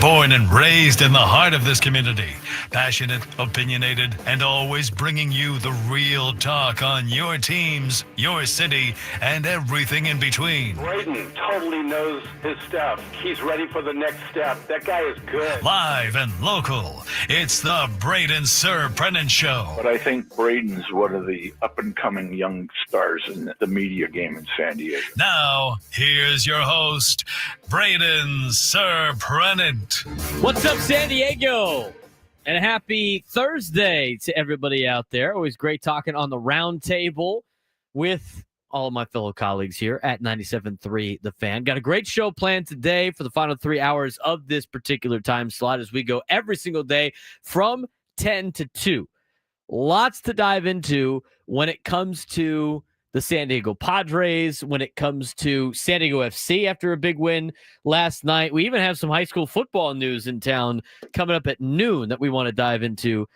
Born and raised in the heart of this community. Passionate, opinionated, and always bringing you the real talk on your teams, your city, and everything in between. Braden totally knows his stuff. He's ready for the next step. That guy is good. Live and local, it's the Braden Surprenant Show. But I think Braden's one of the up-and-coming young stars in the media game in San Diego. Now, here's your host, Braden Surprenant. What's up, San Diego? And happy Thursday to everybody out there. Always great talking on the round table with all of my fellow colleagues here at 97.3 The Fan. Got a great show planned today for the final 3 hours of this particular time slot as we go every single day from 10 to 2. Lots to dive into when it comes to the San Diego Padres, when it comes to San Diego FC after a big win last night. We even have some high school football news in town coming up at noon that we want to dive into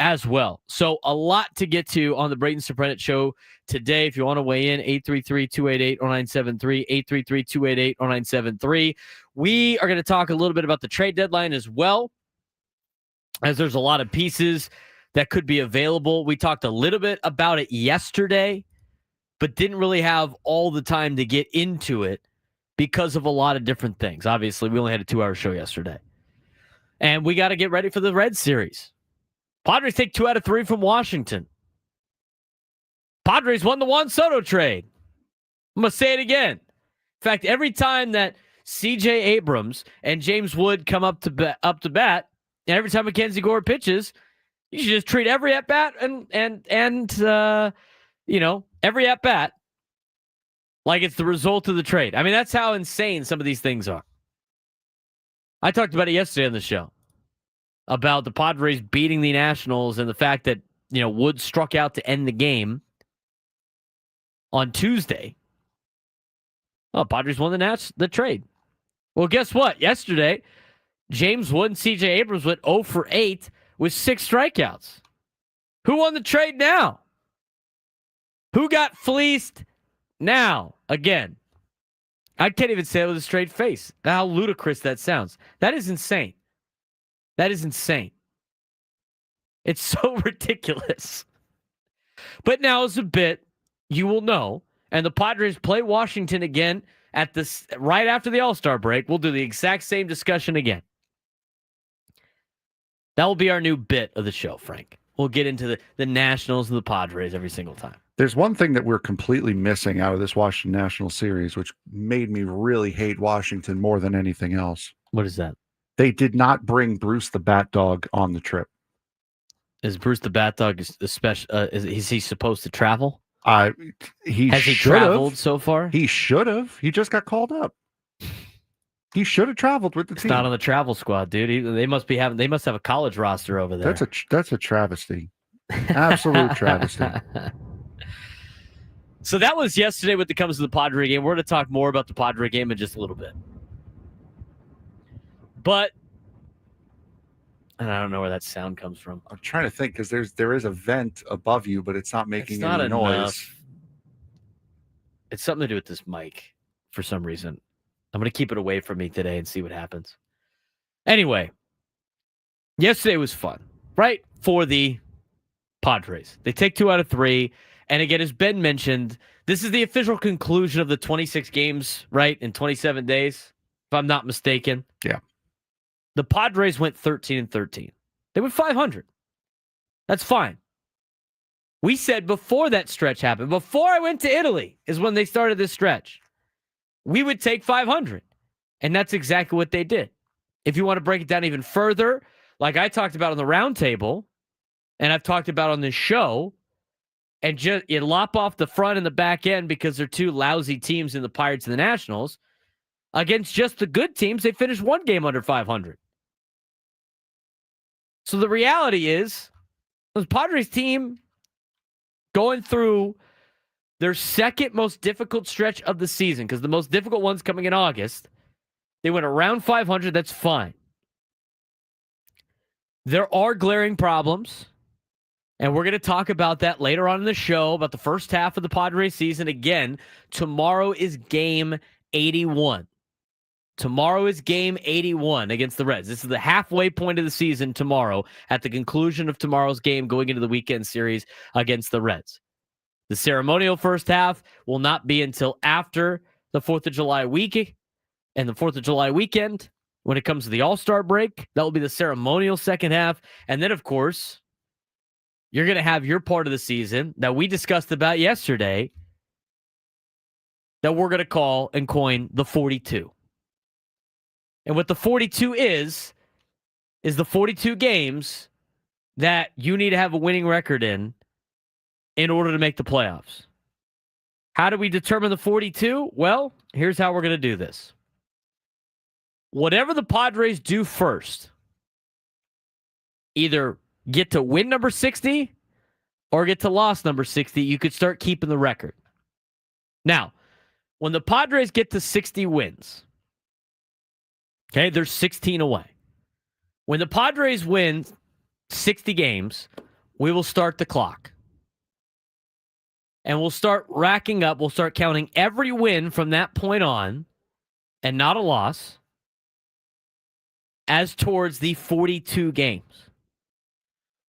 as well. So a lot to get to on the Braden Surprenant Show today. If you want to weigh in, 833-288-0973, 833-288-0973. We are going to talk a little bit about the trade deadline as well, as there's a lot of pieces that could be available. We talked a little bit about it yesterday, but didn't really have all the time to get into it because of a lot of different things. Obviously, we only had a 2-hour show yesterday. And we got to get ready for the Red Series. Padres take 2 out of 3 from Washington. Padres won the Juan Soto trade. I'm going to say it again. In fact, every time that C.J. Abrams and James Wood come up to bat, and every time Mackenzie Gore pitches, you should just treat every at-bat and every at-bat like it's the result of the trade. I mean, that's how insane some of these things are. I talked about it yesterday on the show, about the Padres beating the Nationals and the fact that, Wood struck out to end the game on Tuesday. Oh, Padres won the trade. Well, guess what? Yesterday, James Wood and C.J. Abrams went 0 for 8 with 6 strikeouts. Who won the trade now? Who got fleeced now? Again, I can't even say it with a straight face. How ludicrous that sounds. That is insane. That is insane. It's so ridiculous. But now is a bit you will know, and the Padres play Washington again at this right after the All-Star break. We'll do the exact same discussion again. That will be our new bit of the show, Frank. We'll get into the Nationals and the Padres every single time. There's one thing that we're completely missing out of this Washington National Series, which made me really hate Washington more than anything else. What is that? They did not bring Bruce the Bat Dog on the trip. Is Bruce the Bat Dog is he supposed to travel? Has he traveled so far? He should have. He just got called up. He should have traveled with the team. Not on the travel squad, dude. They must have a college roster over there. That's a travesty. Absolute travesty. So that was yesterday when it comes to the Padre game. We're going to talk more about the Padre game in just a little bit. But and I don't know where that sound comes from. I'm trying to think because there is a vent above you, but it's not making any noise. It's something to do with this mic for some reason. I'm going to keep it away from me today and see what happens. Anyway, yesterday was fun, right? For the Padres. They take 2 out of 3. And again, as Ben mentioned, this is the official conclusion of the 26 games, right? In 27 days, if I'm not mistaken. Yeah. The Padres went 13-13. They went 500. That's fine. We said before that stretch happened, before I went to Italy, is when they started this stretch, we would take 500. And that's exactly what they did. If you want to break it down even further, like I talked about on the roundtable, and I've talked about on this show, and just you lop off the front and the back end because they're two lousy teams in the Pirates and the Nationals. Against just the good teams, they finished 1 game under 500. So the reality is, the Padres team going through their second most difficult stretch of the season, because the most difficult one's coming in August. They went around 500. That's fine. There are glaring problems. And we're going to talk about that later on in the show, about the first half of the Padres season. Again, tomorrow is game 81. Tomorrow is game 81 against the Reds. This is the halfway point of the season tomorrow at the conclusion of tomorrow's game going into the weekend series against the Reds. The ceremonial first half will not be until after the 4th of July week and the 4th of July weekend. When it comes to the All-Star break, that will be the ceremonial second half. And then, of course, you're going to have your part of the season that we discussed about yesterday that we're going to call and coin the 42. And what the 42 is the 42 games that you need to have a winning record in order to make the playoffs. How do we determine the 42? Well, here's how we're going to do this. Whatever the Padres do first, either get to win number 60 or get to loss number 60, you could start keeping the record. Now, when the Padres get to 60 wins, okay, they're 16 away. When the Padres win 60 games, we will start the clock. And we'll start racking up, we'll start counting every win from that point on, and not a loss, as towards the 42 games.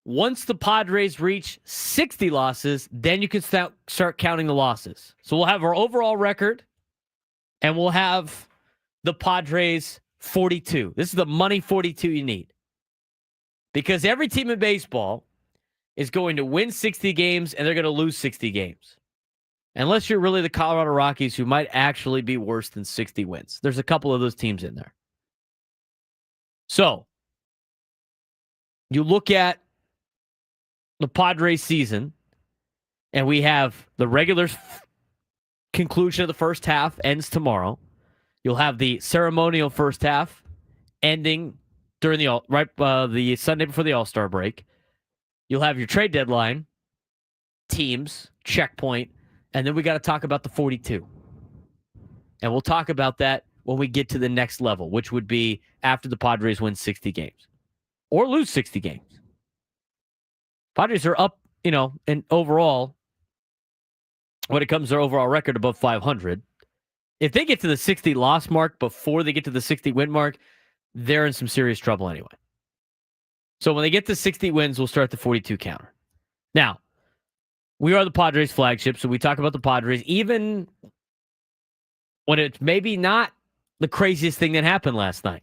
Once the Padres reach 60 losses, then you can start counting the losses. So we'll have our overall record, and we'll have the Padres 42. This is the money 42 you need. Because every team in baseball is going to win 60 games, and they're going to lose 60 games. Unless you're really the Colorado Rockies, who might actually be worse than 60 wins. There's a couple of those teams in there. So, you look at the Padres season, and we have the regular conclusion of the first half ends tomorrow. You'll have the ceremonial first half ending during the Sunday before the All-Star break. You'll have your trade deadline, teams, checkpoint, and then we got to talk about the 42. And we'll talk about that when we get to the next level, which would be after the Padres win 60 games or lose 60 games. Padres are up, and overall, when it comes to their overall record above 500, if they get to the 60 loss mark before they get to the 60 win mark, they're in some serious trouble anyway. So when they get to 60 wins, we'll start the 42 counter. Now, we are the Padres flagship, so we talk about the Padres, even when it's maybe not the craziest thing that happened last night.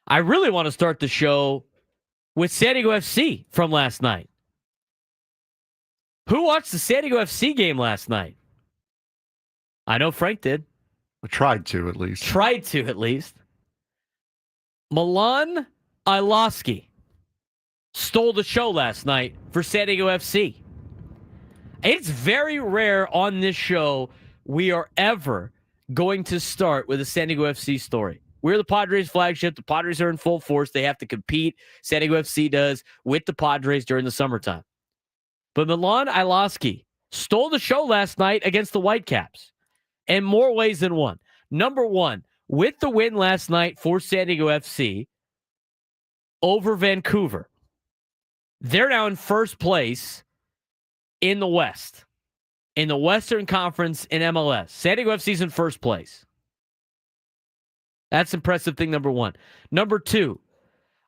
I really want to start the show with San Diego FC from last night. Who watched the San Diego FC game last night? I know Frank did. I tried to, at least. Milan Iloski stole the show last night for San Diego FC. It's very rare on this show we are ever going to start with a San Diego FC story. We're the Padres flagship. The Padres are in full force. They have to compete. San Diego FC does with the Padres during the summertime. But Milan Iloski stole the show last night against the Whitecaps in more ways than one. Number one, with the win last night for San Diego FC over Vancouver, they're now in first place in the West, in the Western Conference in MLS. San Diego FC's in first place. That's impressive thing number one. Number two,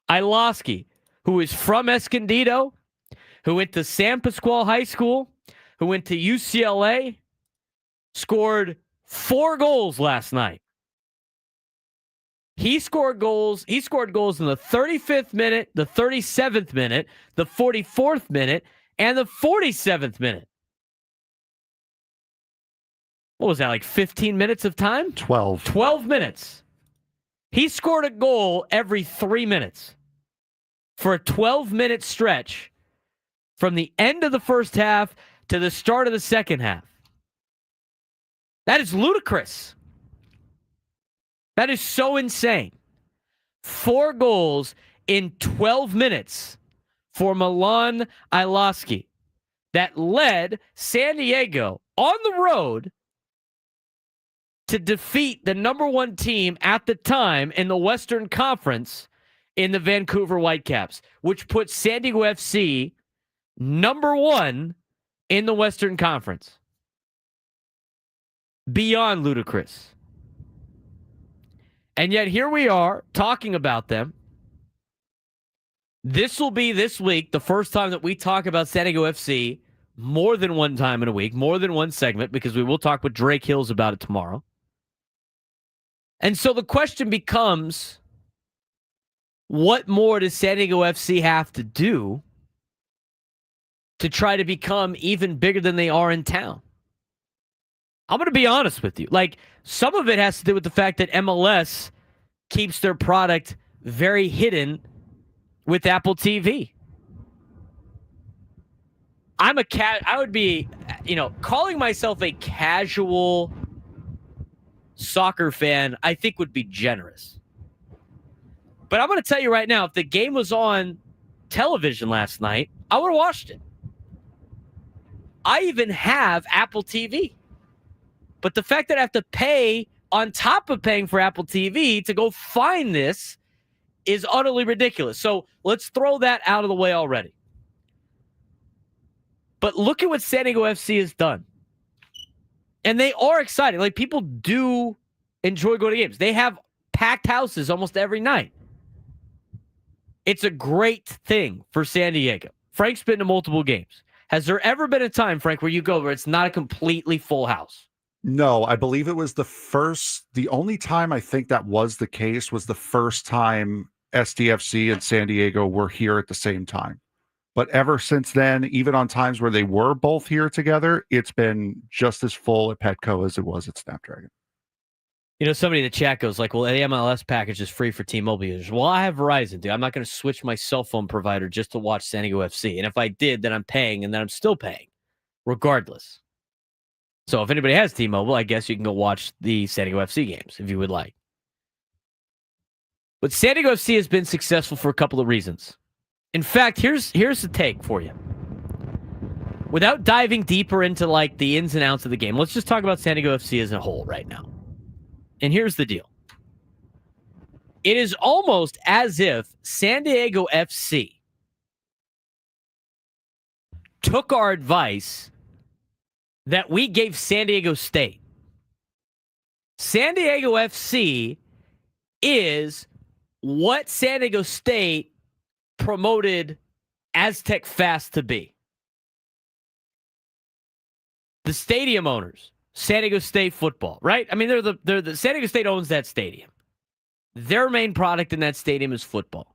Iloski, who is from Escondido, who went to San Pasqual High School, who went to UCLA, scored 4 goals last night. He scored goals in the 35th minute, the 37th minute, the 44th minute, and the 47th minute. What was that, like 15 minutes of time? 12. 12 minutes. He scored a goal every 3 minutes for a 12-minute stretch from the end of the first half to the start of the second half. That is ludicrous. That is so insane. 4 goals in 12 minutes for Milan Iloski that led San Diego on the road to defeat the number one team at the time in the Western Conference in the Vancouver Whitecaps, which put San Diego FC number one in the Western Conference. Beyond ludicrous. And yet here we are talking about them. This will be this week the first time that we talk about San Diego FC more than one time in a week, more than one segment, because we will talk with Drake Hills about it tomorrow. And so the question becomes, what more does San Diego FC have to do to try to become even bigger than they are in town? I'm going to be honest with you. Like, some of it has to do with the fact that MLS keeps their product very hidden with Apple TV. I would be, calling myself a casual soccer fan, I think would be generous. But I'm going to tell you right now, if the game was on television last night, I would have watched it. I even have Apple TV. But the fact that I have to pay on top of paying for Apple TV to go find this is utterly ridiculous. So let's throw that out of the way already. But look at what San Diego FC has done. And they are exciting. Like, people do enjoy going to games. They have packed houses almost every night. It's a great thing for San Diego. Frank's been to multiple games. Has there ever been a time, Frank, where you go where it's not a completely full house? No, I believe it was the only time I think that was the case was the first time SDFC and San Diego were here at the same time. But ever since then, even on times where they were both here together, it's been just as full at Petco as it was at Snapdragon. Somebody in the chat goes like, well, the MLS package is free for T-Mobile users. Well, I have Verizon, dude. I'm not going to switch my cell phone provider just to watch San Diego FC. And if I did, then I'm paying, and then I'm still paying, regardless. So if anybody has T-Mobile, I guess you can go watch the San Diego FC games if you would like. But San Diego FC has been successful for a couple of reasons. In fact, here's the take for you. Without diving deeper into like the ins and outs of the game, let's just talk about San Diego FC as a whole right now. And here's the deal. It is almost as if San Diego FC took our advice that we gave San Diego State. San Diego FC is what San Diego State promoted Aztec Fast to be. The stadium owners, San Diego State football, right? I mean, they're the San Diego State owns that stadium. Their main product in that stadium is football.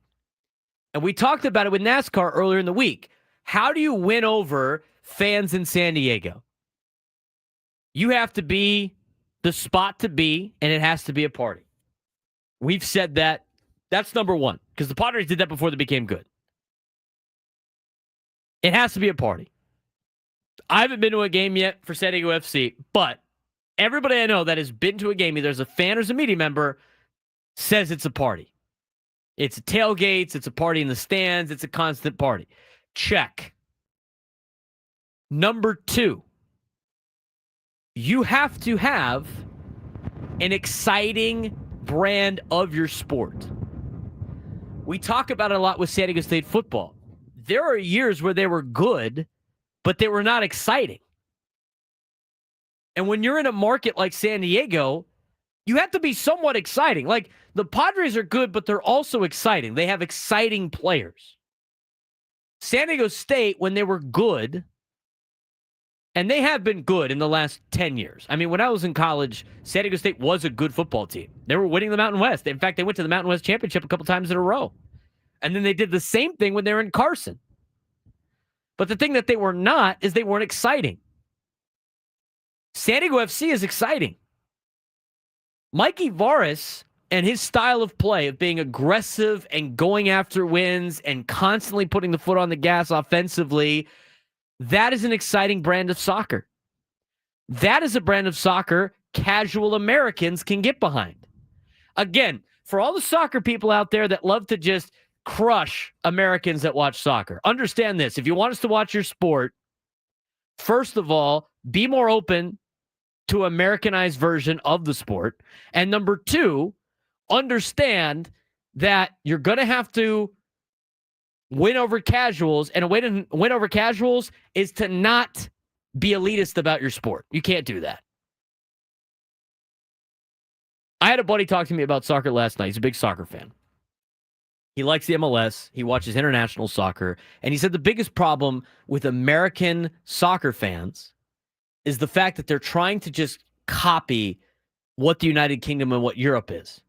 And we talked about it with NASCAR earlier in the week. How do you win over fans in San Diego? You have to be the spot to be, and it has to be a party. We've said that. That's number one, because the Padres did that before they became good. It has to be a party. I haven't been to a game yet for San Diego FC, but everybody I know that has been to a game, either as a fan or as a media member, says it's a party. It's tailgates, it's a party in the stands, it's a constant party. Check. Number two, you have to have an exciting brand of your sport. We talk about it a lot with San Diego State football. There are years where they were good, but they were not exciting. And when you're in a market like San Diego, you have to be somewhat exciting. Like, the Padres are good, but they're also exciting. They have exciting players. San Diego State, when they were good, and they have been good in the last 10 years. I mean, when I was in college, San Diego State was a good football team. They were winning the Mountain West. In fact, they went to the Mountain West Championship a couple times in a row. And then they did the same thing when they were in Carson. But the thing that they were not is they weren't exciting. San Diego FC is exciting. Mikey Varis and his style of play of being aggressive and going after wins and constantly putting the foot on the gas offensively, that is an exciting brand of soccer. That is a brand of soccer casual Americans can get behind. Again, for all the soccer people out there that love to just crush Americans that watch soccer, understand this. If you want us to watch your sport, first of all, be more open to Americanized version of the sport. And number two, understand that you're going to have to win over casuals, and a way to win over casuals is to not be elitist about your sport. You can't do that. I had a buddy talk to me about soccer last night. He's a big soccer fan. He likes the MLS. He watches international soccer. And he said the biggest problem with American soccer fans is the fact that they're trying to just copy what the United Kingdom and what Europe is,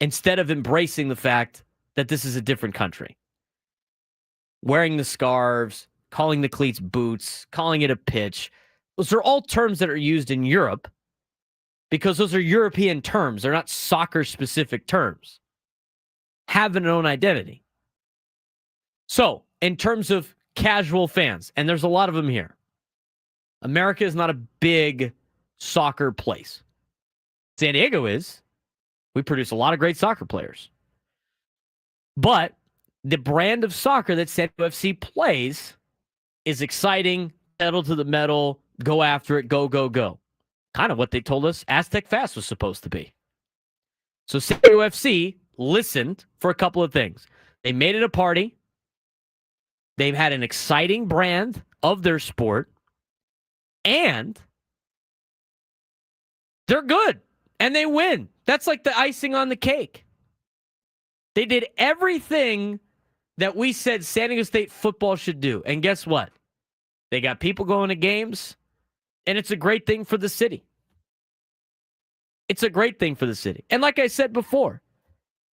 instead of embracing the fact that this is a different country. Wearing the scarves, calling the cleats boots, calling it a pitch. Those are all terms that are used in Europe because those are European terms. They're not soccer-specific terms. Having an own identity. So, in terms of casual fans, and there's a lot of them here, America is not a big soccer place. San Diego is. We produce a lot of great soccer players. But the brand of soccer that San Diego FC plays is exciting, pedal to the metal, go after it, go, go, go. Kind of what they told us Aztec Fast was supposed to be. So San Diego FC listened for a couple of things. They made it a party. They've had an exciting brand of their sport. And they're good. And they win. That's like the icing on the cake. They did everything that we said San Diego State football should do. And guess what? They got people going to games, and it's a great thing for the city. It's a great thing for the city. And like I said before,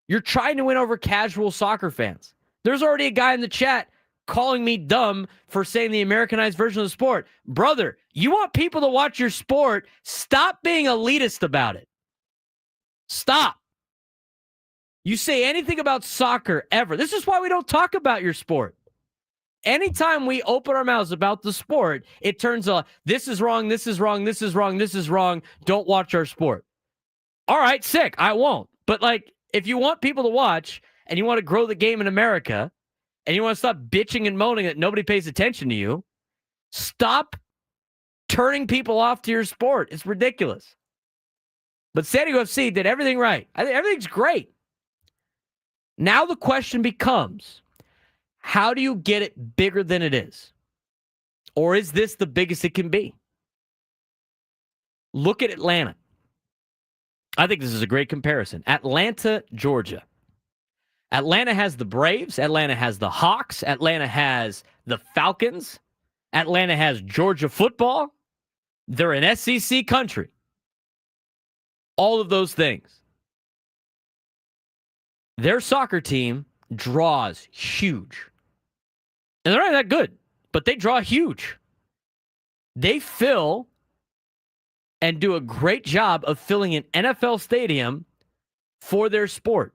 you're trying to win over casual soccer fans. There's already a guy in the chat calling me dumb for saying the Americanized version of the sport. Brother, you want people to watch your sport, stop being elitist about it. Stop. You say anything about soccer ever. This is why we don't talk about your sport. Anytime we open our mouths about the sport, it turns out this is wrong, this is wrong, this is wrong, this is wrong. Don't watch our sport. All right, sick. I won't. But like, if you want people to watch and you want to grow the game in America and you want to stop bitching and moaning that nobody pays attention to you, stop turning people off to your sport. It's ridiculous. But San Diego FC did everything right. I think everything's great. Now the question becomes, how do you get it bigger than it is? Or is this the biggest it can be? Look at Atlanta. I think this is a great comparison. Atlanta, Georgia. Atlanta has the Braves. Atlanta has the Hawks. Atlanta has the Falcons. Atlanta has Georgia football. They're an SEC country. All of those things. Their soccer team draws huge. And they're not that good, but they draw huge. They fill and do a great job of filling an NFL stadium for their sport.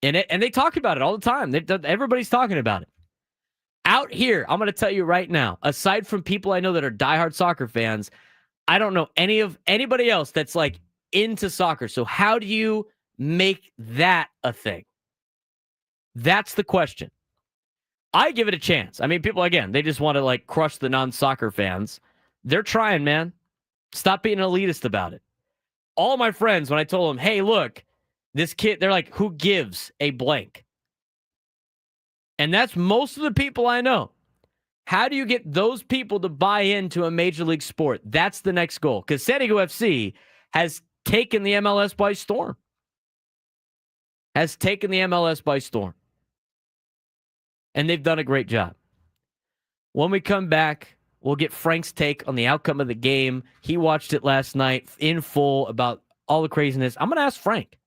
And they talk about it all the time. Everybody's talking about it. Out here, I'm going to tell you right now, aside from people I know that are diehard soccer fans, I don't know anybody else that's like into soccer. So how do you make that a thing? That's the question. I give it a chance. I mean, people, again, they just want to like crush the non-soccer fans. They're trying, man. Stop being elitist about it. All my friends, when I told them, hey, look, this kid, they're like, who gives a blank? And that's most of the people I know. How do you get those people to buy into a major league sport? That's the next goal. Because San Diego FC has taken the MLS by storm. And they've done a great job. When we come back, we'll get Frank's take on the outcome of the game. He watched it last night in full about all the craziness. I'm going to ask Frank.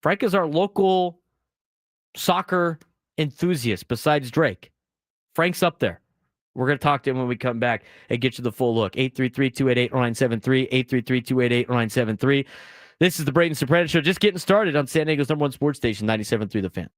Frank is our local soccer enthusiast besides Drake. Frank's up there. We're going to talk to him when we come back and get you the full look. 833-288-0973, 833-288-0973. This is the Braden Surprenant Show, just getting started on San Diego's #1 sports station, 97.3 The Fan.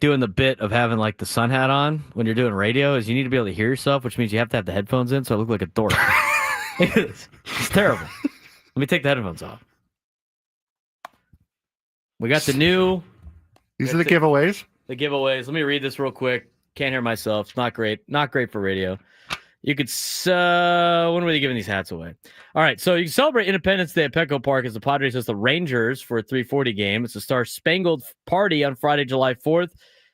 doing the bit of having like the sun hat on when you're doing radio is you need to be able to hear yourself, which means you have to have the headphones in, so I look like a dork. It's terrible. Let me take the headphones off. We got the new. These are the giveaways. The giveaways. Let me read this real quick. Can't hear myself. It's not great. Not great for radio. You could, when were they giving these hats away? All right, so you can celebrate Independence Day at Petco Park as the Padres host the Rangers for a 3:40 game. It's a Star-Spangled Party on Friday, July 4th,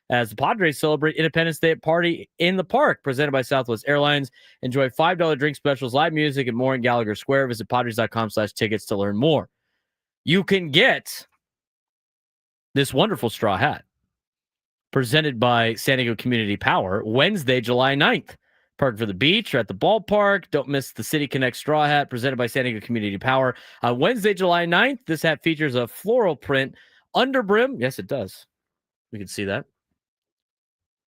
as the Padres celebrate Independence Day at Party in the Park, presented by Southwest Airlines. Enjoy $5 drink specials, live music, and more in Gallagher Square. Visit Padres.com/tickets to learn more. You can get this wonderful straw hat presented by San Diego Community Power Wednesday, July 9th. Park for the beach or at the ballpark. Don't miss the City Connect straw hat presented by San Diego Community Power. On Wednesday, July 9th, this hat features a floral print under brim. Yes, it does. We can see that.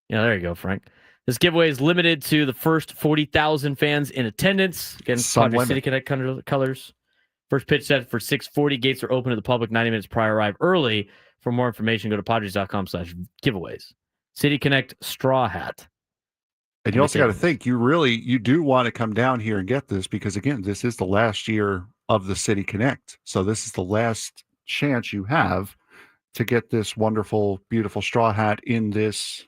Yeah, there you go, Frank. This giveaway is limited to the first 40,000 fans in attendance. Again, Padres City Connect colors. First pitch set for 6:40. Gates are open to the public 90 minutes prior. Arrive early. For more information, go to Padres.com/giveaways. City Connect straw hat. And you also got to think, you do want to come down here and get this because, again, this is the last year of the City Connect. So this is the last chance you have to get this wonderful, beautiful straw hat in this,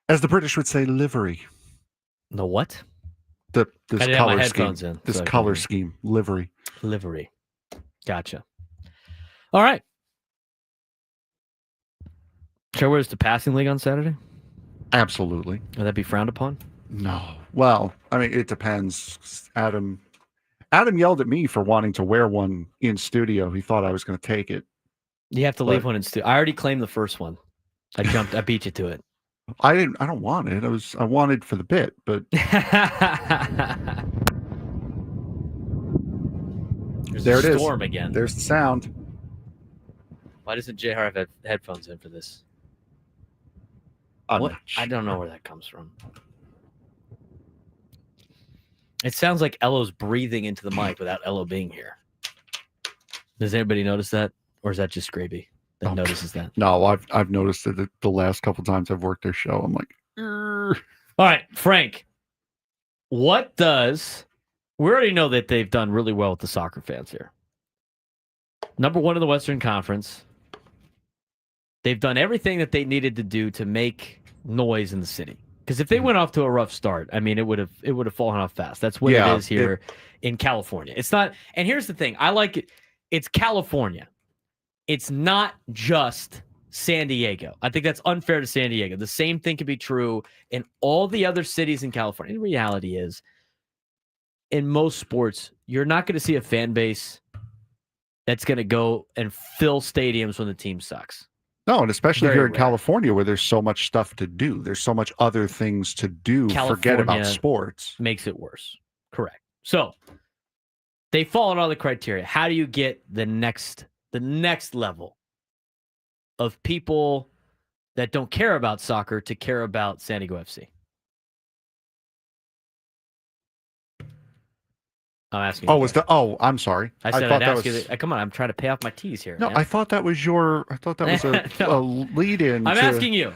as the British would say, livery. The what? This color scheme. In, this color scheme, livery. Livery. Gotcha. All right. Should I wear this to passing league on Saturday? Absolutely. Would that be frowned upon? No. Well, I mean, it depends. Adam yelled at me for wanting to wear one in studio. He thought I was going to take it. You have to leave one in studio. I already claimed the first one. I beat you to it. I don't want it. I wanted for the bit, but there it is. Storm again. There's the sound. Why doesn't JR have headphones in for this? What? I don't know where that comes from. It sounds like Elo's breathing into the mic without Elo being here. Does anybody notice that? Or is that just Gravy that notices that? No, I've noticed it the last couple times I've worked their show. I'm like, Urgh. All right, Frank. We already know that they've done really well with the soccer fans here. Number one in the Western Conference. They've done everything that they needed to do to make noise in the city. Because if they went off to a rough start, I mean, it would have fallen off fast. That's what it is here in California. It's not. And here's the thing: I like it. It's California. It's not just San Diego. I think that's unfair to San Diego. The same thing could be true in all the other cities in California. The reality is, in most sports, you're not going to see a fan base that's going to go and fill stadiums when the team sucks. No, and especially here in California where there's so much stuff to do. There's so much other things to do. Forget about sports. Makes it worse. Correct. So they fall in all the criteria. How do you get the next level of people that don't care about soccer to care about San Diego FC? I'm asking. I'm sorry. I said I'd ask you. Come on, I'm trying to pay off my tees here. No, man. I thought that was a lead-in. I'm asking you.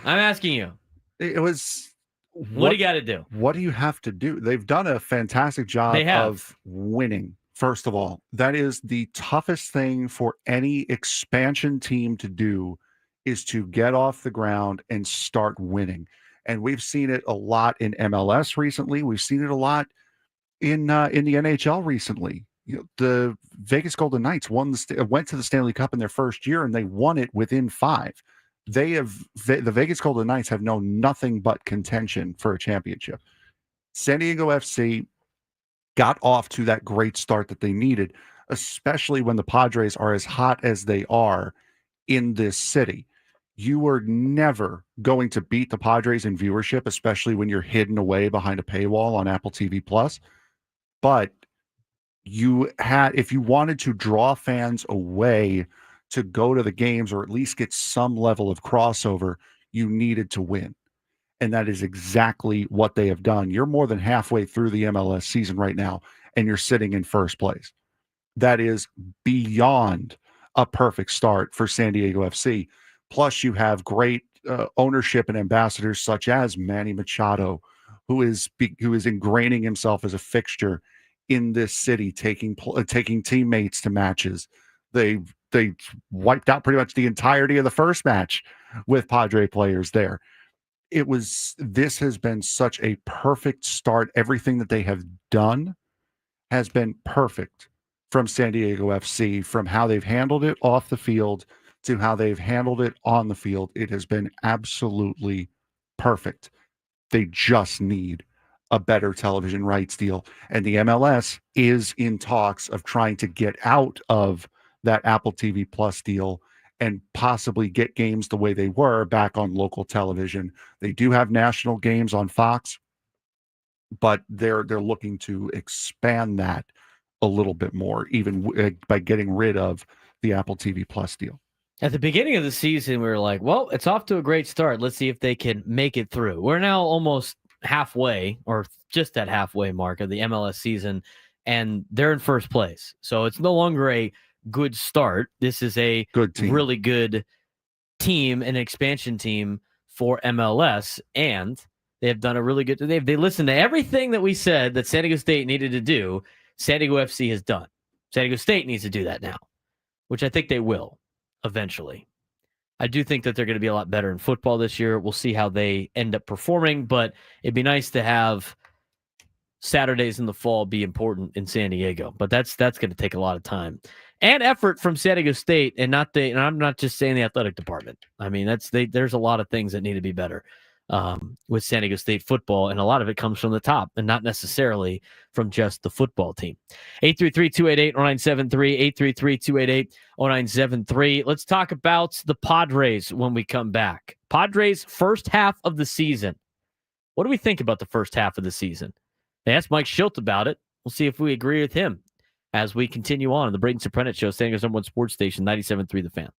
It was. What do you got to do? What do you have to do? They've done a fantastic job of winning. First of all, that is the toughest thing for any expansion team to do, is to get off the ground and start winning. And we've seen it a lot in MLS recently. We've seen it a lot in the NHL recently. The Vegas Golden Knights went to the Stanley Cup in their first year, and they won it within 5. The Vegas Golden Knights have known nothing but contention for a championship. San Diego FC got off to that great start that they needed, especially when the Padres are as hot as they are in this city. You were never going to beat the Padres in viewership, especially when you're hidden away behind a paywall on Apple TV Plus. But if you wanted to draw fans away to go to the games or at least get some level of crossover, you needed to win. And that is exactly what they have done. You're more than halfway through the MLS season right now, and you're sitting in first place. That is beyond a perfect start for San Diego FC. Plus, you have great ownership and ambassadors such as Manny Machado, who is ingraining himself as a fixture in this city, taking teammates to matches. They wiped out pretty much the entirety of the first match with Padre players there. this has been such a perfect start. Everything that they have done has been perfect from San Diego FC, from how they've handled it off the field to how they've handled it on the field. It has been absolutely perfect. They just need a better television rights deal. And the MLS is in talks of trying to get out of that Apple TV Plus deal and possibly get games the way they were back on local television. They do have national games on Fox, but they're looking to expand that a little bit more, even by getting rid of the Apple TV Plus deal. At the beginning of the season, we were like, well, it's off to a great start. Let's see if they can make it through. We're now almost halfway, or just that halfway mark of the MLS season, and they're in first place. So it's no longer a good start. This is a good team. Really good team, an expansion team for MLS, and they have done a really good. They listened to everything that we said that San Diego State needed to do. San Diego FC has done. San Diego State needs to do that now, which I think they will eventually. I do think that they're going to be a lot better in football this year. We'll see how they end up performing, but it'd be nice to have Saturdays in the fall be important in San Diego. But that's going to take a lot of time and effort from San Diego State, and I'm not just saying the athletic department. I mean, there's a lot of things that need to be better with San Diego State football, and a lot of it comes from the top and not necessarily from just the football team. 833-288-0973, 833-288-0973. Let's talk about the Padres when we come back. Padres first half of the season. What do we think about the first half of the season? They asked Mike Schilt about it. We'll see if we agree with him as we continue on the Braden Surprenant Show, San Diego's #1 sports station, 97.3 The Fan.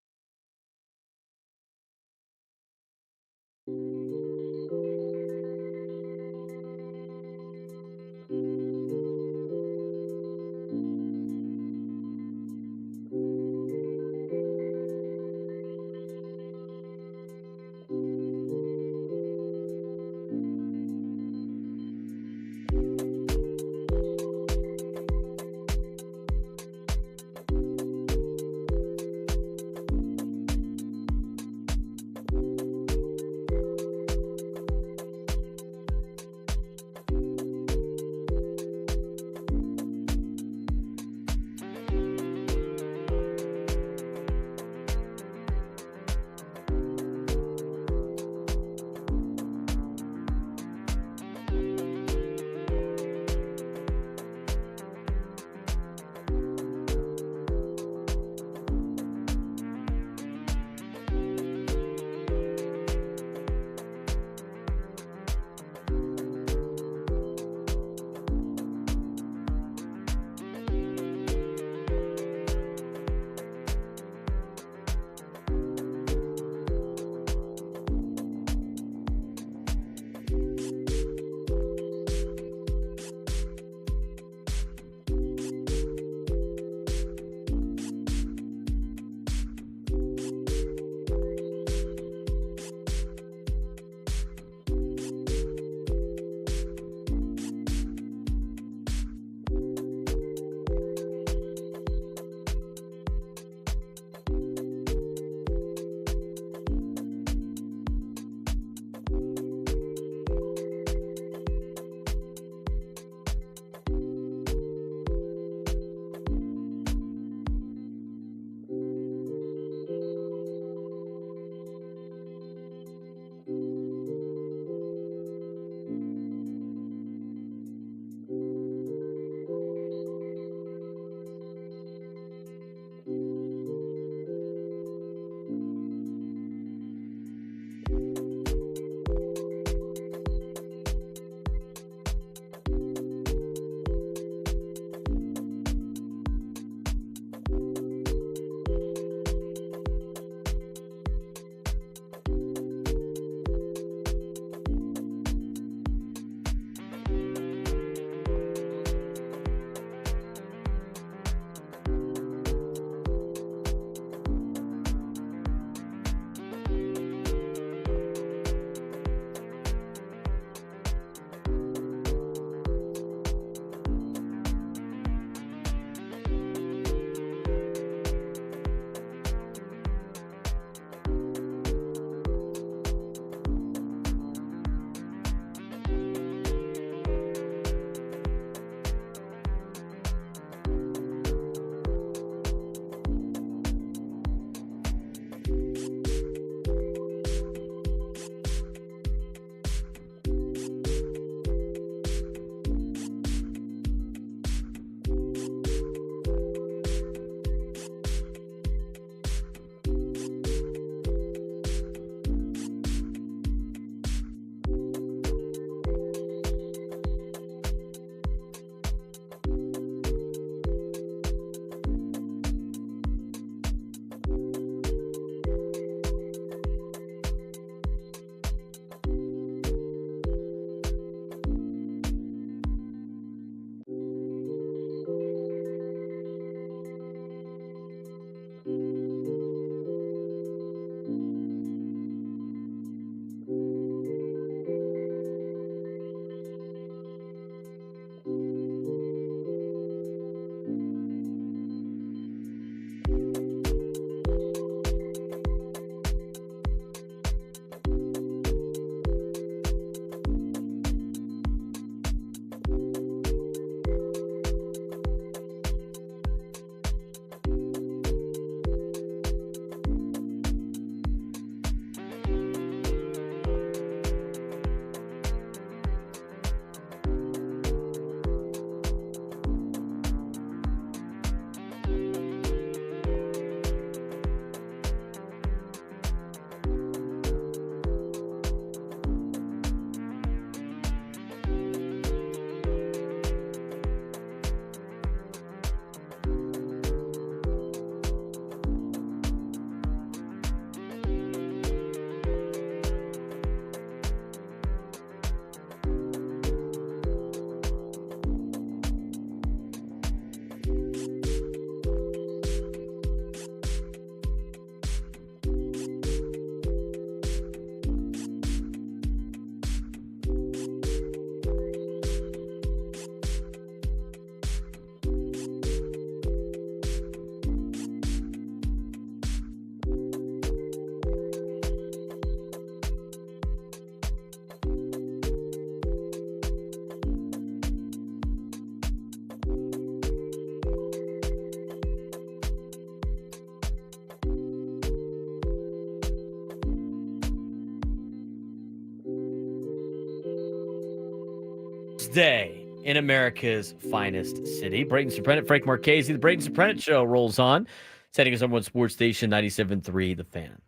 Wednesday in America's finest city. Braden Surprenant, Frank Marchese. The Braden Surprenant Show rolls on. Setting us on one sports station, 97.3 The Fan.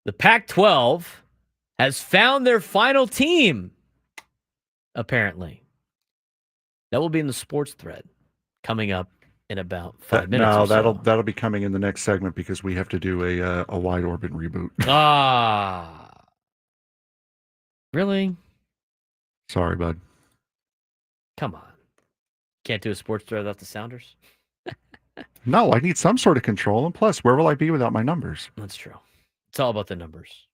The Pac-12 has found their final team, apparently. That will be in the sports thread coming up in about 5 minutes. No, or so. that'll be coming in the next segment because we have to do a wide orbit reboot. Really? Sorry, bud. Come on. Can't do a sports thread without the Sounders? No, I need some sort of control. And plus, where will I be without my numbers? That's true. It's all about the numbers.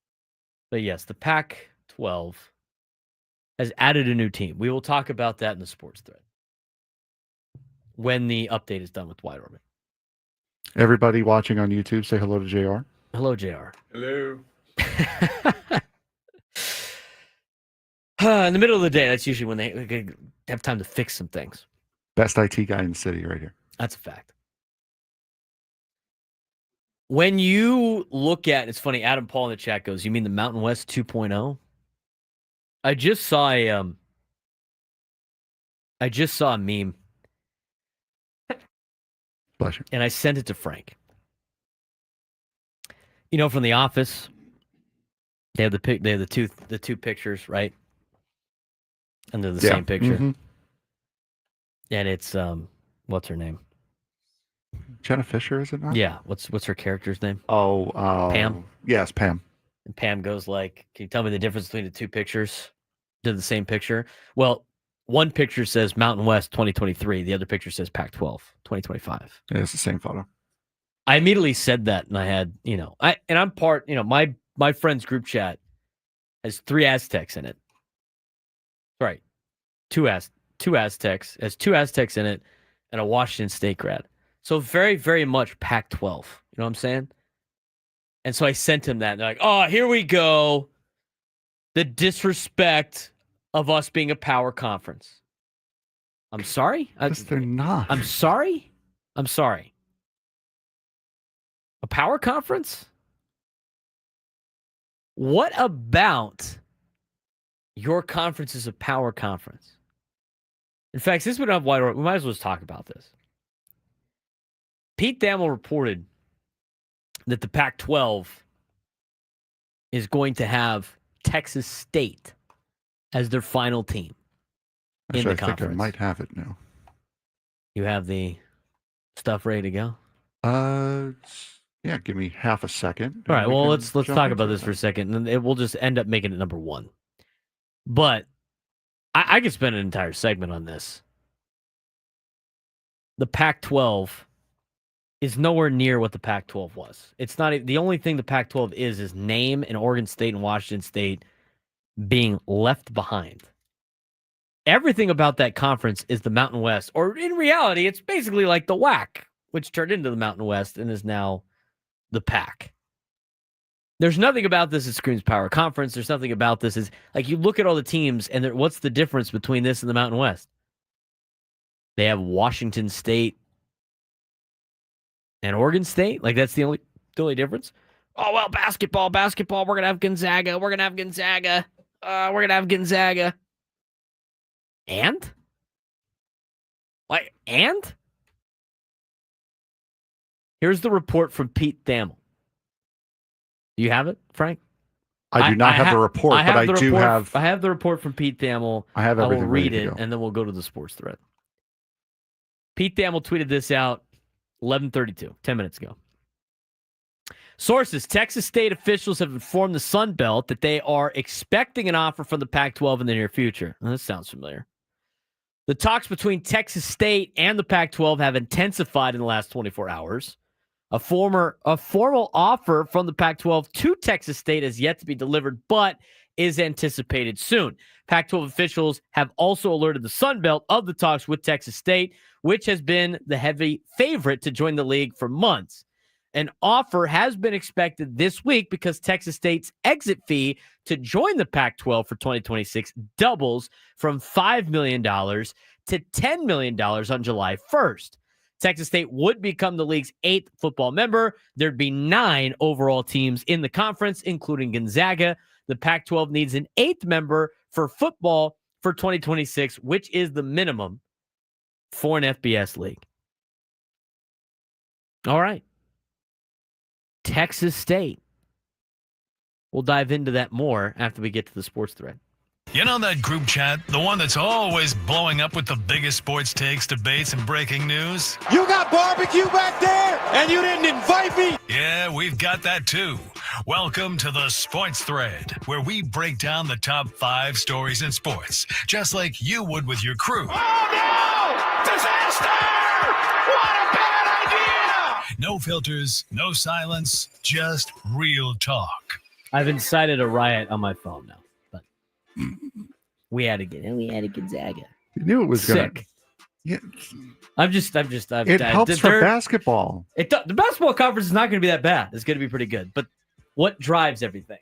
But yes, the Pac-12 has added a new team. We will talk about that in the sports thread when the update is done with Wide Orbit. Everybody watching on YouTube, say hello to JR. Hello, JR. Hello. In the middle of the day, that's usually when they have time to fix some things. Best IT guy in the city right here. That's a fact. When you look at, it's funny, Adam Paul in the chat goes, you mean the Mountain West 2.0? I just saw a meme. Bless you. And I sent it to Frank. You know, from The Office, they have the two pictures, right? And they're the same picture. Mm-hmm. And it's what's her name? Jenna Fisher, is it not? Yeah. What's her character's name? Pam. Yes, Pam. And Pam goes like, "Can you tell me the difference between the two pictures?" They're the same picture. Well, one picture says Mountain West 2023. The other picture says Pac-12 2025. Yeah, it's the same photo. I immediately said that, and I had, I'm part, my friend's group chat has 3 Aztecs in it. Right. Two Aztecs, has 2 Aztecs in it, and a Washington State grad. So very, very much Pac-12. You know what I'm saying? And so I sent him that. And they're like, oh, here we go. The disrespect of us being a power conference. I'm sorry? Because they're not. I'm sorry? I'm sorry. A power conference? What about your conference is a power conference? In fact, since we don't have wide open, we might as well just talk about this. Pete Thamel reported that the Pac-12 is going to have Texas State as their final team in the I conference. think I might have it now. You have the stuff ready to go? Yeah, give me half a second. All right, well, let's jump talk about into this that. for a second, and then we'll just end up making it number 1. But I could spend an entire segment on this. The Pac-12 is nowhere near what the Pac-12 was. It's not the only thing the Pac-12 is name and Oregon State and Washington State being left behind. Everything about that conference is the Mountain West, or in reality, it's basically like the WAC, which turned into the Mountain West and is now the Pac. There's nothing about this that screams power conference. There's nothing about this is like you look at all the teams and what's the difference between this and the Mountain West? They have Washington State and Oregon State. Like that's the only difference. Oh well, basketball. We're gonna have Gonzaga. We're gonna have Gonzaga. And like and here's the report from Pete Thamel. Do you have it, Frank? I do not have the report, but I do have. I have the report from Pete Thamel. I have everything. I will read ready it, to go. and then we'll go to the sports thread. Pete Thamel tweeted this out 11:32, 10 minutes ago. Sources: Texas State officials have informed the Sun Belt that they are expecting an offer from the Pac-12 in the near future. Well, this sounds familiar. The talks between Texas State and the Pac-12 have intensified in the last 24 hours. A formal offer from the Pac-12 to Texas State has yet to be delivered, but is anticipated soon. Pac-12 officials have also alerted the Sun Belt of the talks with Texas State, which has been the heavy favorite to join the league for months. An offer has been expected this week because Texas State's exit fee to join the Pac-12 for 2026 doubles from $5 million to $10 million on July 1st. Texas State would become the league's 8th football member. There'd be 9 overall teams in the conference, including Gonzaga. The Pac-12 needs an 8th member for football for 2026, which is the minimum for an FBS league. All right. Texas State. We'll dive into that more after we get to the sports thread. You know that group chat? The one that's always blowing up with the biggest sports takes, debates, and breaking news? You got barbecue back there, and you didn't invite me? Yeah, we've got that too. Welcome to the Sports Thread, where we break down the top 5 stories in sports, just like you would with your crew. Oh, no! Disaster! What a bad idea! No filters, no silence, just real talk. I've incited a riot on my phone now, but we had to get Gonzaga. You knew it was Sick. gonna. Yeah, It helps for basketball. The basketball conference is not going to be that bad. It's going to be pretty good. But what drives everything?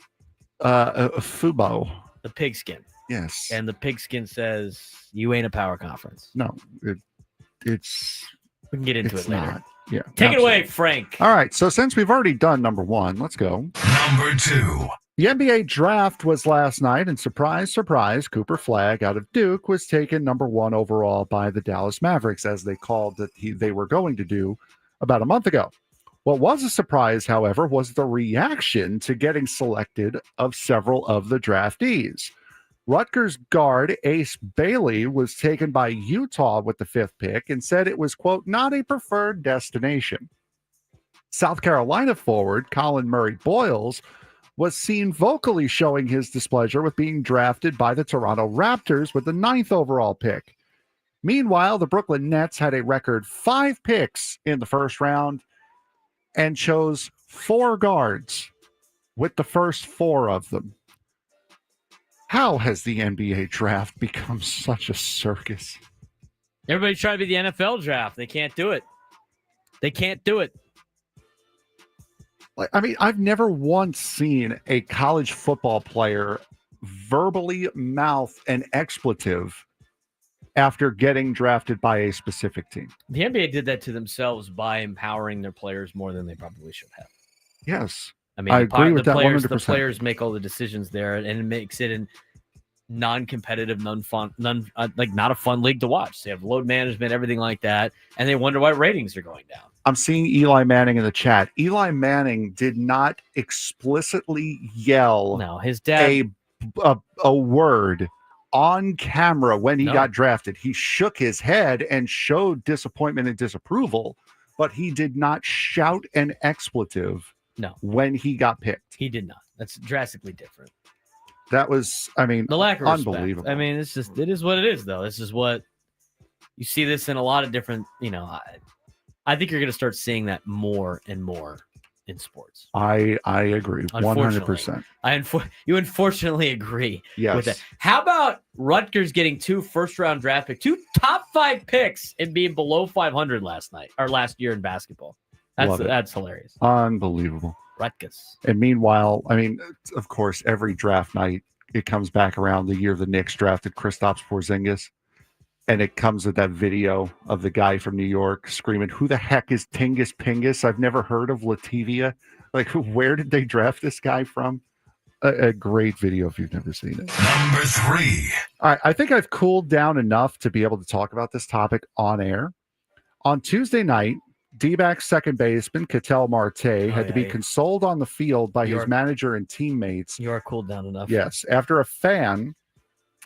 Fubo. The pigskin. Yes. And the pigskin says you ain't a power conference. No, it's. We can get into it later. Not. Yeah. Take it away, Frank. All right. So since we've already done number 1, let's go. Number 2. The NBA draft was last night, and surprise, surprise, Cooper Flagg out of Duke was taken number 1 overall by the Dallas Mavericks, as they called that they were going to do about a month ago. What was a surprise, however, was the reaction to getting selected of several of the draftees. Rutgers guard Ace Bailey was taken by Utah with the 5th pick and said it was, quote, not a preferred destination. South Carolina forward Colin Murray Boyles was seen vocally showing his displeasure with being drafted by the Toronto Raptors with the 9th overall pick. Meanwhile, the Brooklyn Nets had a record 5 picks in the first round and chose 4 guards with the first 4 of them. How has the NBA draft become such a circus? Everybody's trying to be the NFL draft. They can't do it. They can't do it. I mean, I've never once seen a college football player verbally mouth an expletive after getting drafted by a specific team. The NBA did that to themselves by empowering their players more than they probably should have. Yes. I mean, I agree with that players, 100%. The players make all the decisions there, and it makes it non-competitive, non-fun, like not a fun league to watch. They have load management, everything like that, and they wonder why ratings are going down. I'm seeing Eli Manning in the chat. Eli Manning did not explicitly yell his dad a word on camera when he got drafted. He shook his head and showed disappointment and disapproval, but he did not shout an expletive when he got picked. He did not. That's drastically different. That was, I mean, the lack of unbelievable. Respect. I mean, it is what it is, though. This is what you see this in a lot of different, I think you're going to start seeing that more and more in sports. I agree 100%. You unfortunately agree with that. Yes. How about Rutgers getting 2 first-round draft picks, 2 top 5 picks, and being below 500 last year in basketball? That's hilarious. Unbelievable. Rutgers. And meanwhile, I mean, of course, every draft night, it comes back around the year the Knicks drafted Kristaps Porzingis. And it comes with that video of the guy from New York screaming, "Who the heck is Tingus Pingus? I've never heard of Lativia." Like, where did they draft this guy from? A great video if you've never seen it. Number 3. All right, I think I've cooled down enough to be able to talk about this topic on air. On Tuesday night, D-backs second baseman Ketel Marte had to be consoled on the field by his manager and teammates. You are cooled down enough. Yes, after a fan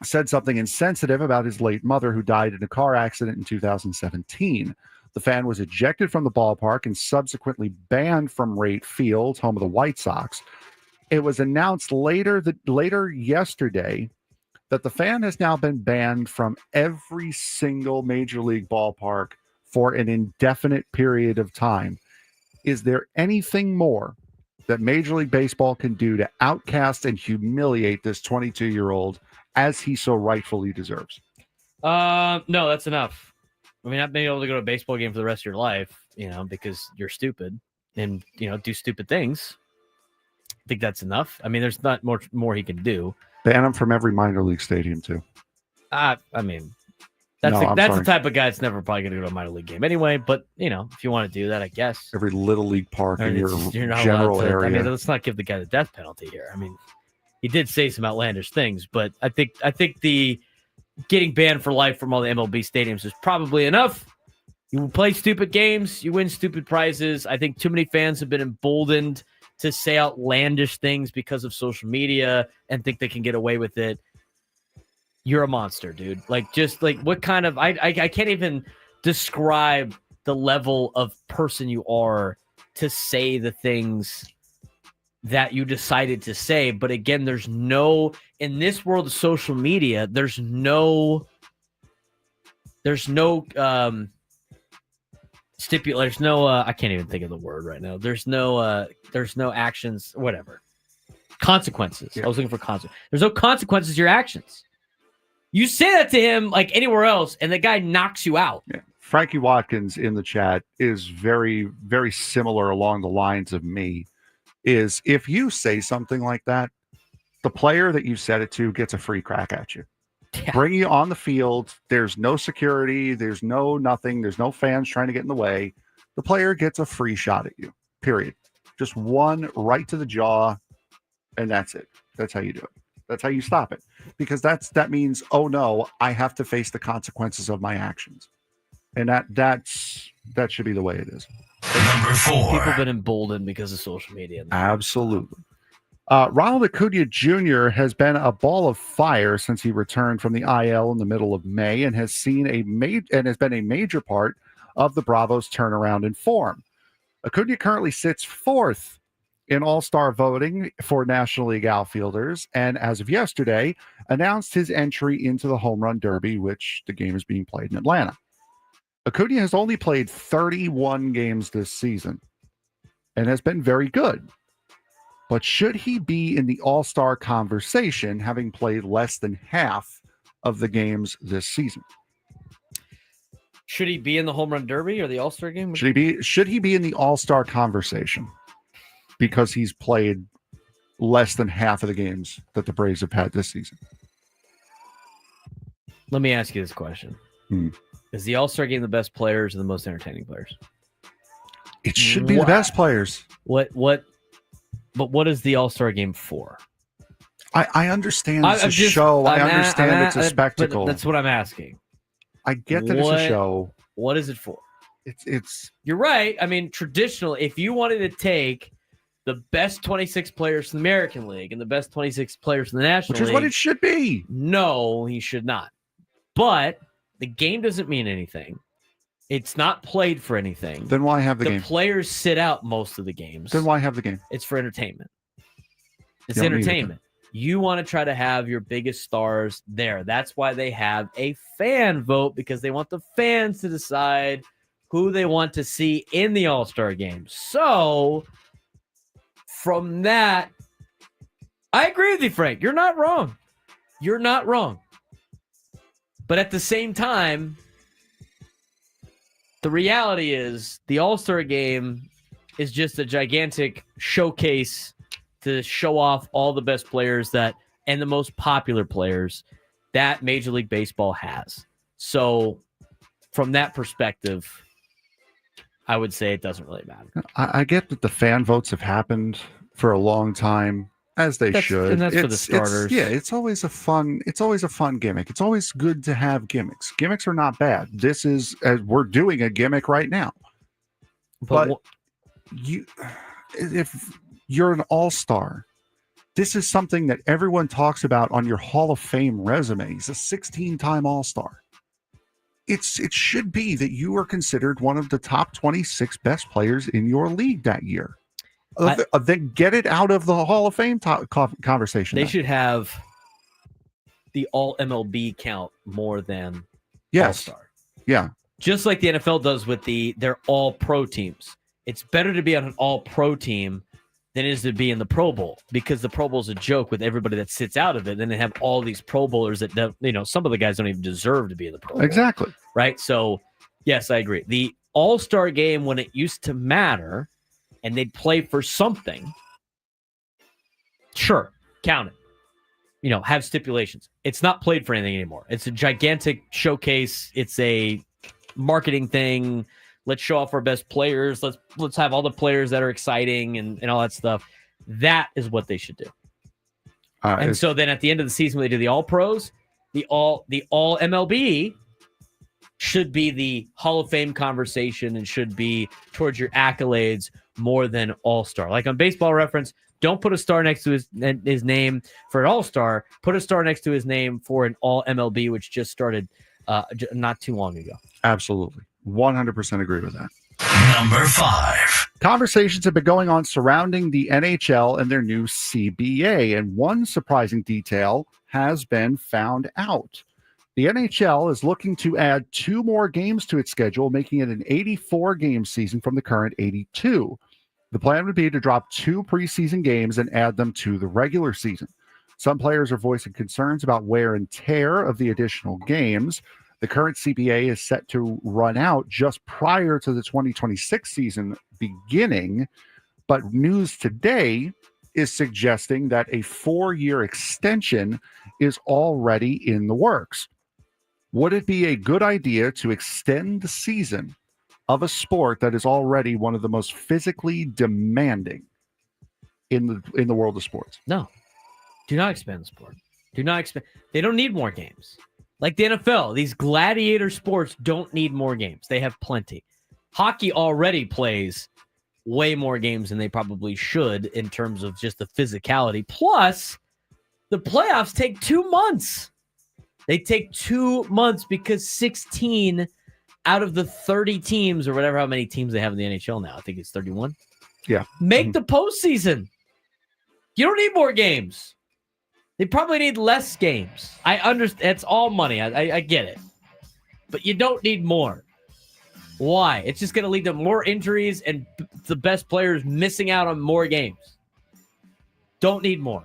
said something insensitive about his late mother who died in a car accident in 2017. The fan was ejected from the ballpark and subsequently banned from Rate Field, home of the White Sox. It was announced later yesterday that the fan has now been banned from every single major league ballpark for an indefinite period of time. Is there anything more that Major League Baseball can do to outcast and humiliate this 22-year-old as he so rightfully deserves? No, that's enough. I mean, not being able to go to a baseball game for the rest of your life, because you're stupid and, do stupid things. I think that's enough. I mean, there's not more he can do. Ban him from every minor league stadium, too. I mean, that's the type of guy that's never probably going to go to a minor league game anyway. But, if you want to do that, I guess. Every little league park in your general area. I mean, let's not give the guy the death penalty here. I mean, he did say some outlandish things, but I think the getting banned for life from all the MLB stadiums is probably enough. You play stupid games, you win stupid prizes. I think too many fans have been emboldened to say outlandish things because of social media and think they can get away with it. You're a monster, dude. Like, just like what kind of I can't even describe the level of person you are to say the things that you decided to say. But again, there's no, in this world of social media, there's no I can't even think of the word right now. There's no actions, whatever. Consequences. Yeah. I was looking for consequences. There's no consequences to your actions. You say that to him like anywhere else, and the guy knocks you out. Yeah. Frankie Watkins in the chat is very, very similar along the lines of me. Is if you say something like that, the player that you said it to gets a free crack at you. Yeah. Bring you on the field. There's no security. There's no nothing. There's no fans trying to get in the way. The player gets a free shot at you, period. Just one right to the jaw, and that's it. That's how you do it. That's how you stop it. Because that means, oh no, I have to face the consequences of my actions. And that should be the way it is. Number 4. People have been emboldened because of social media. Absolutely. Ronald Acuna Jr. has been a ball of fire since he returned from the IL in the middle of May and has been a major part of the Bravos' turnaround in form. Acuna currently sits 4th in All-Star voting for National League outfielders, and as of yesterday, announced his entry into the Home Run Derby, which the game is being played in Atlanta. Acuna has only played 31 games this season and has been very good. But should he be in the All-Star conversation, having played less than half of the games this season? Should he be in the Home Run Derby or the All-Star game? Should he be in the All-Star conversation because he's played less than half of the games that the Braves have had this season? Let me ask you this question. Is the All-Star game the best players or the most entertaining players? It should be the best players. But what is the All-Star game for? I understand it's a show. I understand it's a spectacle. That's what I'm asking. I get that it's a show. What is it for? It's. You're right. I mean, traditionally, if you wanted to take the best 26 players in the American League and the best 26 players in the National League, which is what it should be. No, he should not. But the game doesn't mean anything. It's not played for anything. Then why have the game? The players sit out most of the games. Then why have the game? It's for entertainment. It's entertainment. You want to try to have your biggest stars there. That's why they have a fan vote, because they want the fans to decide who they want to see in the All-Star game. So, from that, I agree with you, Frank. You're not wrong. You're not wrong. But at the same time, the reality is the All-Star game is just a gigantic showcase to show off all the best players and the most popular players that Major League Baseball has. So from that perspective, I would say it doesn't really matter. I get that the fan votes have happened for a long time, as they should. And that's for the starters. It's always a fun gimmick. It's always good to have gimmicks. Gimmicks are not bad. This is, we're doing a gimmick right now. But if you're an all-star, this is something that everyone talks about on your Hall of Fame resume. He's a 16-time all-star. It should be that you are considered one of the top 26 best players in your league that year. Then get it out of the Hall of Fame conversation. They should have the all-MLB count more than all-star. Yeah. Just like the NFL does with their all-pro teams. It's better to be on an all-pro team than it is to be in the Pro Bowl, because the Pro Bowl is a joke with everybody that sits out of it. Then they have all these Pro Bowlers that some of the guys don't even deserve to be in the Pro Bowl. Exactly. Right? So, yes, I agree. The All-Star game, when it used to matter and they'd play for something, sure, count it. Have stipulations. It's not played for anything anymore. It's a gigantic showcase. It's a marketing thing. Let's show off our best players. Let's have all the players that are exciting and all that stuff. That is what they should do. So then at the end of the season, when they do the All-Pros, the all MLB should be the Hall of Fame conversation and should be towards your accolades more than All-Star. Like on Baseball Reference, don't put a star next to his name for an All-Star. Put a star next to his name for an All MLB, which just started not too long ago. Absolutely. 100% agree with that. Number 5. Conversations have been going on surrounding the NHL and their new CBA, and one surprising detail has been found out. The NHL is looking to add 2 more games to its schedule, making it an 84-game season from the current 82. The plan would be to drop 2 preseason games and add them to the regular season. Some players are voicing concerns about wear and tear of the additional games. The current CBA is set to run out just prior to the 2026 season beginning, but news today is suggesting that a 4-year extension is already in the works. Would it be a good idea to extend the season of a sport that is already one of the most physically demanding in the world of sports? No. Do not expand the sport. Do not expand. They don't need more games. Like the NFL, these gladiator sports don't need more games. They have plenty. Hockey already plays way more games than they probably should in terms of just the physicality. Plus, the playoffs take 2 months. They take 2 months because 16 out of the 30 teams or whatever, how many teams they have in the NHL now. I think it's 31. Yeah. Make the postseason. You don't need more games. They probably need less games. I understand. It's all money. I get it. But you don't need more. Why? It's just going to lead to more injuries and the best players missing out on more games. Don't need more.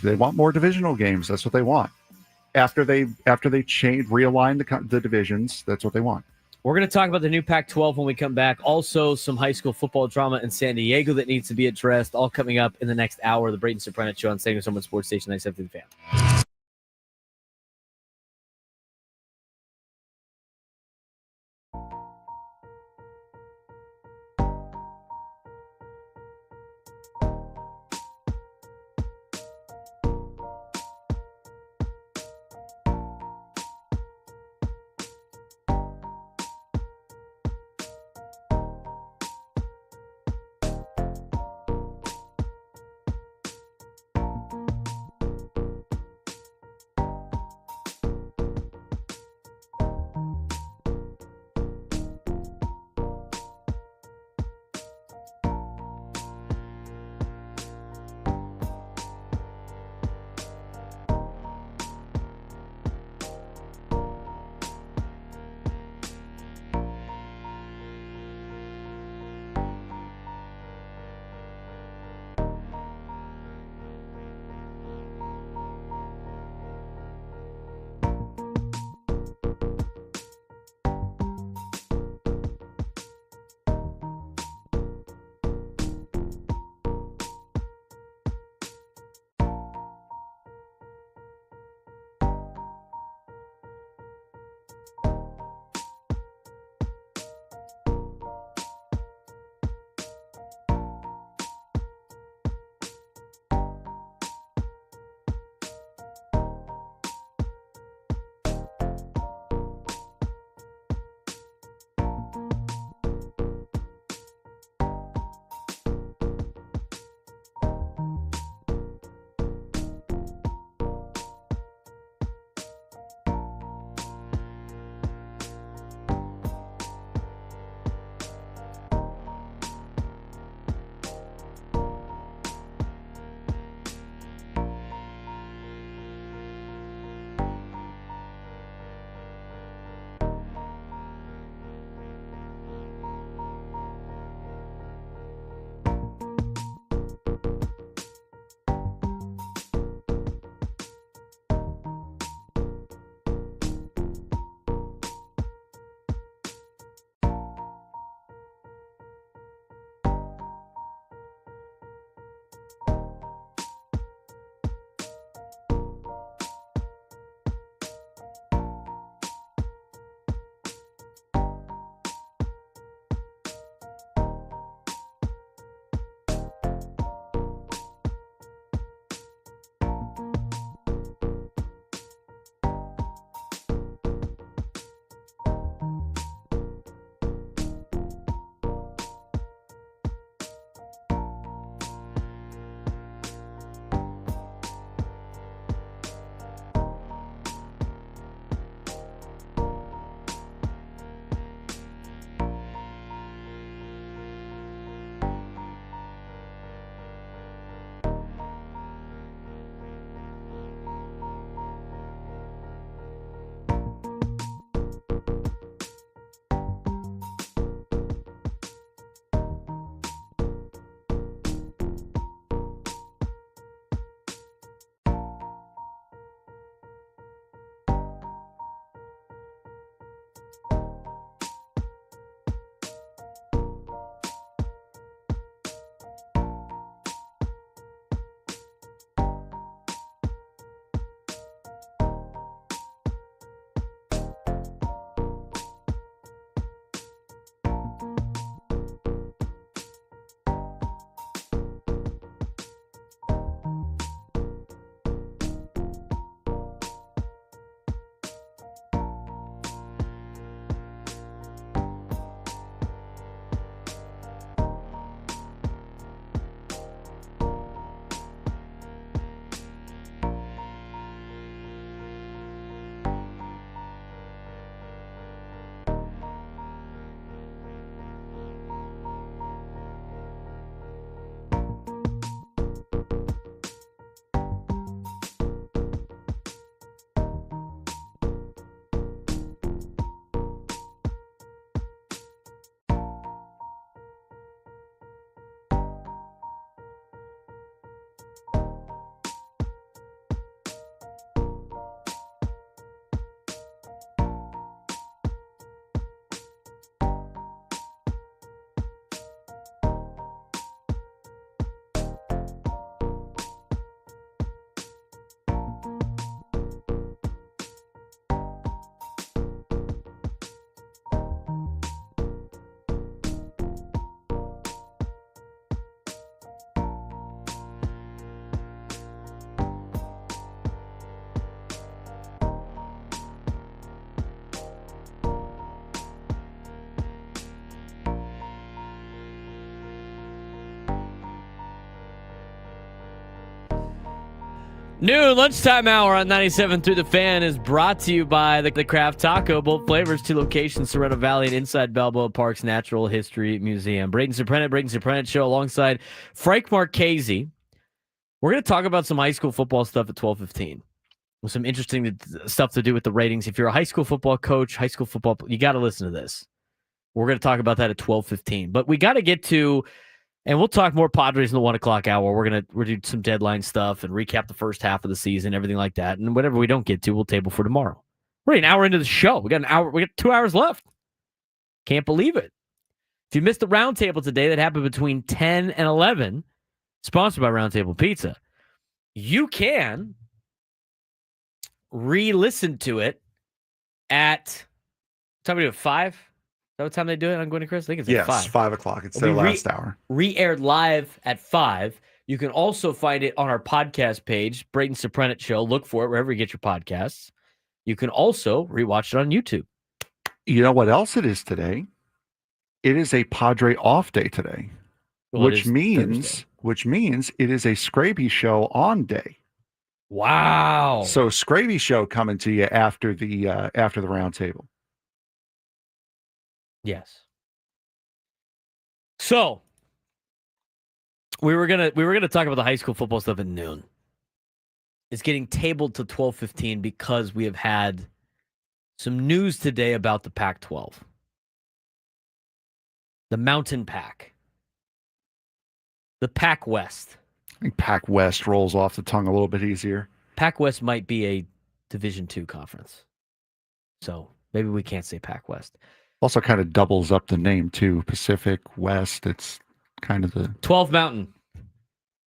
They want more divisional games. That's what they want. After they realign the divisions, that's what they want. We're going to talk about the new Pac-12 when we come back. Also, some high school football drama in San Diego that needs to be addressed. All coming up in the next hour. The Braden Surprenant Show on San Diego Someone Sports Station 97 The Fan. Noon lunchtime hour on 97 through the Fan is brought to you by the Craft Taco. Both flavors, 2 locations, Sorrento Valley and inside Balboa Park's Natural History Museum. Braden Surprenant show alongside Frank Marchese. We're going to talk about some high school football stuff at 12:15. With some interesting stuff to do with the ratings. If you're a high school football coach, you got to listen to this. We're going to talk about that at 12:15. But we got to get to, and we'll talk more Padres in the 1 o'clock hour. We're do some deadline stuff and recap the first half of the season, everything like that. And whatever we don't get to, we'll table for tomorrow. We're an hour into the show. We got 2 hours left. Can't believe it. If you missed the roundtable today that happened between 10 and 11, sponsored by Roundtable Pizza, you can re-listen to it at, what time we do it, 5? Is that what time they do it on Gwen and Chris? I think it's at 5. 5 o'clock. It's their last hour. Re-aired live at 5. You can also find it on our podcast page, Braden Surprenant Show. Look for it wherever you get your podcasts. You can also rewatch it on YouTube. You know what else it is today? It is a Padre off day today, which means it is a Scraby Show on day. Wow. So Scraby Show coming to you after the roundtable. Yes. So we were gonna talk about the high school football stuff at noon. It's getting tabled to 12:15 because we have had some news today about the Pac-12. The Mountain Pac. The Pac West. I think Pac West rolls off the tongue a little bit easier. Pac West might be a Division II conference. So maybe we can't say Pac West. Also kind of doubles up the name too. Pacific West. It's kind of the 12 Mountain.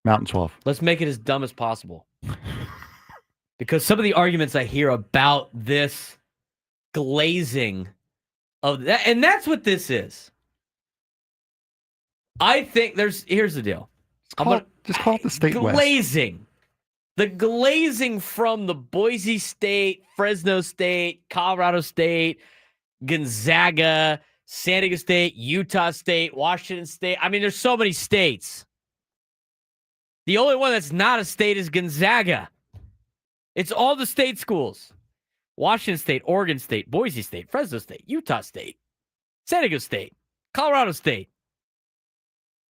Mountain 12. Let's make it as dumb as possible. Because some of the arguments I hear about this glazing of that, and that's what this is. I think here's the deal. Just call it the State West. Glazing. The glazing from the Boise State, Fresno State, Colorado State, Gonzaga, San Diego State, Utah State, Washington State. I mean, there's so many states. The only one that's not a state is Gonzaga. It's all the state schools. Washington State, Oregon State, Boise State, Fresno State, Utah State, San Diego State, Colorado State,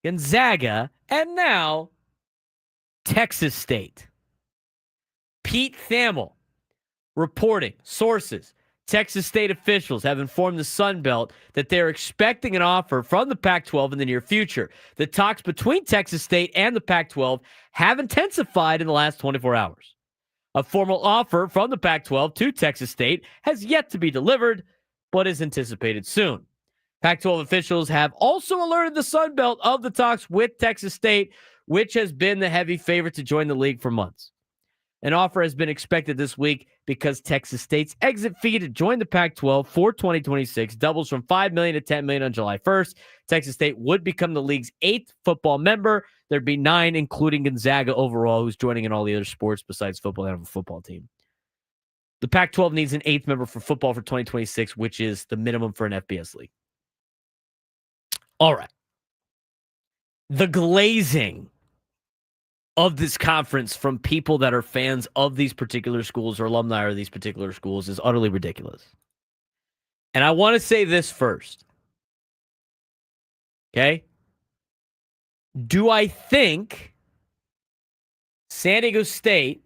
Gonzaga, and now Texas State. Pete Thamel reporting, sources, Texas State officials have informed the Sun Belt that they're expecting an offer from the Pac-12 in the near future. The talks between Texas State and the Pac-12 have intensified in the last 24 hours. A formal offer from the Pac-12 to Texas State has yet to be delivered, but is anticipated soon. Pac-12 officials have also alerted the Sun Belt of the talks with Texas State, which has been the heavy favorite to join the league for months. An offer has been expected this week because Texas State's exit fee to join the Pac-12 for 2026 doubles from $5 million to $10 million on July 1st. Texas State would become the league's 8th football member. There'd be 9, including Gonzaga overall, who's joining in all the other sports besides football. They have a football team. The Pac-12 needs an 8th member for football for 2026, which is the minimum for an FBS league. All right. The glazing of this conference from people that are fans of these particular schools or alumni of these particular schools is utterly ridiculous. And I want to say this first. Okay? Do I think San Diego State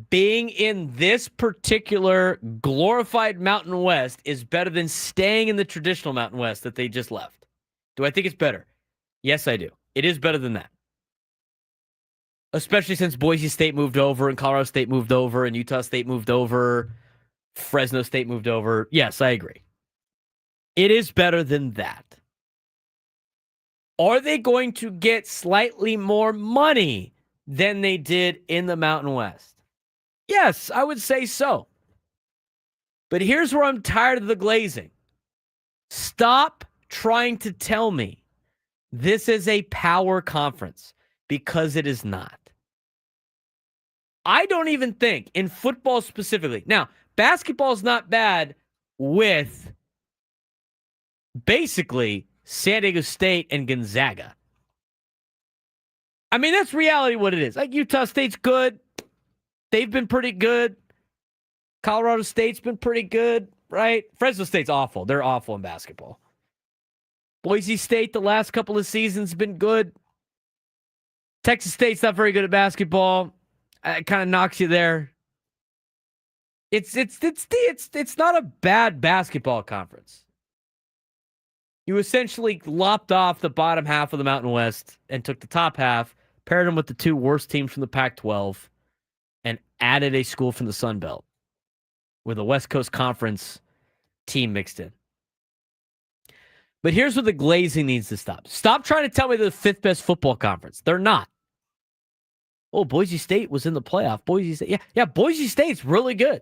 being in this particular glorified Mountain West is better than staying in the traditional Mountain West that they just left? Do I think it's better? Yes, I do. It is better than that. Especially since Boise State moved over and Colorado State moved over and Utah State moved over, Fresno State moved over. Yes, I agree. It is better than that. Are they going to get slightly more money than they did in the Mountain West? Yes, I would say so. But here's where I'm tired of the glazing. Stop trying to tell me this is a power conference, because it is not. I don't even think in football specifically. Now, basketball is not bad with basically San Diego State and Gonzaga. I mean, that's reality what it is. Like Utah State's good. they've been pretty good. Colorado State's been pretty good, right? Fresno State's awful. They're awful in basketball. Boise State, the last couple of seasons, been good. Texas State's not very good at basketball. It kind of knocks you there. It's not a bad basketball conference. You essentially lopped off the bottom half of the Mountain West and took the top half, paired them with the two worst teams from the Pac-12, and added a school from the Sun Belt with a West Coast Conference team mixed in. But here's where the glazing needs to stop. Stop trying to tell me they're the fifth best football conference. They're not. Oh, Boise State was in the playoff. Boise State. Yeah, Boise State's really good.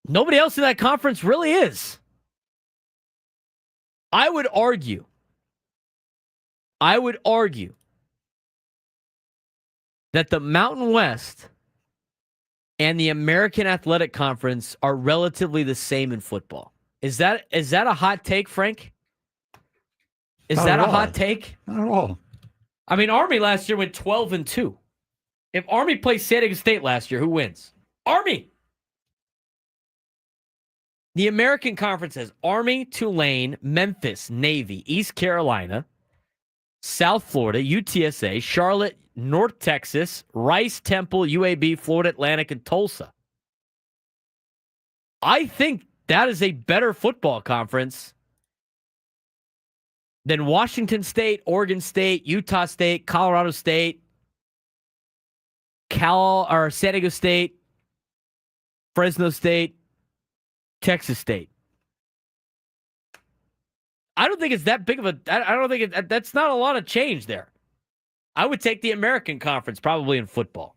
Nobody else in that conference really is. I would argue that the Mountain West and the American Athletic Conference are relatively the same in football. Is that a hot take, Frank? Is that a hot take? Not at all. I mean, Army last year went 12-2. If Army plays San Diego State last year, who wins? Army. The American Conference has Army, Tulane, Memphis, Navy, East Carolina, South Florida, UTSA, Charlotte, North Texas, Rice, Temple, UAB, Florida Atlantic, and Tulsa. I think that is a better football conference than Washington State, Oregon State, Utah State, Colorado State, San Diego State, Fresno State, Texas State. I don't think it's that big of a. I don't think that's not a lot of change there. I would take the American Conference probably in football.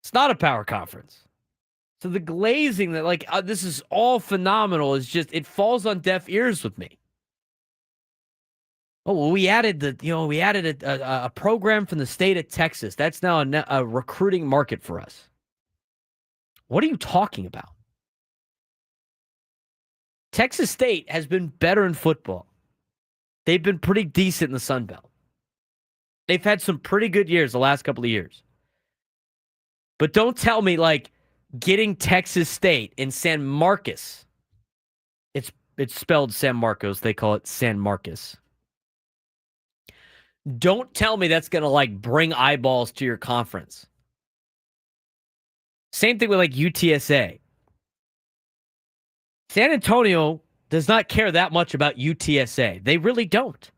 It's not a power conference. So the glazing that this is all phenomenal is just, it falls on deaf ears with me. Oh, well, we added a program from the state of Texas. That's now a recruiting market for us. What are you talking about? Texas State has been better in football. They've been pretty decent in the Sun Belt. They've had some pretty good years the last couple of years. But don't tell me getting Texas State in San Marcos. It's spelled San Marcos. They call it San Marcos. Don't tell me that's going to bring eyeballs to your conference. Same thing with UTSA. San Antonio does not care that much about UTSA. They really don't.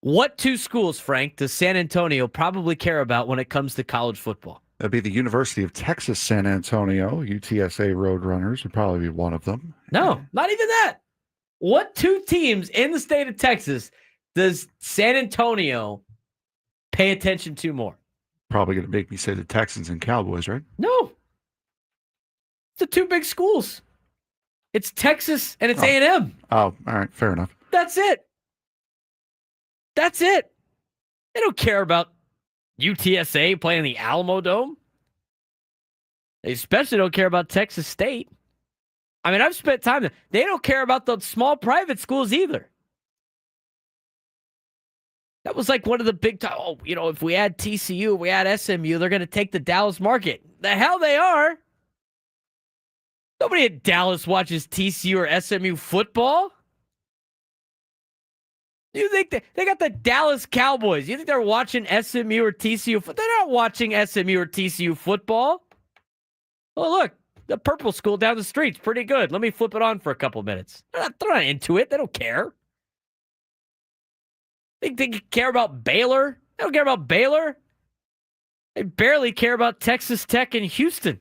What two schools, Frank, does San Antonio probably care about when it comes to college football? That'd be the University of Texas, San Antonio. UTSA Roadrunners would probably be one of them. No, not even that. What two teams in the state of Texas does San Antonio pay attention to more? Probably going to make me say the Texans and Cowboys, right? No. It's the two big schools. It's Texas and it's A&M. Oh, all right. Fair enough. That's it. That's it. They don't care about UTSA playing the Alamo Dome. They especially don't care about Texas State. I mean, I've spent time there. They don't care about the small private schools either. That was one of the big time. Oh, if we add TCU, we add SMU, they're going to take the Dallas market. The hell they are. Nobody at Dallas watches TCU or SMU football. You think they got the Dallas Cowboys? You think they're watching SMU or TCU? They're not watching SMU or TCU football. Oh, look, the purple school down the street's pretty good. Let me flip it on for a couple minutes. They're not into it. They don't care. They care about Baylor? They don't care about Baylor. They barely care about Texas Tech and Houston.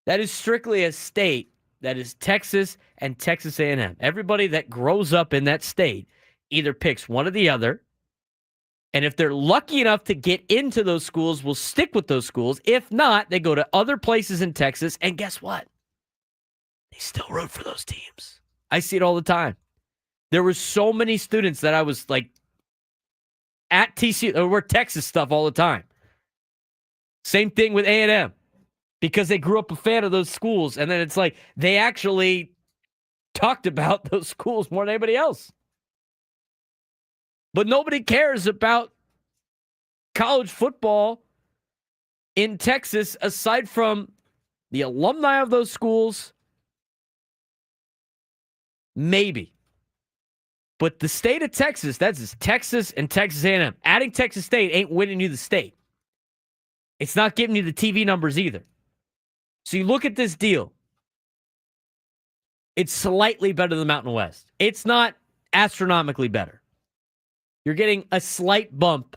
That is strictly a state that is Texas and Texas A&M. Everybody that grows up in that state either picks one or the other, and if they're lucky enough to get into those schools, will stick with those schools. If not, they go to other places in Texas, and guess what? They still root for those teams. I see it all the time. There were so many students that I was at TCU, or were Texas stuff all the time. Same thing with A&M. Because they grew up a fan of those schools, and then it's they actually talked about those schools more than anybody else. But nobody cares about college football in Texas, aside from the alumni of those schools, maybe. But the state of Texas, that's Texas and Texas A&M. Adding Texas State ain't winning you the state. It's not giving you the TV numbers either. So you look at this deal. It's slightly better than the Mountain West. It's not astronomically better. You're getting a slight bump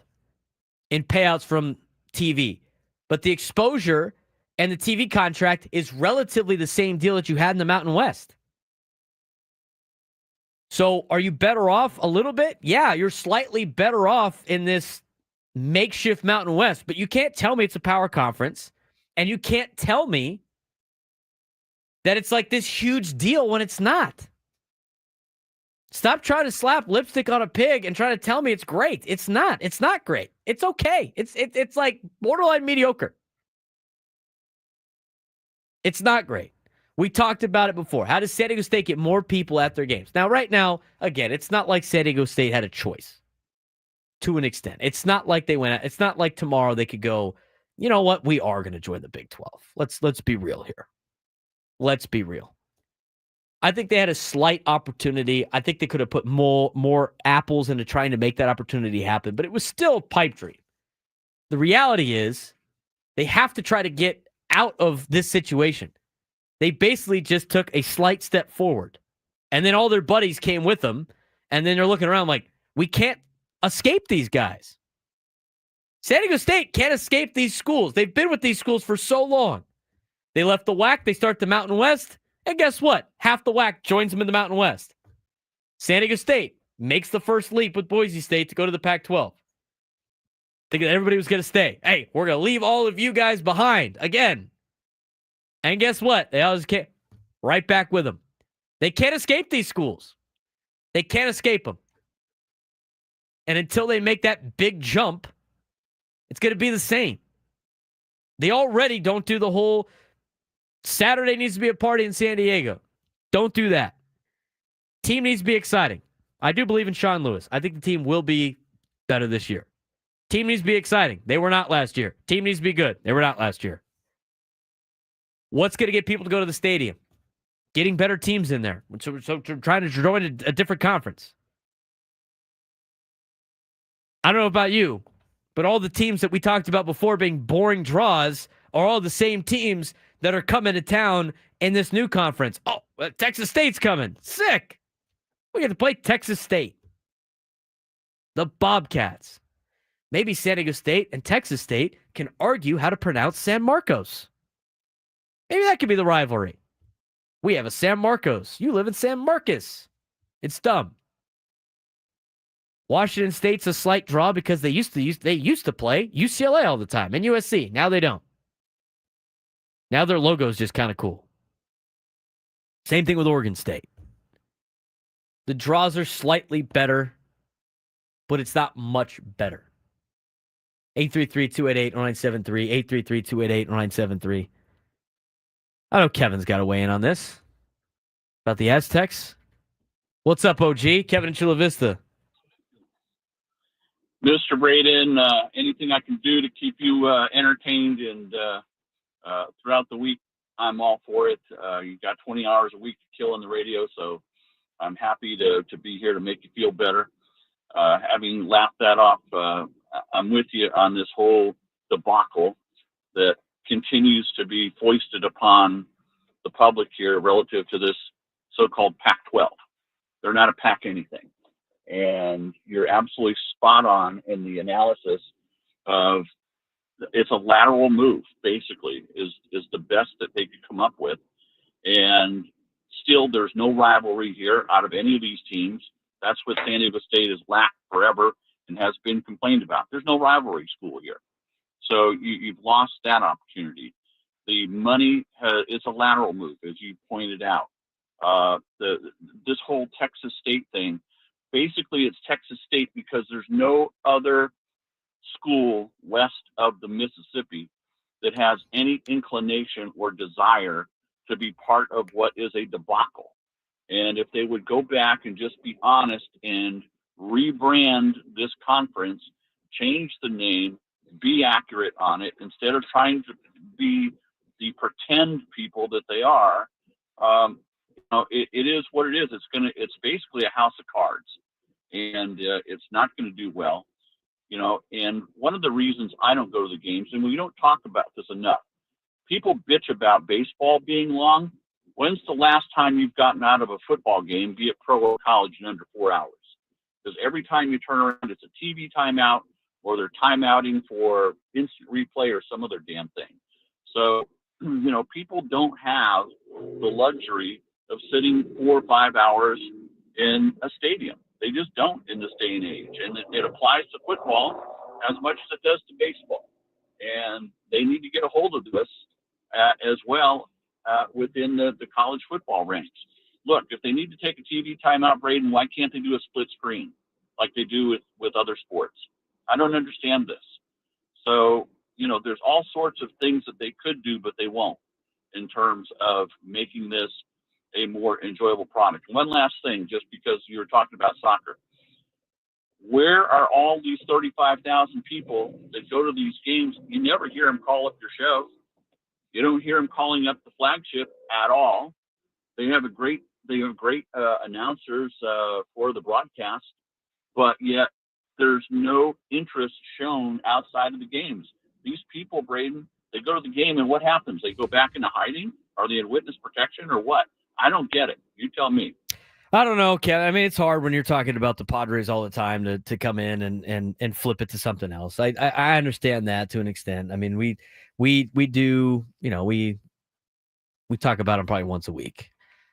in payouts from TV. But the exposure and the TV contract is relatively the same deal that you had in the Mountain West. So are you better off a little bit? Yeah, you're slightly better off in this makeshift Mountain West, but you can't tell me it's a power conference, and you can't tell me that it's like this huge deal when it's not. Stop trying to slap lipstick on a pig and try to tell me it's great. It's not. It's not great. It's okay. It's like borderline mediocre. It's not great. We talked about it before. How does San Diego State get more people at their games? Now, right now, again, it's not like San Diego State had a choice to an extent. It's not like they went. It's not like tomorrow they could go, you know what? We are going to join the Big 12. Let's be real here. Let's be real. I think they had a slight opportunity. I think they could have put more apples into trying to make that opportunity happen, but it was still a pipe dream. The reality is they have to try to get out of this situation. They basically just took a slight step forward, and then all their buddies came with them, and then they're looking around like, we can't escape these guys. San Diego State can't escape these schools. They've been with these schools for so long. They left the WAC, they start the Mountain West, and guess what? Half the WAC joins them in the Mountain West. San Diego State makes the first leap with Boise State to go to the Pac-12. Thinking that everybody was going to stay. Hey, we're going to leave all of you guys behind again. And guess what? They always can't. Right back with them. They can't escape these schools. They can't escape them. And until they make that big jump, it's going to be the same. They already don't do the whole Saturday needs to be a party in San Diego. Don't do that. Team needs to be exciting. I do believe in Sean Lewis. I think the team will be better this year. Team needs to be exciting. They were not last year. Team needs to be good. They were not last year. What's going to get people to go to the stadium? Getting better teams in there. So trying to join a different conference. I don't know about you, but all the teams that we talked about before being boring draws are all the same teams that are coming to town in this new conference. Oh, Texas State's coming. Sick. We get to play Texas State. The Bobcats. Maybe San Diego State and Texas State can argue how to pronounce San Marcos. Maybe that could be the rivalry. We have a San Marcos. You live in San Marcos. It's dumb. Washington State's a slight draw because they used to play UCLA all the time and USC. Now they don't. Now their logo is just kind of cool. Same thing with Oregon State. The draws are slightly better, but it's not much better. 833-288-0973. 833-288-0973. I know Kevin's got to weigh in on this. About the Aztecs. What's up, OG? Kevin in Chula Vista. Mr. Braden, anything I can do to keep you entertained and throughout the week, I'm all for it. You got 20 hours a week to kill on the radio, so I'm happy to be here to make you feel better. Having laughed that off, I'm with you on this whole debacle that continues to be foisted upon the public here relative to this so-called Pac-12. They're not a Pac anything. And you're absolutely spot on in the analysis of it's a lateral move, basically, is the best that they could come up with. And still, there's no rivalry here out of any of these teams. That's what San Diego State has lacked forever and has been complained about. There's no rivalry school here. So you've lost that opportunity. The money, it's a lateral move, as you pointed out. This whole Texas State thing, basically it's Texas State because there's no other school west of the Mississippi that has any inclination or desire to be part of what is a debacle. And if they would go back and just be honest and rebrand this conference, change the name, be accurate on it instead of trying to be the pretend people that they are. It is what it is. It's basically a house of cards, and it's not going to do well. And one of the reasons I don't go to the games, and we don't talk about this enough, people bitch about baseball being long. When's the last time you've gotten out of a football game, be it pro or college, in under 4 hours? Because every time you turn around, it's a TV timeout, or they're timeouting for instant replay or some other damn thing. So, people don't have the luxury of sitting 4 or 5 hours in a stadium. They just don't in this day and age. And it applies to football as much as it does to baseball. And they need to get a hold of this as well within the college football ranks. Look, if they need to take a TV timeout, Braden, why can't they do a split screen like they do with other sports? I don't understand this. So, there's all sorts of things that they could do, but they won't, in terms of making this a more enjoyable product. One last thing, just because you were talking about soccer. Where are all these 35,000 people that go to these games? You never hear them call up your show. You don't hear them calling up the flagship at all. They have great announcers for the broadcast, but yet there's no interest shown outside of the games. These people, Braden, they go to the game, and what happens? They go back into hiding? Are they in witness protection or what? I don't get it. You tell me. I don't know, Kevin. I mean, it's hard when you're talking about the Padres all the time to come in and flip it to something else. I understand that to an extent. I mean, we do, we talk about them probably once a week.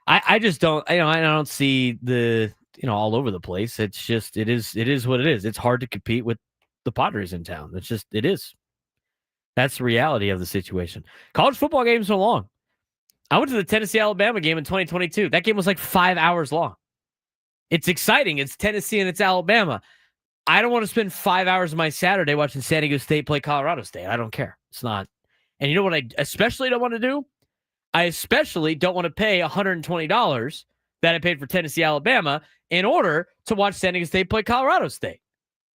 I just don't, I don't see the, all over the place. It's just, it is what it is. It's hard to compete with the Padres in town. It's just, it is. That's the reality of the situation. College football games are long. I went to the Tennessee-Alabama game in 2022. That game was like 5 hours long. It's exciting. It's Tennessee and it's Alabama. I don't want to spend 5 hours of my Saturday watching San Diego State play Colorado State. I don't care. It's not. And you know what I especially don't want to do? I especially don't want to pay $120 that I paid for Tennessee-Alabama in order to watch San Diego State play Colorado State.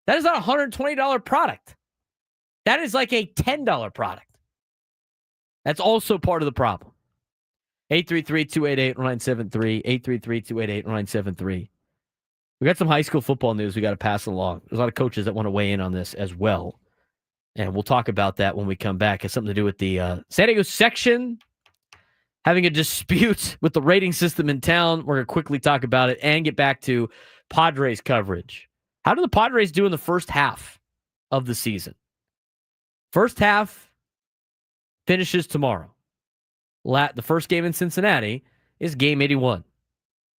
That is not a $120 product. That is like a $10 product. That's also part of the problem. 833-288-973. 833-288-973. We got some high school football news we got to pass along. There's a lot of coaches that want to weigh in on this as well. And we'll talk about that when we come back. It's something to do with the San Diego section having a dispute with the rating system in town. We're going to quickly talk about it and get back to Padres coverage. How do the Padres do in the first half of the season? First half finishes tomorrow. The first game in Cincinnati is game 81.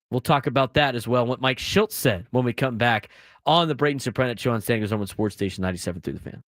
We'll talk about that as well, what Mike Schultz said when we come back on the Braden Surprenant Show on San Diego's #1 Sports Station 97 through the Fan.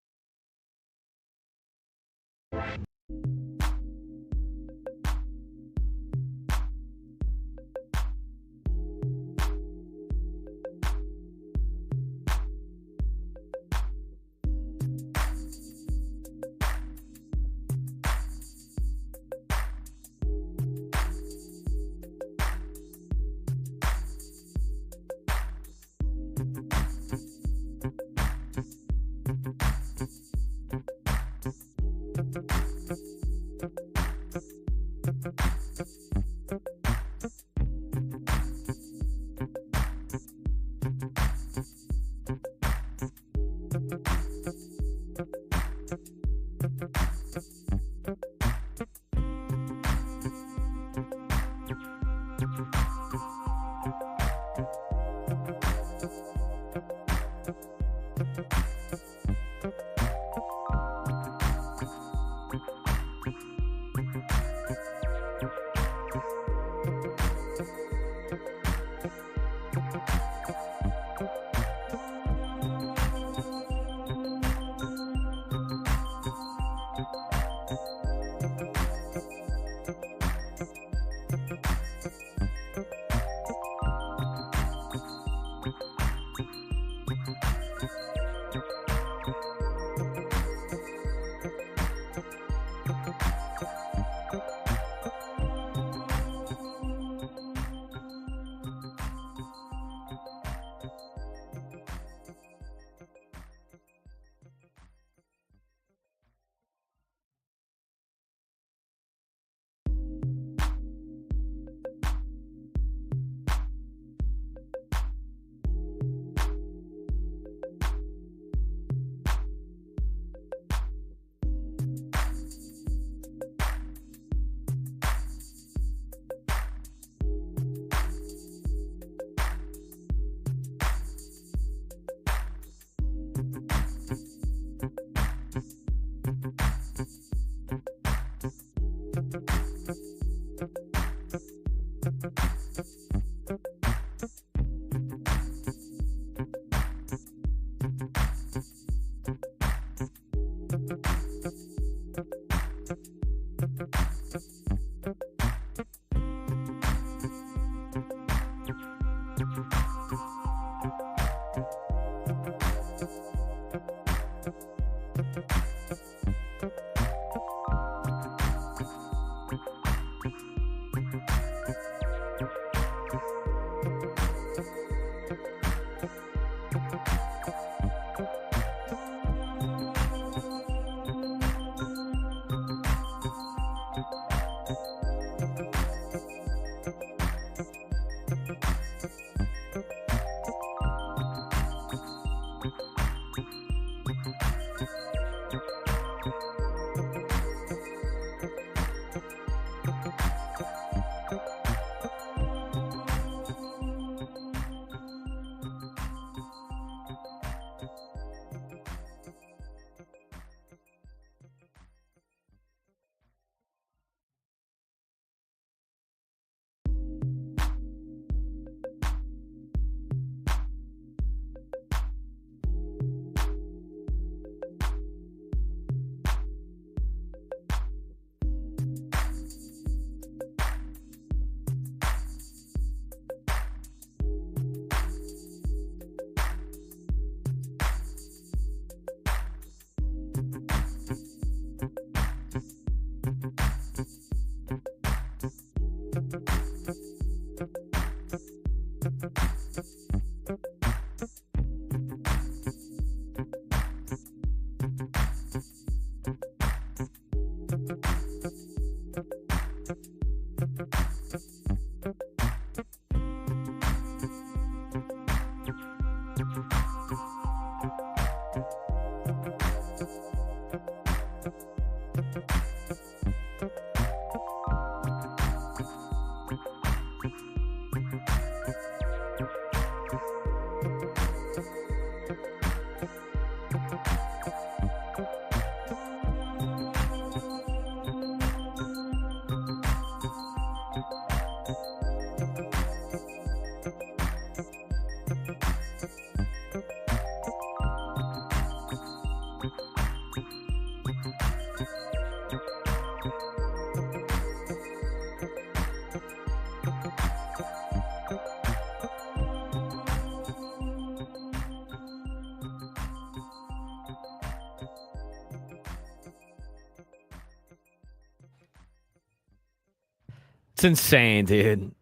It's insane, dude.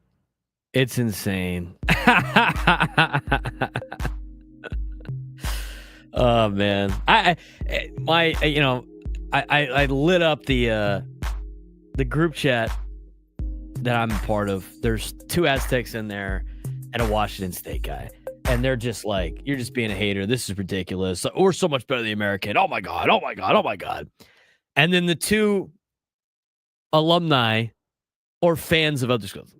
It's insane. Oh man, I lit up the group chat that I'm a part of. There's 2 Aztecs in there and a Washington State guy, and they're just like, "You're just being a hater. This is ridiculous. We're so much better than the American. Oh my god. Oh my god. Oh my god." And then the 2 alumni or fans of other schools.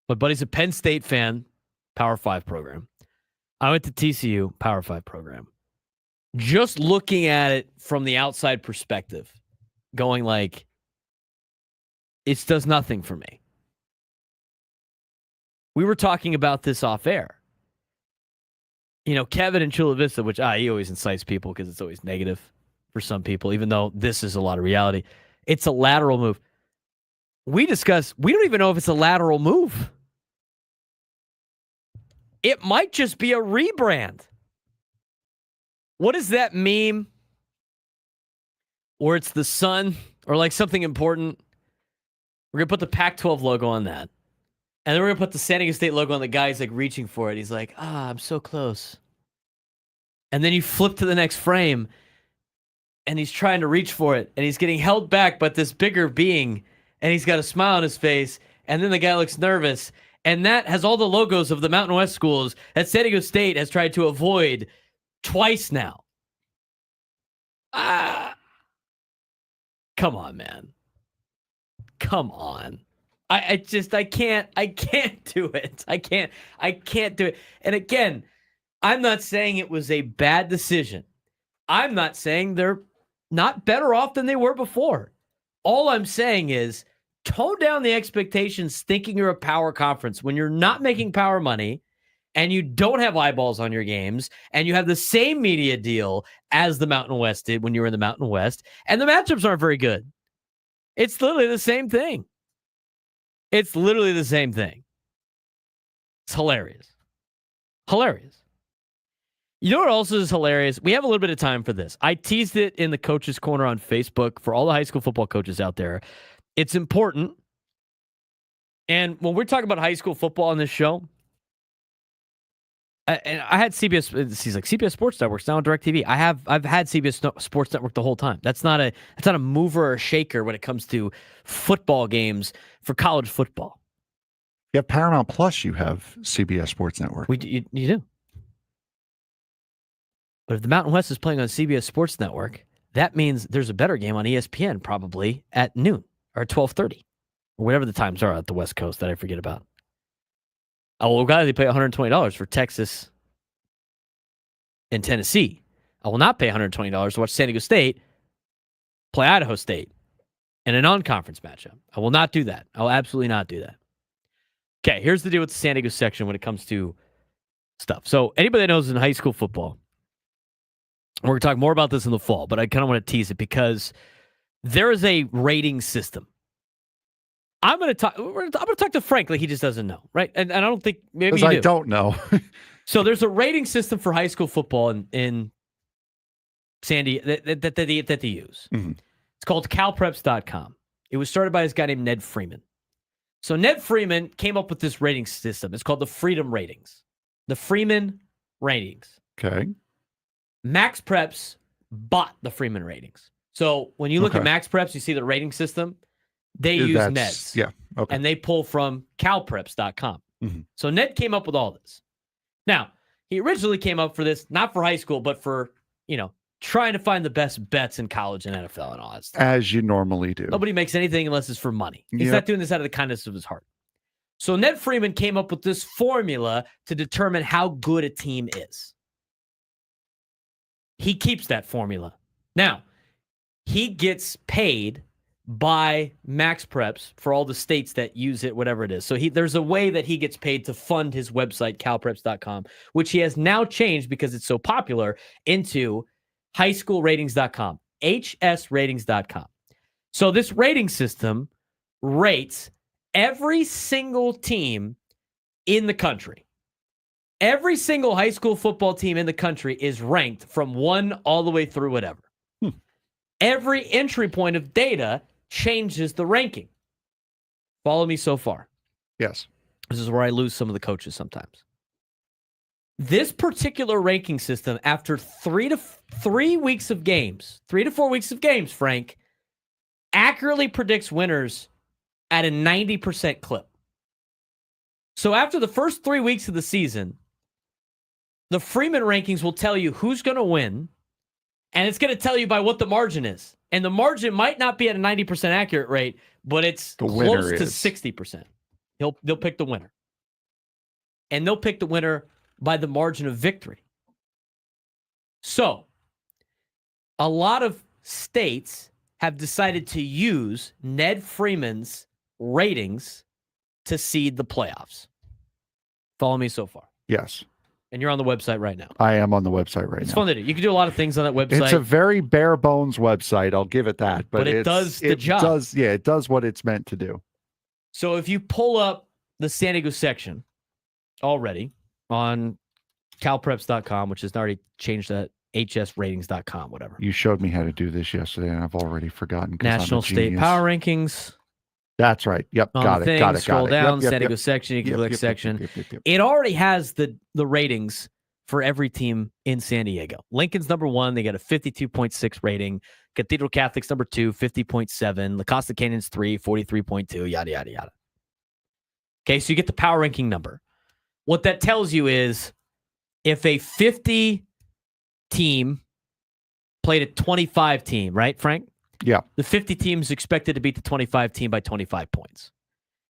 My buddy's a Penn State fan, Power 5 program. I went to TCU, Power 5 program. Just looking at it from the outside perspective, going like, it does nothing for me. We were talking about this off air. You know, Kevin in Chula Vista, which he always incites people because it's always negative for some people, even though this is a lot of reality. It's a lateral move. We don't even know if it's a lateral move. It might just be a rebrand. What is that meme? Or it's the sun, or like something important. We're going to put the Pac-12 logo on that. And then we're going to put the San Diego State logo on the guy who's like reaching for it. He's like, I'm so close. And then you flip to the next frame, and he's trying to reach for it, and he's getting held back by this bigger being, and he's got a smile on his face, and then the guy looks nervous, and that has all the logos of the Mountain West schools that San Diego State has tried to avoid twice now. Come on, man. Come on. I can't do it. I can't do it. And again, I'm not saying it was a bad decision. I'm not saying they're not better off than they were before. All I'm saying is tone down the expectations thinking you're a power conference when you're not making power money and you don't have eyeballs on your games and you have the same media deal as the Mountain West did when you were in the Mountain West, and the matchups aren't very good. It's literally the same thing. It's literally the same thing. It's hilarious. Hilarious. You know what also is hilarious? We have a little bit of time for this. I teased it in the Coaches Corner on Facebook for all the high school football coaches out there. It's important. And when we're talking about high school football on this show, and I had CBS. He's like CBS Sports Network's now on DirecTV. I've had CBS Sports Network the whole time. That's not a mover or a shaker when it comes to football games for college football. You have Paramount Plus. You have CBS Sports Network. You do. But if the Mountain West is playing on CBS Sports Network, that means there's a better game on ESPN probably at noon or 12:30 or whatever the times are at the West Coast that I forget about. Oh, well, guys, they pay $120 for Texas and Tennessee. I will not pay $120 to watch San Diego State play Idaho State in a non-conference matchup. I will not do that. I will absolutely not do that. Okay, here's the deal with the San Diego section when it comes to stuff. So anybody that knows in high school football, we're going to talk more about this in the fall, but I kind of want to tease it because there is a rating system. I'm going to talk to Frank like he just doesn't know, right? And I don't think maybe you do. I don't know. So there's a rating system for high school football in Sandy that they use. Mm-hmm. It's called calpreps.com. It was started by this guy named Ned Freeman. So Ned Freeman came up with this rating system. It's called the Freedom Ratings. The Freeman Ratings. Okay. Max Preps bought the Freeman Ratings. So when you look at Max Preps, you see the rating system. They use Ned's. Yeah. Okay. And they pull from calpreps.com. Mm-hmm. So Ned came up with all this. Now, he originally came up for this, not for high school, but for, trying to find the best bets in college and NFL and all that stuff. As you normally do. Nobody makes anything unless it's for money. He's not doing this out of the kindness of his heart. So Ned Freeman came up with this formula to determine how good a team is. He keeps that formula. Now, he gets paid by Max Preps for all the states that use it, whatever it is. So there's a way that he gets paid to fund his website, calpreps.com, which he has now changed because it's so popular into highschoolratings.com, hsratings.com. So this rating system rates every single team in the country. Every single high school football team in the country is ranked from 1 all the way through whatever. Every entry point of data changes the ranking. Follow me so far. Yes. This is where I lose some of the coaches sometimes. This particular ranking system, after 3 to 4 weeks of games, Frank, accurately predicts winners at a 90% clip. So after the first 3 weeks of the season, the Freeman rankings will tell you who's going to win, and it's going to tell you by what the margin is. And the margin might not be at a 90% accurate rate, but it's close to 60%. They'll pick the winner. And they'll pick the winner by the margin of victory. So, a lot of states have decided to use Ned Freeman's ratings to seed the playoffs. Follow me so far. Yes. And you're on the website right now. I am on the website right now. It's fun to do. You can do a lot of things on that website. It's a very bare bones website. I'll give it that. But it does the job. It does what it's meant to do. So if you pull up the San Diego section already on calpreps.com, which has already changed that, hsratings.com, whatever. You showed me how to do this yesterday, and I've already forgotten. National State Power Rankings. That's right. Yep. Got it. Scroll down, San Diego section. You can click section. It already has the ratings for every team in San Diego. Lincoln's number 1. They got a 52.6 rating. Cathedral Catholic's number 2, 50.7. La Costa Canyon's 3, 43.2. Yada, yada, yada. Okay, so you get the power ranking number. What that tells you is if a 50 team played a 25 team, right, Frank? Yeah. The 50 team is expected to beat the 25 team by 25 points.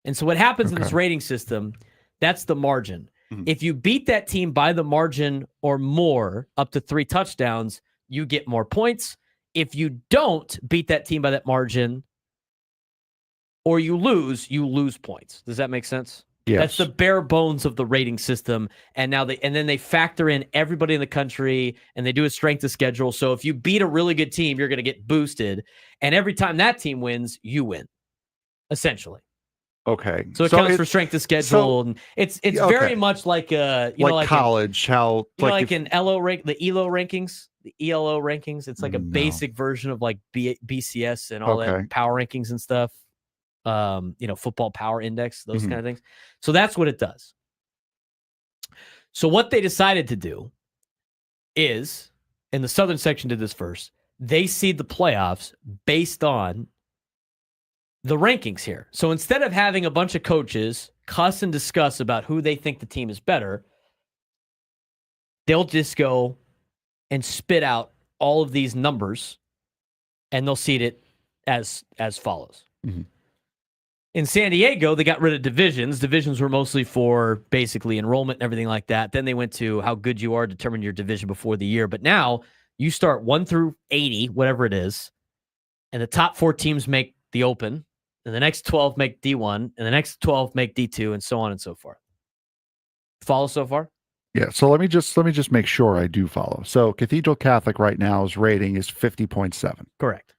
And so what happens in this rating system, that's the margin. Mm-hmm. If you beat that team by the margin or more, up to 3 touchdowns, you get more points. If you don't beat that team by that margin or you lose points. Does that make sense? Yes. That's the bare bones of the rating system. And now then they factor in everybody in the country and they do a strength of schedule. So if you beat a really good team, you're going to get boosted. And every time that team wins, you win, essentially. Okay. So it counts for strength of schedule, and it's very much like like college, in ELO the ELO rankings, the ELO rankings. It's like a basic version of like BCS and all that power rankings and stuff. Football power index, those kind of things. So that's what it does. So what they decided to do is, and the Southern section did this first, they seed the playoffs based on the rankings here. So instead of having a bunch of coaches cuss and discuss about who they think the team is better, they'll just go and spit out all of these numbers, and they'll seed it as follows. Mm-hmm. In San Diego, they got rid of divisions. Divisions were mostly for basically enrollment and everything like that. Then they went to how good you are, determine your division before the year. But now you start 1 through 80, whatever it is, and the top 4 teams make the Open, and the next 12 make D1, and the next 12 make D2, and so on and so forth. Follow so far? Yeah. So let me just make sure I do follow. So Cathedral Catholic right now's rating is 50.7. Correct.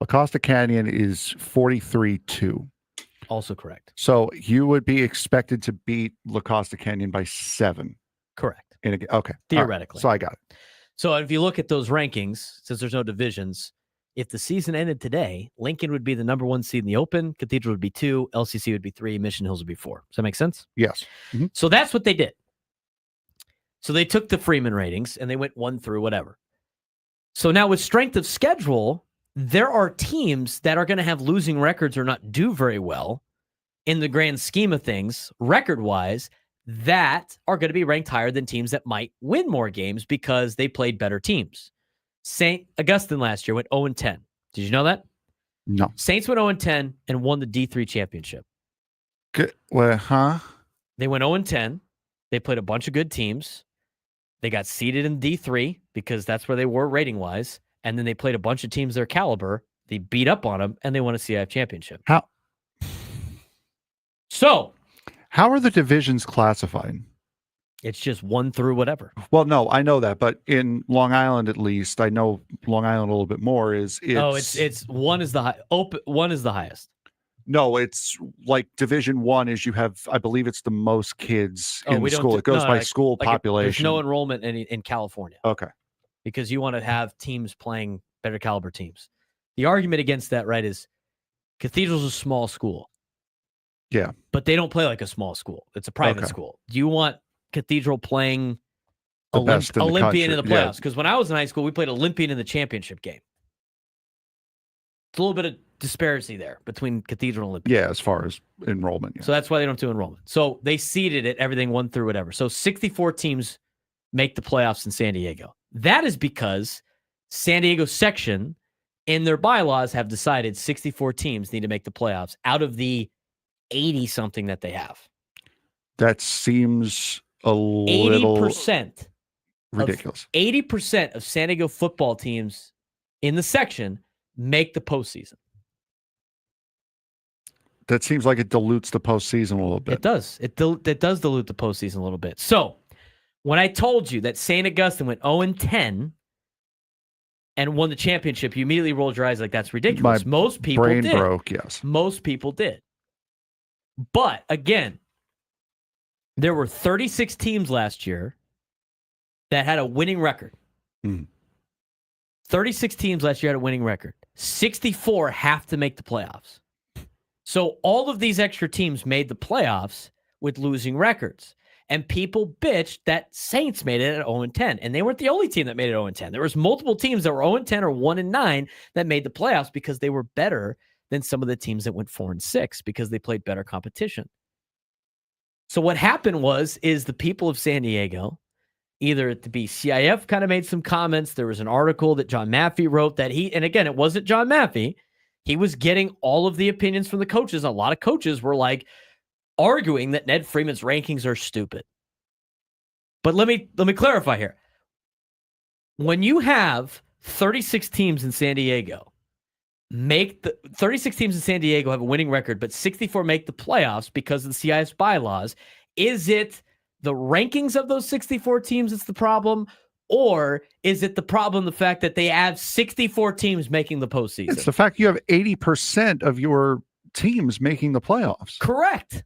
La Costa Canyon is 43.2. Also correct. So you would be expected to beat La Costa Canyon by 7. Correct. Okay. Theoretically. Right. So I got it. So if you look at those rankings, since there's no divisions, if the season ended today, Lincoln would be the number 1 seed in the Open, Cathedral would be 2, LCC would be 3, Mission Hills would be 4. Does that make sense? Yes. Mm-hmm. So that's what they did. So they took the Freeman ratings and they went 1 through whatever. So now with strength of schedule, there are teams that are going to have losing records or not do very well in the grand scheme of things, record-wise, that are going to be ranked higher than teams that might win more games because they played better teams. St. Augustine last year went 0-10. Did you know that? No. Saints went 0-10 and won the D3 championship. Good. Well, They went 0-10. They played a bunch of good teams. They got seeded in D3 because that's where they were rating-wise. And then they played a bunch of teams their caliber. They beat up on them, and they won a CIF championship. How are the divisions classified? It's just 1 through whatever. Well, no, I know that, but in Long Island, at least, I know Long Island a little bit more. It's 1 is the high. 1 is the highest. No, it's like Division 1 is you have, I believe it's the most kids in the school. It goes by school population. There's no enrollment in California. Okay. Because you want to have teams playing better caliber teams. The argument against that, right, is Cathedral's a small school. Yeah. But they don't play like a small school. It's a private school. Do you want Cathedral playing Olympian in the playoffs? Because when I was in high school, we played Olympian in the championship game. It's a little bit of disparity there between Cathedral and Olympian. Yeah, as far as enrollment. Yeah. So that's why they don't do enrollment. So they seeded it, everything 1 through whatever. So 64 teams make the playoffs in San Diego. That is because San Diego section in their bylaws have decided 64 teams need to make the playoffs out of the 80-something that they have. That seems a little 80% ridiculous. 80% of San Diego football teams in the section make the postseason. That seems like it dilutes the postseason a little bit. It does. It does dilute the postseason a little bit. So when I told you that St. Augustine went 0-10 and won the championship, you immediately rolled your eyes like that's ridiculous. Most people brain did. Broke, yes. Most people did. But again, there were 36 teams last year that had a winning record. 36 teams last year had a winning record. 64 have to make the playoffs. So all of these extra teams made the playoffs with losing records. And people bitched that Saints made it at 0-10. And they weren't the only team that made it 0-10. There was multiple teams that were 0-10 or 1-9 that made the playoffs because they were better than some of the teams that went 4-6 because they played better competition. So what happened is the people of San Diego, either at the BCIF kind of made some comments. There was an article that John Maffey wrote that and again, it wasn't John Maffey. He was getting all of the opinions from the coaches. A lot of coaches were like arguing that Ned Freeman's rankings are stupid. But let me clarify here. When you have 36 teams in San Diego, 36 teams in San Diego have a winning record, but 64 make the playoffs because of the CIS bylaws. Is it the rankings of those 64 teams that's the problem? Or is it the problem, the fact that they have 64 teams making the postseason? It's the fact you have 80% of your teams making the playoffs. Correct.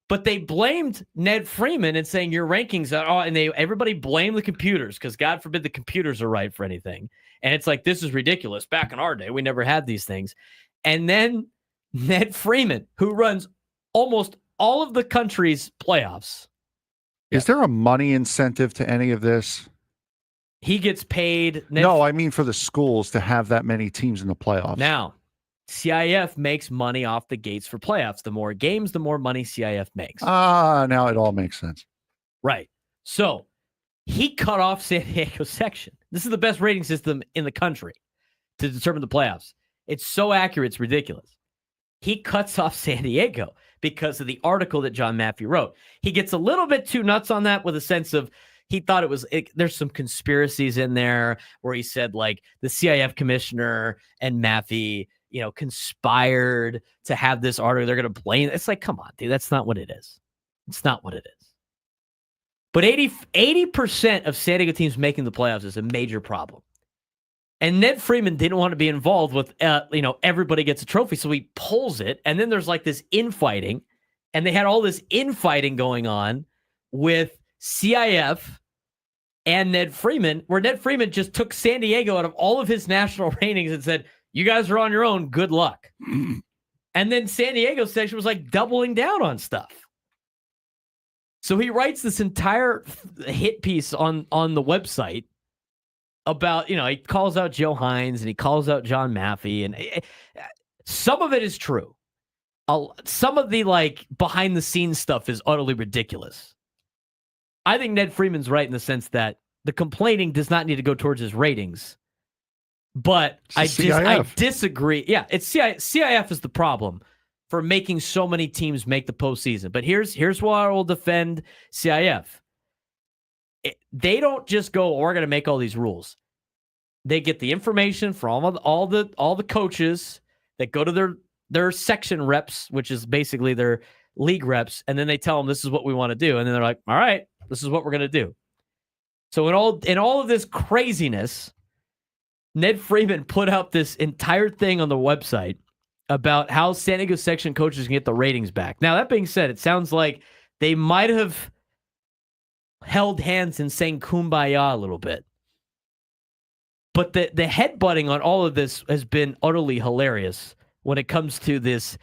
But they blamed Ned Freeman and saying your rankings are, and everybody blamed the computers because God forbid the computers are right for anything. And it's like, this is ridiculous. Back in our day, we never had these things. And then Ned Freeman, who runs almost all of the country's playoffs. Is there a money incentive to any of this? He gets paid. No, I mean for the schools to have that many teams in the playoffs. Now, CIF makes money off the gates for playoffs. The more games, the more money CIF makes. Now it all makes sense. Right. So he cut off San Diego's section. This is the best rating system in the country to determine the playoffs. It's so accurate, it's ridiculous. He cuts off San Diego because of the article that John Maffey wrote. He gets a little bit too nuts on that with a sense of he thought there's some conspiracies in there where he said like the CIF commissioner and Maffey, conspired to have this article. They're going to blame. It's like, come on, dude. That's not what it is. It's not what it is. But 80% of San Diego teams making the playoffs is a major problem. And Ned Freeman didn't want to be involved with, everybody gets a trophy. So he pulls it. And then there's like this infighting. And they had all this infighting going on with CIF and Ned Freeman, where Ned Freeman just took San Diego out of all of his national ratings and said, you guys are on your own. Good luck. And then San Diego's section was like doubling down on stuff. So he writes this entire hit piece on the website about, he calls out Joe Hines and he calls out John Maffey. And some of it is true. Some of the behind the scenes stuff is utterly ridiculous. I think Ned Freeman's right in the sense that the complaining does not need to go towards his ratings. But I disagree. Yeah, CIF is the problem for making so many teams make the postseason. But here's why I will defend CIF. They don't just go, we're going to make all these rules. They get the information from all the coaches that go to their section reps, which is basically their league reps, and then they tell them this is what we want to do, and then they're like, all right, this is what we're going to do. So in all of this craziness, Ned Freeman put out this entire thing on the website about how San Diego section coaches can get the ratings back. Now, that being said, it sounds like they might have held hands and sang Kumbaya a little bit. But the headbutting on all of this has been utterly hilarious when it comes to this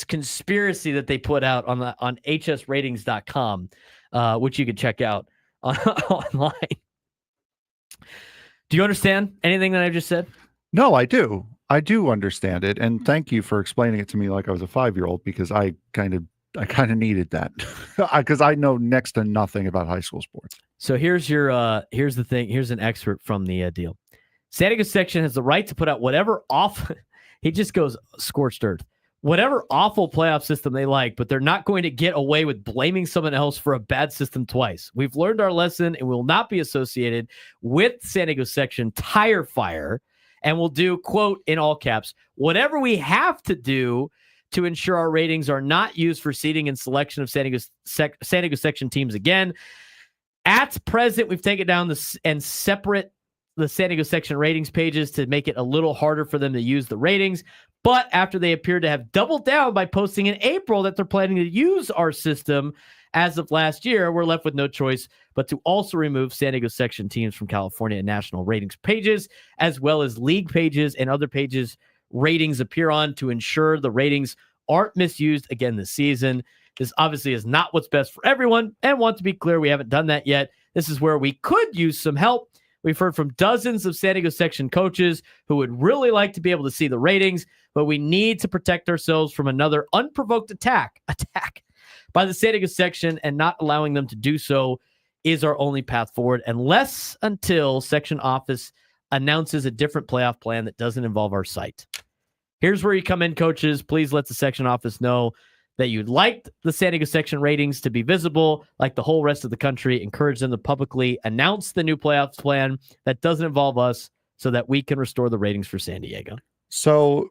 conspiracy that they put out on hsratings.com, which you can check out online. Do you understand anything that I just said? No, I do. I do understand it, and thank you for explaining it to me like I was a 5-year-old because I kind of needed that because I know next to nothing about high school sports. So here's the thing. Here's an excerpt from the deal. San Diego section has the right to put out whatever awful. He just goes scorched earth. Whatever awful playoff system they like, but they're not going to get away with blaming someone else for a bad system twice. We've learned our lesson and will not be associated with San Diego section tire fire, and we'll do, quote, in all caps, whatever we have to do to ensure our ratings are not used for seeding and selection of San Diego section teams again. At present, we've taken down and separate the San Diego section ratings pages to make it a little harder for them to use the ratings. But after they appear to have doubled down by posting in April that they're planning to use our system as of last year, we're left with no choice but to also remove San Diego section teams from California and national ratings pages, as well as league pages and other pages ratings appear on to ensure the ratings aren't misused again this season. This obviously is not what's best for everyone, and want to be clear, we haven't done that yet. This is where we could use some help. We've heard from dozens of San Diego section coaches who would really like to be able to see the ratings, but we need to protect ourselves from another unprovoked attack by the San Diego section, and not allowing them to do so is our only path forward, until section office announces a different playoff plan that doesn't involve our site. Here's where you come in, coaches. Please let the section office know that you'd like the San Diego section ratings to be visible like the whole rest of the country. Encourage them to publicly announce the new playoffs plan that doesn't involve us so that we can restore the ratings for San Diego. So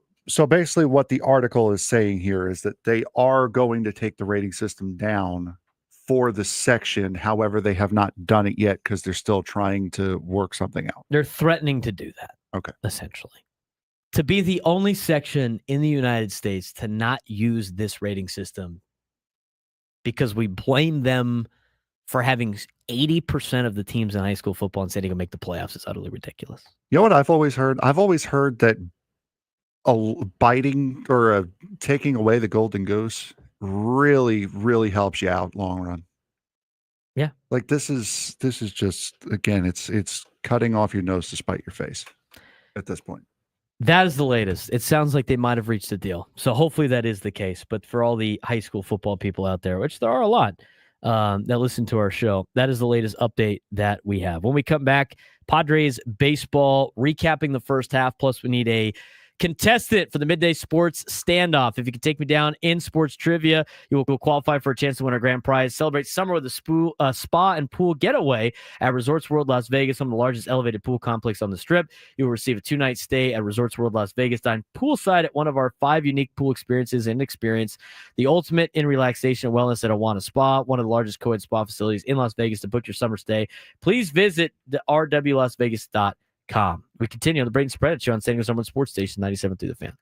basically what the article is saying here is that they are going to take the rating system down for the section. However, they have not done it yet because they're still trying to work something out. They're threatening to do that. Okay. Essentially. to be the only section in the United States to not use this rating system because we blame them for having 80% of the teams in high school football in San Diego make the playoffs is utterly ridiculous. You know what I've always heard? I've always heard that biting or taking away the golden goose really, really helps you out long run. Yeah. Like this is just, again, it's cutting off your nose to spite your face at this point. That is the latest. It sounds like they might have reached a deal. So hopefully that is the case. But for all the high school football people out there, which there are a lot that listen to our show, that is the latest update that we have. When we come back, Padres baseball, recapping the first half, plus we need a contestant for the Midday Sports Standoff. If you can take me down in sports trivia, you will qualify for a chance to win our grand prize. Celebrate summer with a spa and pool getaway at Resorts World Las Vegas, one of the largest elevated pool complex on the Strip. You will receive a 2-night stay at Resorts World Las Vegas. Dine poolside at one of our 5 unique pool experiences and experience the ultimate in relaxation and wellness at Awana Spa, one of the largest co-ed spa facilities in Las Vegas. To book your summer stay, please visit the rwlasvegas.com. We continue on the Braden Surprenant Show on San Diego's #1 sports station, 97 through the Fan.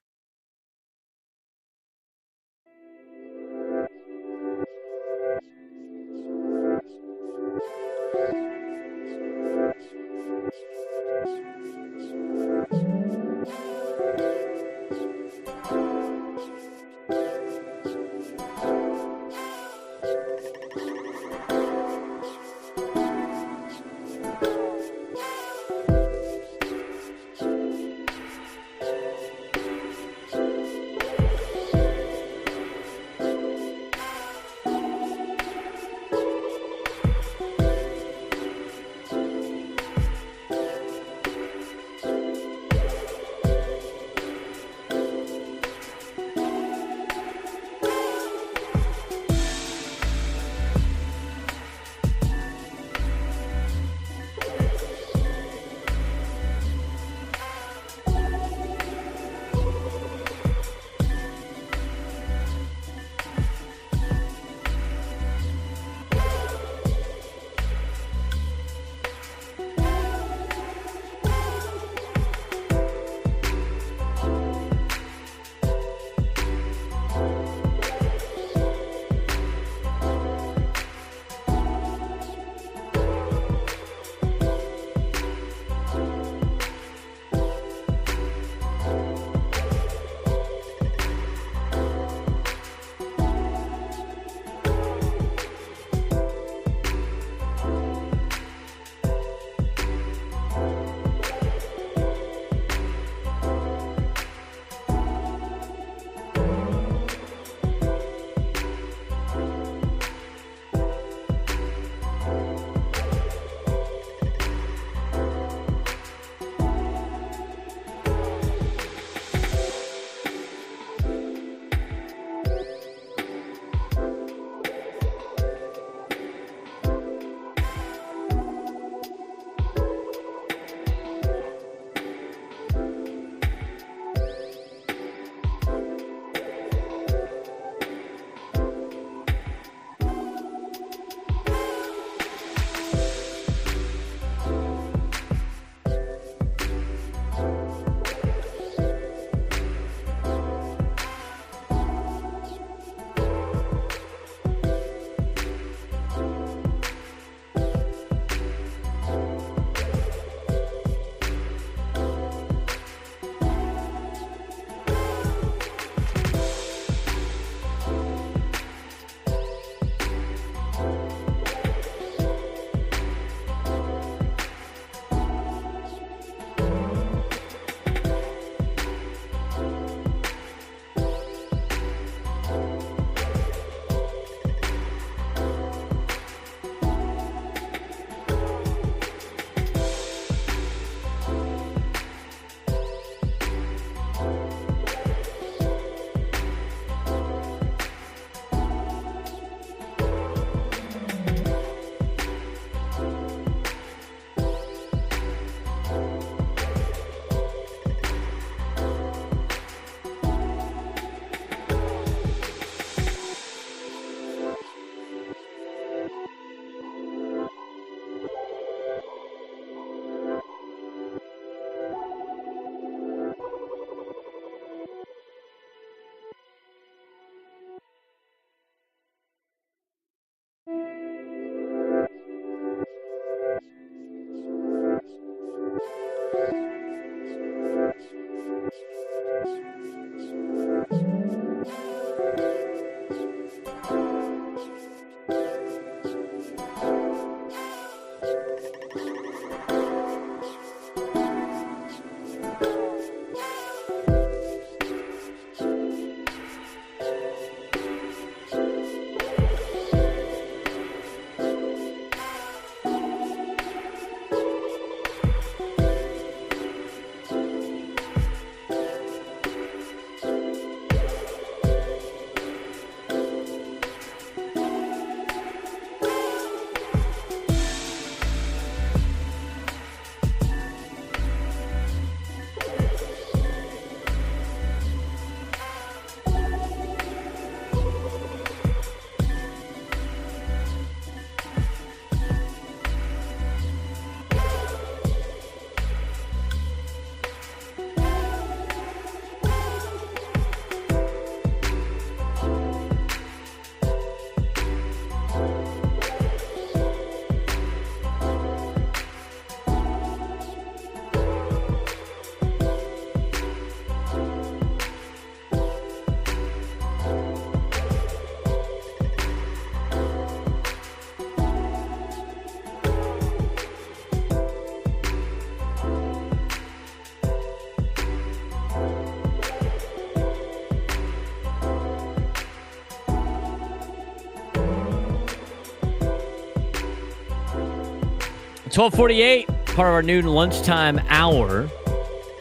12:48, part of our noon lunchtime hour.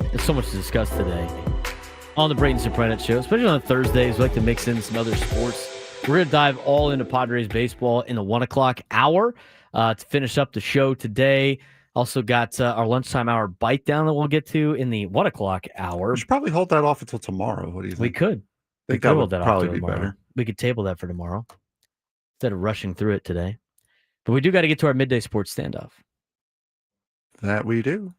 There's so much to discuss today on the Braden Surprenant show, especially on Thursdays. We like to mix in some other sports. We're going to dive all into Padres baseball in the 1 o'clock hour to finish up the show today. Also got our lunchtime hour bite down that we'll get to in the 1 o'clock hour. We should probably hold that off until tomorrow. What do you think? We could. I think could that hold would off probably till be tomorrow. better. We could table that for tomorrow instead of rushing through it today. But we do got to get to our midday sports standoff. That we do.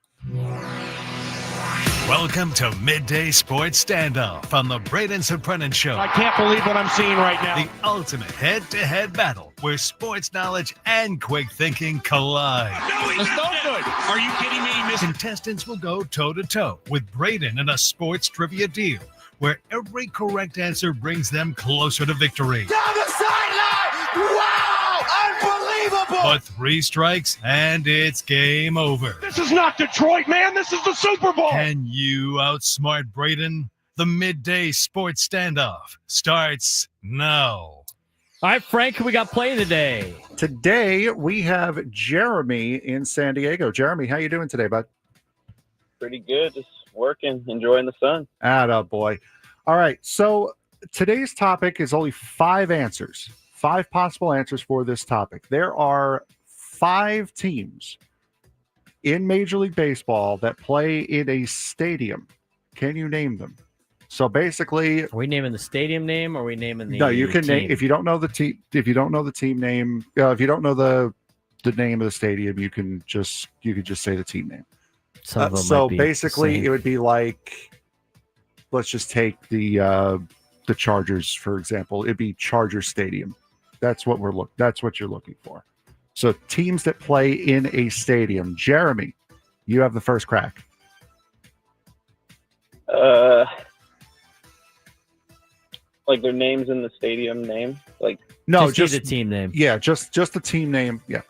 Welcome to Midday Sports Standoff on the Braden Surprenant Show. I can't believe what I'm seeing right now. The ultimate head-to-head battle where sports knowledge and quick thinking collide. No, he's no good. Are you kidding me, Miss? Contestants will go toe-to-toe with Braden in a sports trivia deal where every correct answer brings them closer to victory. Down the sideline! Wow! Unbelievable! But 3 strikes and it's game over. This is not Detroit, man. This is the Super Bowl. Can you outsmart Braden? The Midday Sports Standoff starts now. All right, Frank, who we got playing today? Today we have Jeremy in San Diego. Jeremy, how you doing today, bud? Pretty good. Just working, enjoying the sun. Attaboy. All right. So today's topic is only 5 answers, 5 possible answers for this topic. There are 5 teams in Major League Baseball that play in a stadium. Can you name them? So basically, Are we naming the stadium name or are we naming the no, you can team? name if you don't know the team. If you don't know the team name, if you don't know the name of the stadium, you can just say the team name. Some of them So might be basically, the it same. would be like, let's just take the Chargers for example. It'd be Charger Stadium. That's what That's what you're looking for. So teams that play in a stadium. Jeremy, you have the first crack. Like their names in the stadium name. Like No, just the team name. yeah, just the team name. Yeah.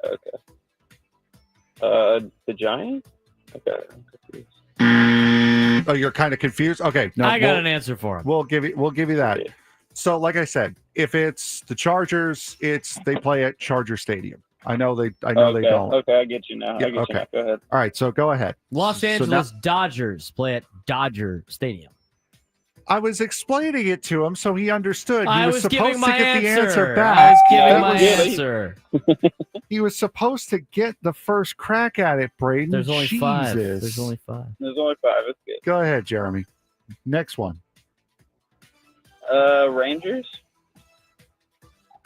okay. The Giants. Okay. I'm confused. Oh, you're kind of confused. Okay, no, I got an answer for him. We'll give you that. Yeah. So, like I said, if it's the Chargers, they play at Charger Stadium. I know they don't. Okay, I get you now. Yeah, I get you now. Go ahead. All right, so go ahead. Los So Angeles Dodgers play at Dodger Stadium. I was explaining it to him so he understood. He I was was supposed giving to my get the answer. answer back. I was giving That my was it. answer. He was supposed to get the first crack at it, Braden. There's only 5. Jesus. There's only 5. There's only 5. It's good. Go ahead, Jeremy. Next one. Rangers.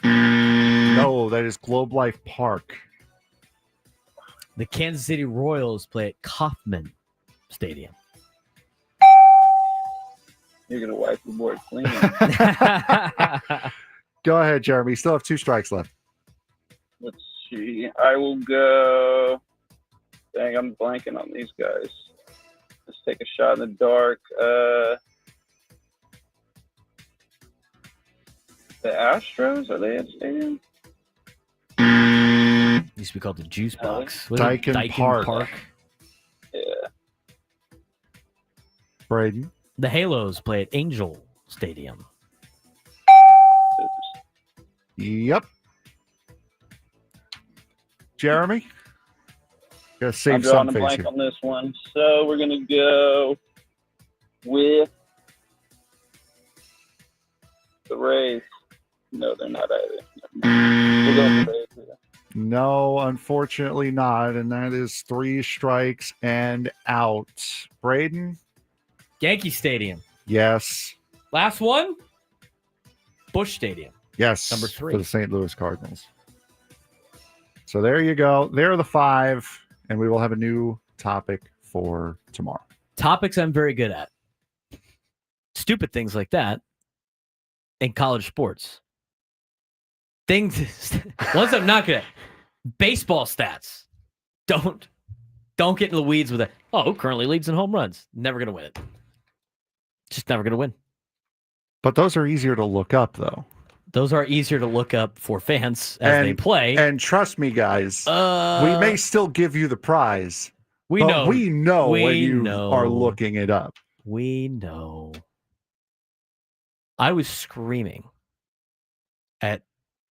No, that is Globe Life Park. The Kansas City Royals play at Kauffman Stadium. You're gonna wipe the board clean. Go ahead, Jeremy. You still have 2 strikes left. Let's see. I will go. Dang, I'm blanking on these guys. Let's take a shot in the dark. The Astros, are they at the stadium? Used to be called the Juice Box. Dyken Park. Yeah. Braden. The Halos play at Angel Stadium. Yep. Jeremy? Gotta save I'm drawing some a face blank here. on this one. So we're going to go with the Rays. No, they're not either. We're going with the Rays. Yeah. No, unfortunately not. And that is 3 strikes and out. Braden? Yankee Stadium. Yes. Last one? Busch Stadium. Yes. Number 3. For the St. Louis Cardinals. So there you go. There are the 5. And we will have a new topic for tomorrow. Topics I'm very good at. Stupid things like that in college sports. Things ones I'm not good at. Baseball stats. Don't get into the weeds with it. Oh, who currently leads in home runs? Never gonna win it. Just never gonna win. But those are easier to look up, though. Those are easier to look up for fans as they play. And trust me, guys, we may still give you the prize. We but know. We know We when you know. are looking it up. We know. I was screaming at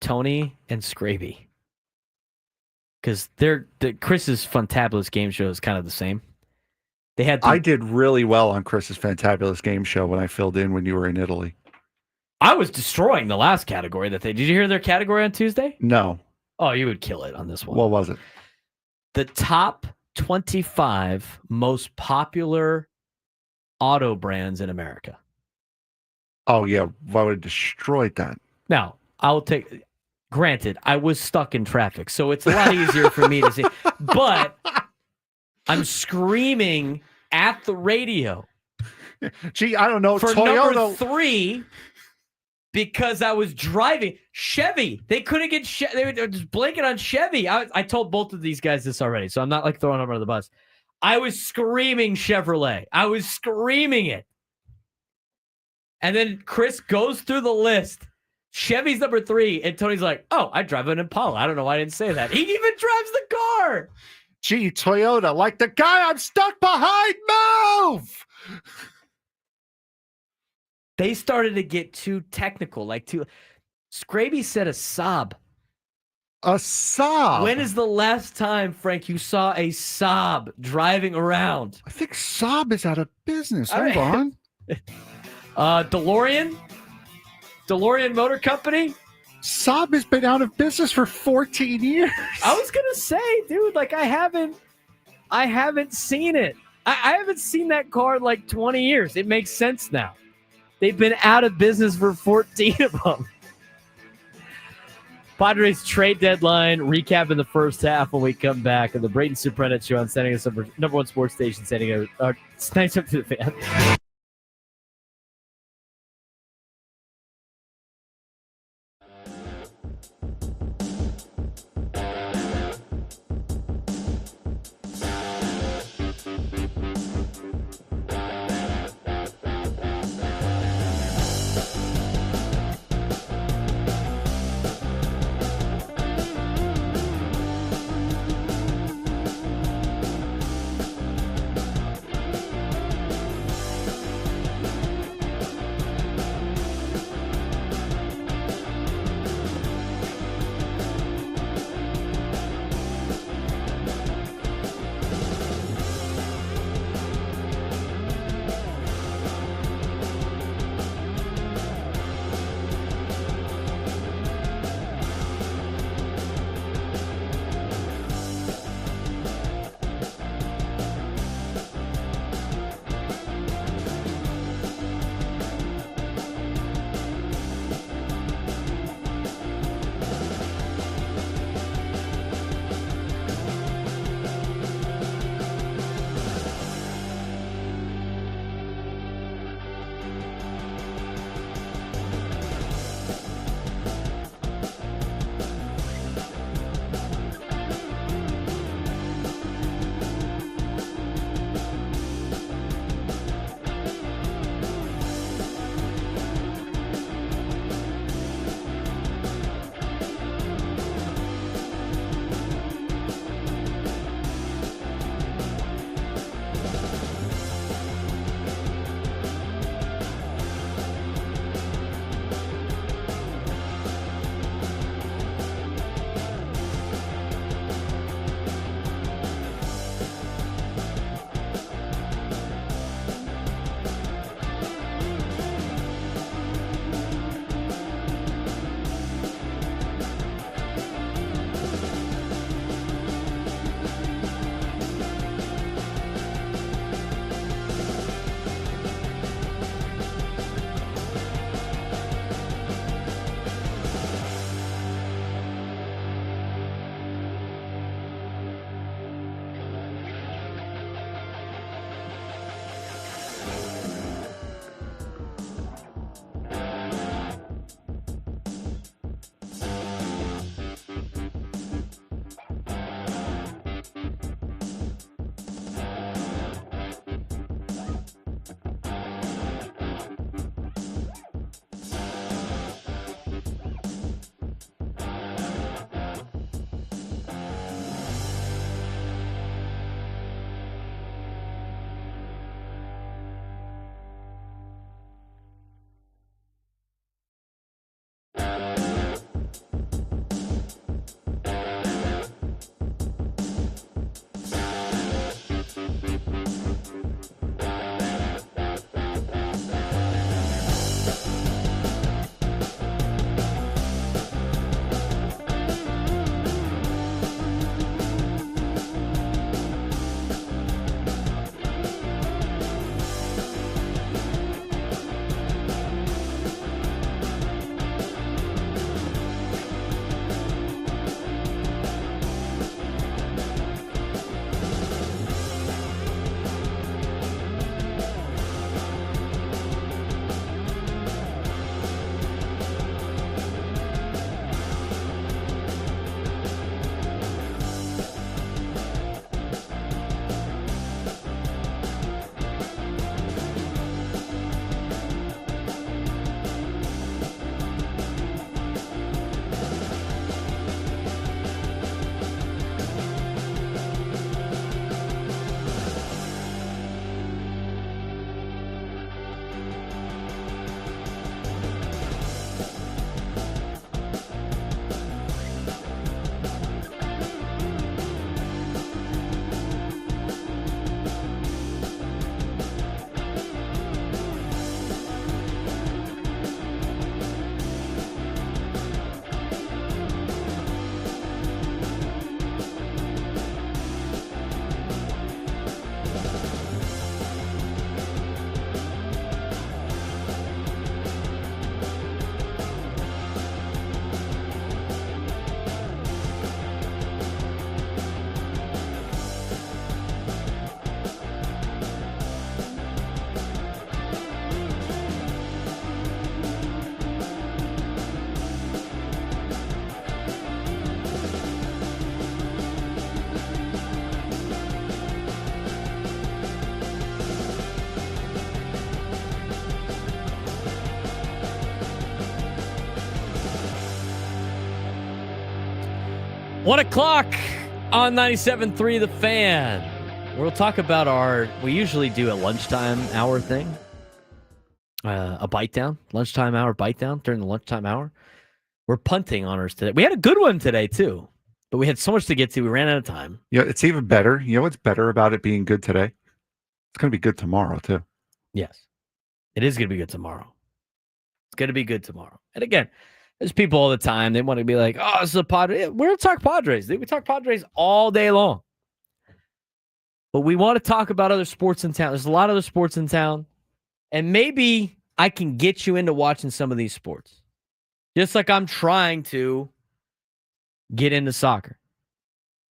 Tony and Scraby because Chris's Fantabulous Game Show is kind of the same. They had. I did really well on Chris's Fantabulous Game Show when I filled in when you were in Italy. I was destroying the last category that did you hear their category on Tuesday? No. Oh, you would kill it on this one. What was it? The top 25 most popular auto brands in America. Oh, yeah. I would have destroyed that. Now, granted, I was stuck in traffic, so it's a lot easier for me to see. But I'm screaming at the radio. Gee, I don't know. For Toyota. number 3, because I was driving. Chevy. They couldn't get They were just blanking on Chevy. I told both of these guys this already, so I'm not like throwing them under the bus. I was screaming Chevrolet. I was screaming it. And then Chris goes through the list. Chevy's number 3, and Tony's like, oh, I drive an Impala. I don't know why I didn't say that. He even drives the car. Gee, Toyota, like the guy I'm stuck behind, move! They started to get too technical, Scraby said a Saab. A Saab? When is the last time, Frank, you saw a Saab driving around? I think Saab is out of business. Hold on. DeLorean Motor Company. Saab has been out of business for 14 years. I was gonna say, dude, I haven't seen it. I haven't seen that car in 20 years. It makes sense now. They've been out of business for 14 of them. Padres trade deadline recap in the first half when we come back on the Braden Surprenant show on San Diego's number one sports station, San Diego. It's nice up to the fan. 1 o'clock on 97.3 The Fan. We'll talk about we usually do a lunchtime hour thing. A bite down. Lunchtime hour bite down during the lunchtime hour. We're punting on ours today. We had a good one today, too. But we had so much to get to. We ran out of time. Yeah, it's even better. You know what's better about it being good today? It's going to be good tomorrow, too. Yes. It is going to be good tomorrow. It's going to be good tomorrow. And again, there's people all the time. They want to be like, oh, it's a Padres. We're going to talk Padres. We talk Padres all day long. But we want to talk about other sports in town. There's a lot of other sports in town. And maybe I can get you into watching some of these sports. Just like I'm trying to get into soccer.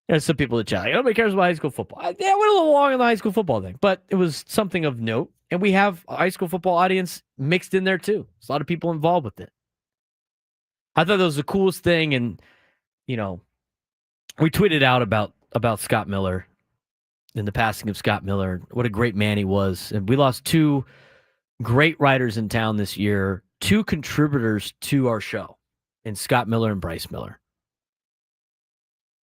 There's some people that chat, like, nobody cares about high school football. Yeah, I went a little long on the high school football thing, but it was something of note. And we have a high school football audience mixed in there too. There's a lot of people involved with it. I thought that was the coolest thing. And, you know, we tweeted out about Scott Miller and the passing of Scott Miller. What a great man he was. And we lost two great writers in town this year, two contributors to our show, in Scott Miller and Bryce Miller.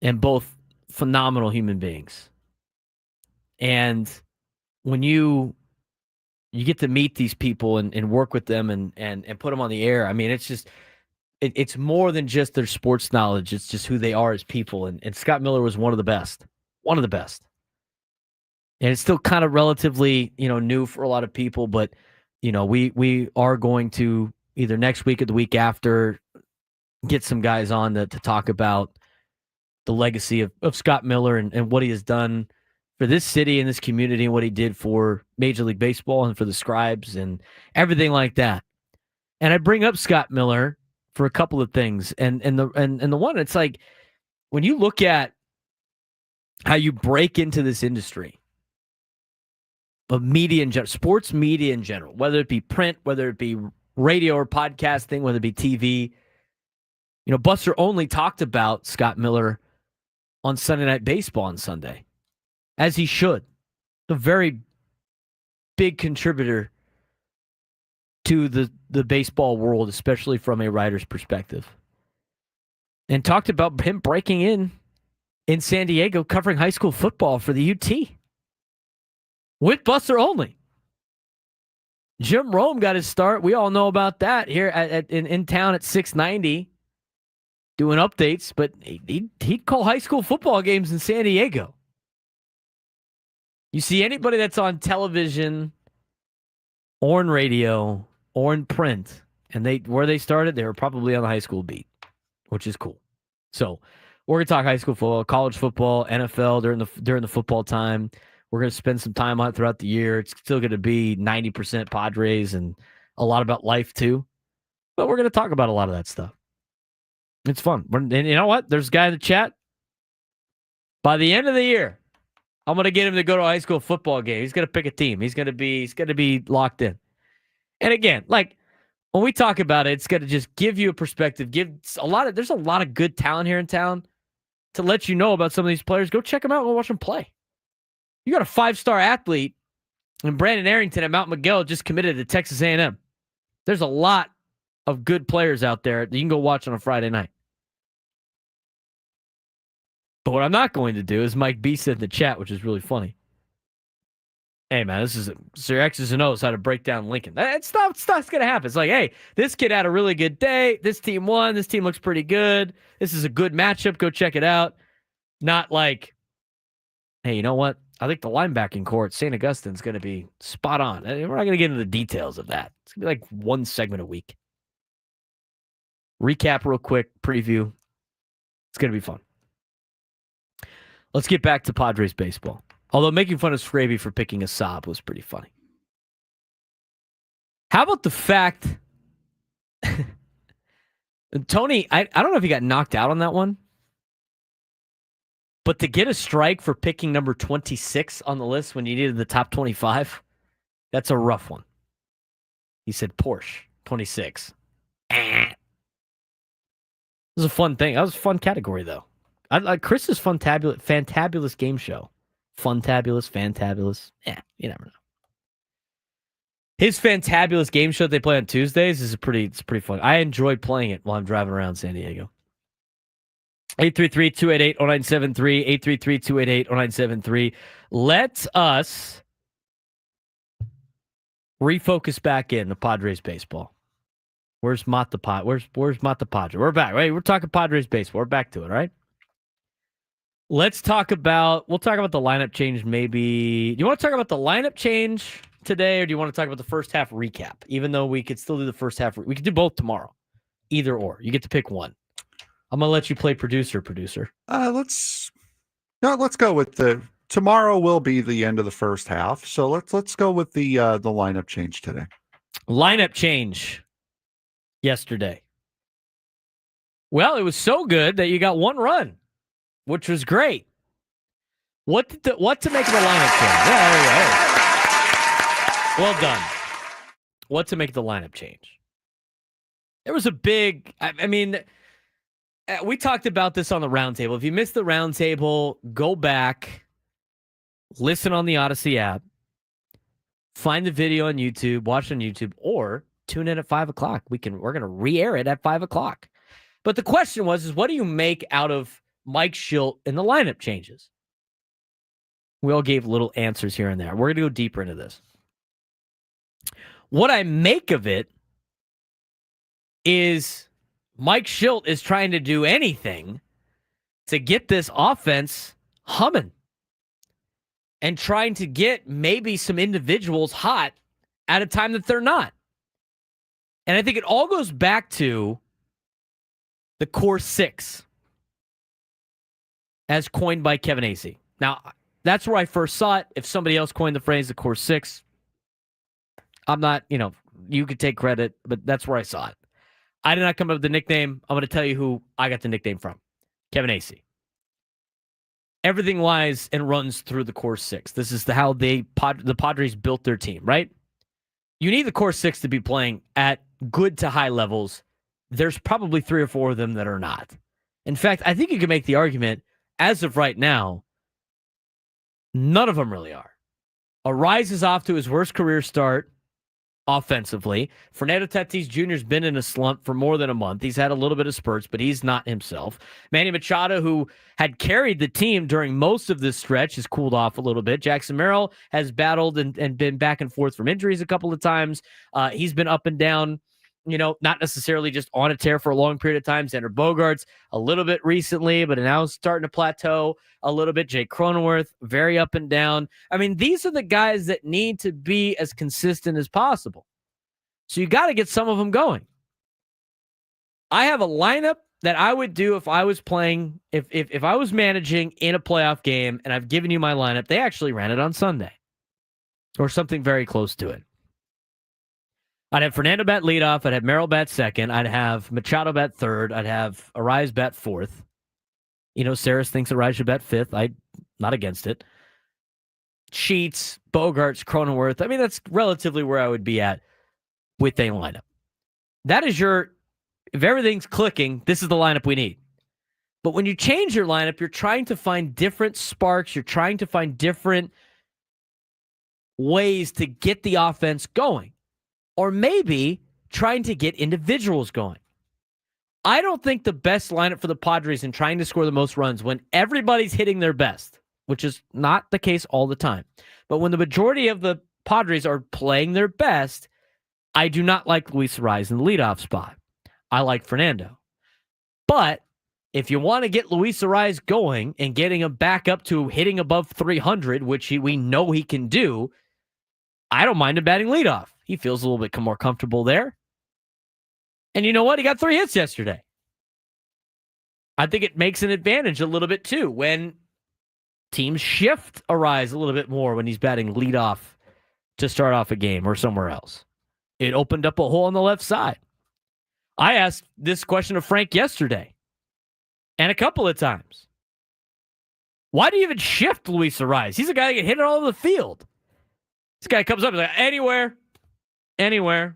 And both phenomenal human beings. And when you get to meet these people and work with them and put them on the air, I mean, it's just, it's more than just their sports knowledge. It's just who they are as people. And Scott Miller was one of the best. One of the best. And it's still kind of relatively, new for a lot of people, but, we are going to either next week or the week after get some guys on to talk about the legacy of Scott Miller and what he has done for this city and this community and what he did for Major League Baseball and for the Scribes and everything like that. And I bring up Scott Miller for a couple of things. And the one, it's like, when you look at how you break into this industry of media in general, sports media in general, whether it be print, whether it be radio or podcasting, whether it be TV, Buster Only talked about Scott Miller on Sunday Night Baseball on Sunday, as he should. A very big contributor to the baseball world, especially from a writer's perspective. And talked about him breaking in San Diego, covering high school football for the UT with Buster Only. Jim Rome got his start. We all know about that here in town at 690, doing updates, but he'd call high school football games in San Diego. You see anybody that's on television or in radio or in print, and where they started, they were probably on the high school beat, which is cool. So we're going to talk high school football, college football, NFL during the football time. We're going to spend some time on it throughout the year. It's still going to be 90% Padres and a lot about life too. But we're going to talk about a lot of that stuff. It's fun. And you know what? There's a guy in the chat. By the end of the year, I'm going to get him to go to a high school football game. He's going to pick a team. He's going to be locked in. And again, like when we talk about it, it's going to just give you a perspective. There's a lot of good talent here in town to let you know about some of these players. Go check them out. Go watch them play. You got a 5-star athlete, and Brandon Arrington at Mount Miguel just committed to Texas A&M. There's a lot of good players out there that you can go watch on a Friday night. But what I'm not going to do is Mike B said in the chat, which is really funny. Hey, man, this is Sir X's and O's how to break down Lincoln. It's not going to happen. It's like, hey, this kid had a really good day. This team won. This team looks pretty good. This is a good matchup. Go check it out. Not like, hey, you know what? I think the linebacking core at St. Augustine's going to be spot on. We're not going to get into the details of that. It's going to be like one segment a week. Recap real quick, preview. It's going to be fun. Let's get back to Padres baseball. Although making fun of Scraby for picking a sob was pretty funny. How about the fact Tony, I don't know if he got knocked out on that one, but to get a strike for picking number 26 on the list when you needed the top 25, that's a rough one. He said Porsche, 26. It was a fun thing. That was a fun category, though. I like Chris's fantabulous game show. Fantabulous. Yeah, you never know. His fantabulous game show that they play on Tuesdays is pretty fun. I enjoy playing it while I'm driving around San Diego. 833-288-0973, 833-288-0973. Let us refocus back in the Padres baseball. Where's Mott the Pod? Where's Mott the Padre? We're back, right? We're talking Padres baseball. We're back to it, all right? We'll talk about the lineup change maybe. Do you want to talk about the lineup change today, or do you want to talk about the first half recap? Even though we could still do the first half. We could do both tomorrow. Either or. You get to pick one. I'm going to let you play producer. Let's go with tomorrow will be the end of the first half. So let's go with the lineup change today. Lineup change yesterday. Well, it was so good that you got one run, which was great. What to make of the lineup change? Yeah, there you go. Well done. What to make the lineup change? There was a big, we talked about this on the roundtable. If you missed the roundtable, go back, listen on the Odyssey app, find the video on YouTube, watch it on YouTube, or tune in at 5 o'clock. We're going to re-air it at 5 o'clock. But the question was, what do you make out of Mike Shildt and the lineup changes? We all gave little answers here and there. We're going to go deeper into this. What I make of it is Mike Shildt is trying to do anything to get this offense humming and trying to get maybe some individuals hot at a time that they're not. And I think it all goes back to the core six as coined by Kevin Acee. Now, that's where I first saw it. If somebody else coined the phrase the core six, I'm not, you could take credit, but that's where I saw it. I did not come up with the nickname. I'm going to tell you who I got the nickname from. Kevin Acee. Everything lies and runs through the core six. This is how the Padres built their team, right? You need the core six to be playing at good to high levels. There's probably 3 or 4 of them that are not. In fact, I think you can make the argument, as of right now, none of them really are. Arise is off to his worst career start offensively. Fernando Tatis Jr. has been in a slump for more than a month. He's had a little bit of spurts, but he's not himself. Manny Machado, who had carried the team during most of this stretch, has cooled off a little bit. Jackson Merrill has battled and been back and forth from injuries a couple of times. He's been up and down, not necessarily just on a tear for a long period of time. Xander Bogaerts a little bit recently, but now starting to plateau a little bit. Jake Cronenworth, very up and down. These are the guys that need to be as consistent as possible. So you got to get some of them going. I have a lineup that I would do if I was playing, if I was managing in a playoff game, and I've given you my lineup. They actually ran it on Sunday or something very close to it. I'd have Fernando bat leadoff. I'd have Merrill bat second. I'd have Machado bat third. I'd have Arise bat fourth. Saris thinks Arise should bat fifth. I'm not against it. Sheets, Bogaerts, Cronenworth. That's relatively where I would be at with a lineup. That is if everything's clicking, this is the lineup we need. But when you change your lineup, you're trying to find different sparks. You're trying to find different ways to get the offense going. Or maybe trying to get individuals going. I don't think the best lineup for the Padres in trying to score the most runs when everybody's hitting their best, which is not the case all the time. But when the majority of the Padres are playing their best, I do not like Luis Arraez in the leadoff spot. I like Fernando. But if you want to get Luis Arraez going and getting him back up to hitting above 300, which we know he can do, I don't mind him batting leadoff. He feels a little bit more comfortable there. And you know what? He got 3 hits yesterday. I think it makes an advantage a little bit too when teams shift Arraez a little bit more when he's batting leadoff to start off a game or somewhere else. It opened up a hole on the left side. I asked this question of Frank yesterday and a couple of times. Why do you even shift Luis Arraez? He's a guy that can hit it all over the field. This guy comes up and is like, anywhere.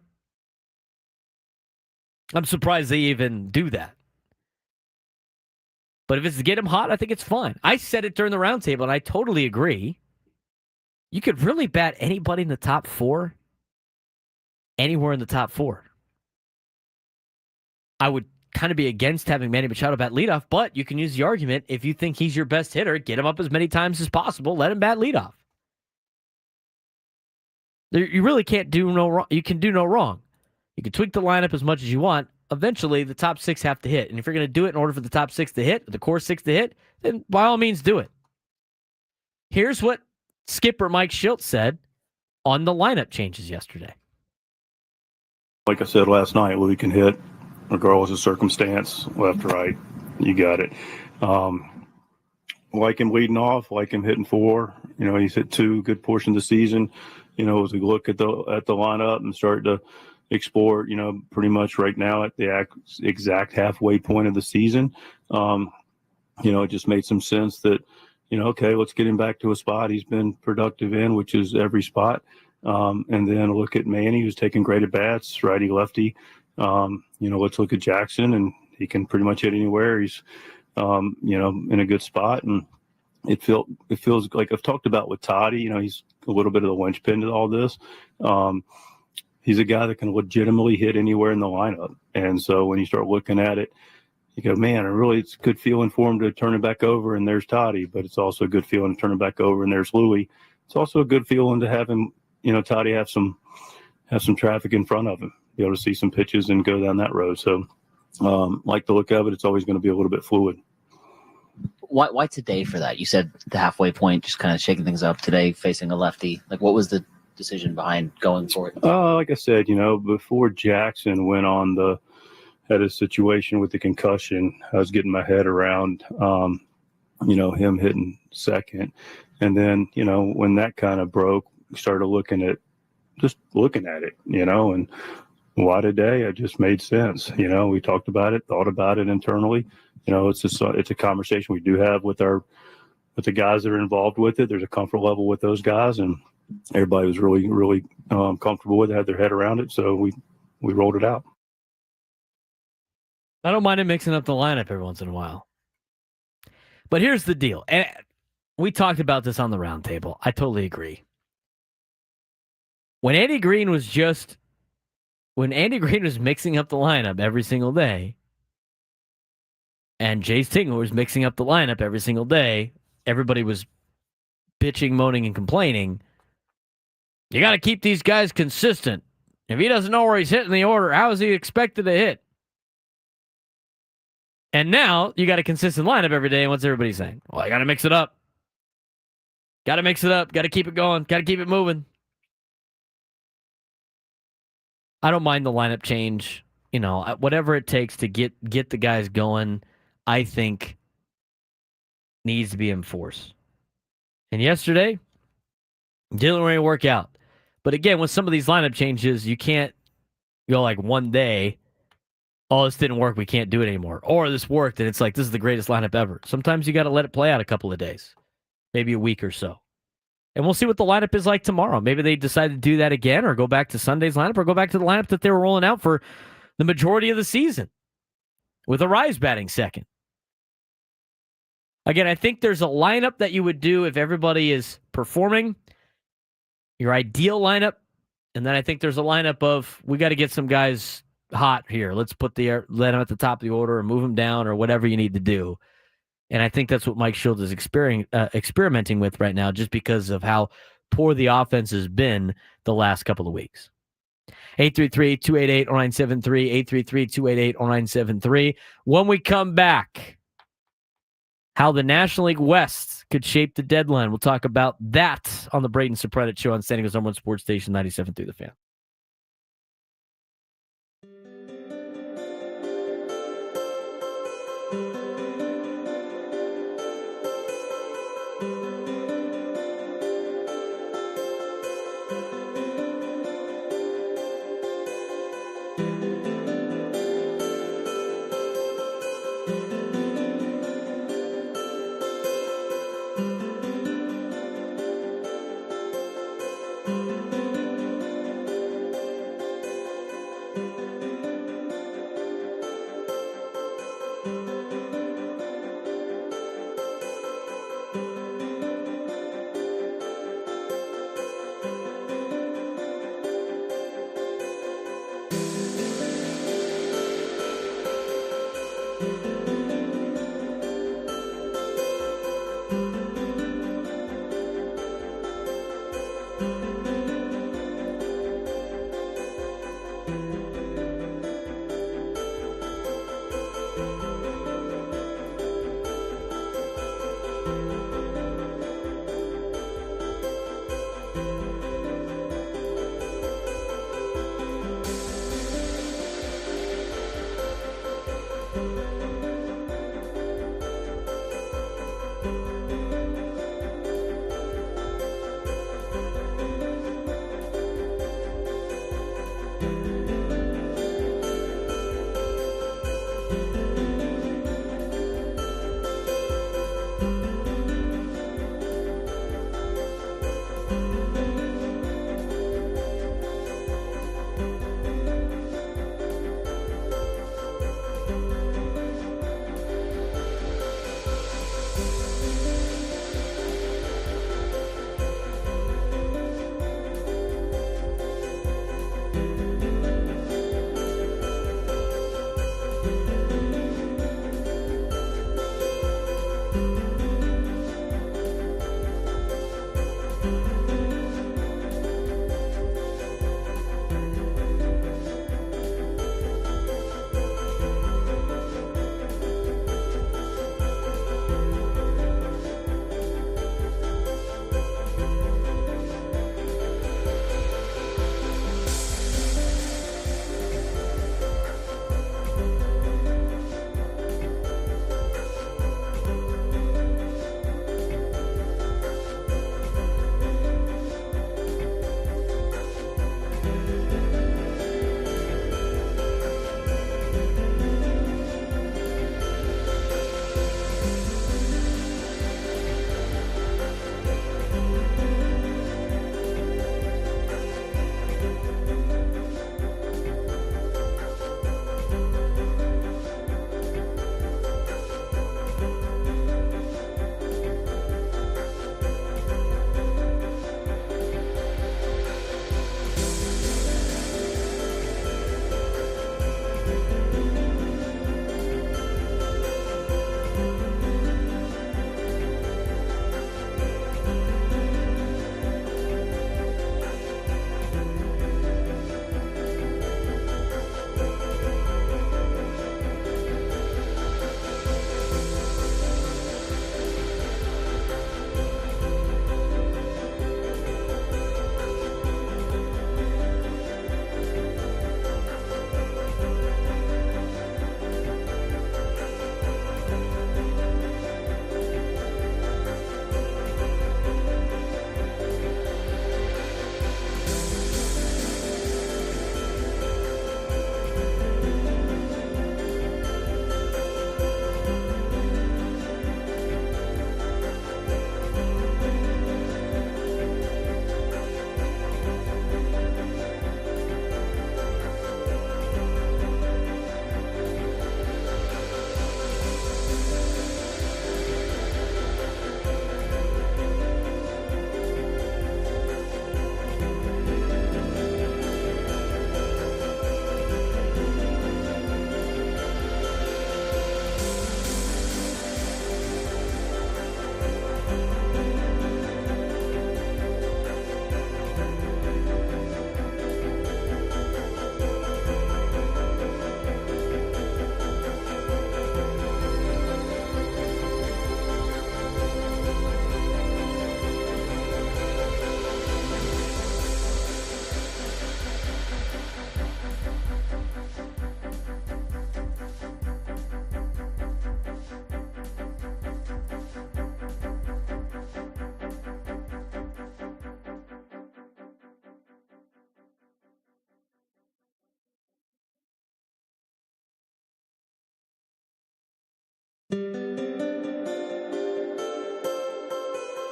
I'm surprised they even do that. But if it's to get him hot, I think it's fine. I said it during the roundtable, and I totally agree. You could really bat anybody in the top 4, anywhere in the top 4. I would kind of be against having Manny Machado bat leadoff, but you can use the argument if you think he's your best hitter, get him up as many times as possible, let him bat leadoff. You really can't do no wrong. You can do no wrong. You can tweak the lineup as much as you want. Eventually, the top 6 have to hit. And if you're going to do it in order for the top 6 to hit, or the core 6 to hit, then by all means do it. Here's what skipper Mike Shildt said on the lineup changes yesterday. Like I said last night, Louis can hit regardless of circumstance, left, right. You got it. Like him leading off, like him hitting 4. He's hit 2 good portion of the season. As we look at the lineup and start to explore, pretty much right now at the exact halfway point of the season, it just made some sense that, okay, let's get him back to a spot he's been productive in, which is every spot. And then look at Manny, who's taking great at bats, righty, lefty. Let's look at Jackson, and he can pretty much hit anywhere. He's, in a good spot. And it feels like I've talked about with Toddy, he's a little bit of the linchpin to all this. He's a guy that can legitimately hit anywhere in the lineup. And so when you start looking at it, you go, man, it's a good feeling for him to turn it back over, and there's Toddy. But it's also a good feeling to turn it back over, and there's Louis. It's also a good feeling to have him, Toddy have some traffic in front of him, be able to see some pitches and go down that road. So like the look of it, it's always going to be a little bit fluid. Why today for that? You said the halfway point, just kind of shaking things up today, facing a lefty. Like, what was the decision behind going for it? Like I said, before Jackson went on had a situation with the concussion, I was getting my head around, him hitting second. And then, when that kind of broke, started looking at it, and why today? It just made sense. We talked about it, thought about it internally. It's a conversation we do have with the guys that are involved with it. There's a comfort level with those guys, and everybody was really, really comfortable with it, had their head around it. So we rolled it out. I don't mind him mixing up the lineup every once in a while. But here's the deal. And we talked about this on the roundtable. I totally agree. When Andy Green was mixing up the lineup every single day, and Jace Tingler was mixing up the lineup every single day, everybody was bitching, moaning, and complaining. You got to keep these guys consistent. If he doesn't know where he's hitting the order, how is he expected to hit? And now you got a consistent lineup every day, and what's everybody saying? Well, I got to mix it up. Got to mix it up. Got to keep it going. Got to keep it moving. I don't mind the lineup change. Whatever it takes to get the guys going, I think needs to be enforced. And yesterday, didn't really work out. But again, with some of these lineup changes, you can't go like one day, oh, this didn't work, we can't do it anymore. Or this worked, and it's like, this is the greatest lineup ever. Sometimes you got to let it play out a couple of days, maybe a week or so. And we'll see what the lineup is like tomorrow. Maybe they decide to do that again, or go back to Sunday's lineup, or go back to the lineup that they were rolling out for the majority of the season, with Arise batting second. Again, I think there's a lineup that you would do if everybody is performing, your ideal lineup. And then I think there's a lineup of, we got to get some guys hot here. Let's let them at the top of the order, or move them down, or whatever you need to do. And I think that's what Mike Shildt is experimenting with right now, just because of how poor the offense has been the last couple of weeks. 833-288-0973, 833-288-0973. When we come back, how the National League West could shape the deadline. We'll talk about that on the Braden Surprenant Show on San Diego's #1 sports station, 97.3 The Fan.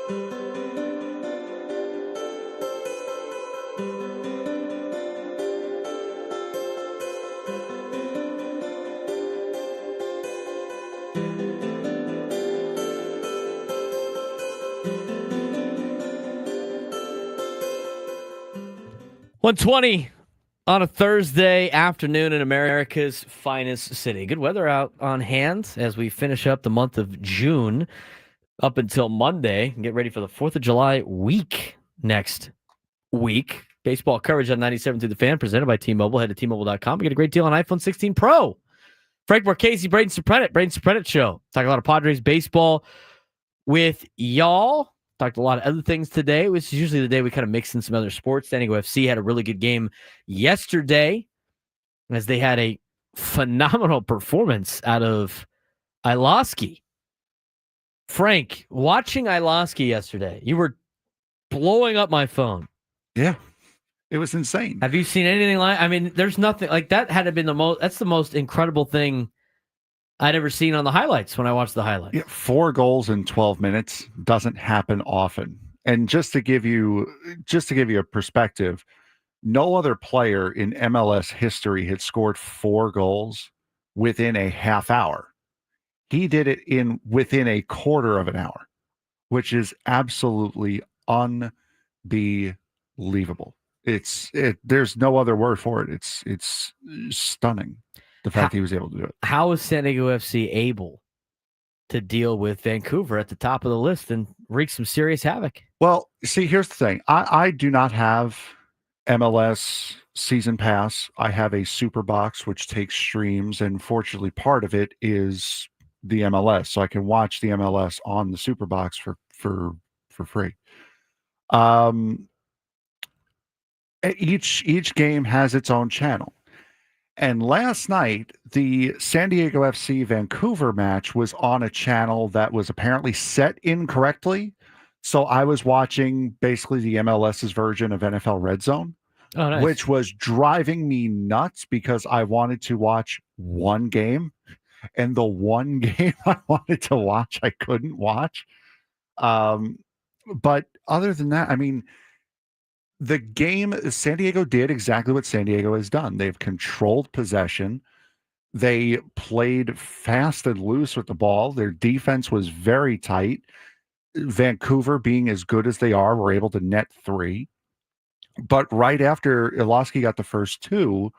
$120 on a Thursday afternoon in America's finest city. Good weather out on hand as we finish up the month of June up until Monday and get ready for the 4th of July week next week. Baseball coverage on 97 through the Fan, presented by T-Mobile. Head to T-Mobile.com. Get a great deal on iPhone 16 Pro. Frank Marchese, Braden Surprenant Show. Talk a lot of Padres baseball with y'all. Talked a lot of other things today, which is usually the day we kind of mix in some other sports. San Diego FC had a really good game yesterday as they had a phenomenal performance out of Iloski. Frank, watching Iloski yesterday, you were blowing up my phone. Yeah, it was insane. Have you seen anything like? I mean, there's nothing like that. Had been the most. That's the most incredible thing I'd ever seen on the highlights when I watched the highlights. Yeah, 4 goals in 12 minutes doesn't happen often. And just to give you a perspective, no other player in MLS history had scored 4 goals within a half hour. He did it within a quarter of an hour, which is absolutely unbelievable. There's no other word for it. It's stunning. The fact he was able to do it. How is San Diego FC able to deal with Vancouver at the top of the list and wreak some serious havoc? Well, see, here's the thing. I do not have MLS season pass. I have a super box, which takes streams, and fortunately part of it is the MLS. So I can watch the MLS on the super box for free. Each game has its own channel. And last night, the San Diego FC Vancouver match was on a channel that was apparently set incorrectly. So I was watching basically the MLS's version of NFL Red Zone, which was driving me nuts because I wanted to watch one game. And the one game I wanted to watch, I couldn't watch. But other than that, I mean, the game, San Diego did exactly what San Diego has done. They've controlled possession. They played fast and loose with the ball. Their defense was very tight. Vancouver, being as good as they are, were able to net 3. But right after Iloski got the first 2,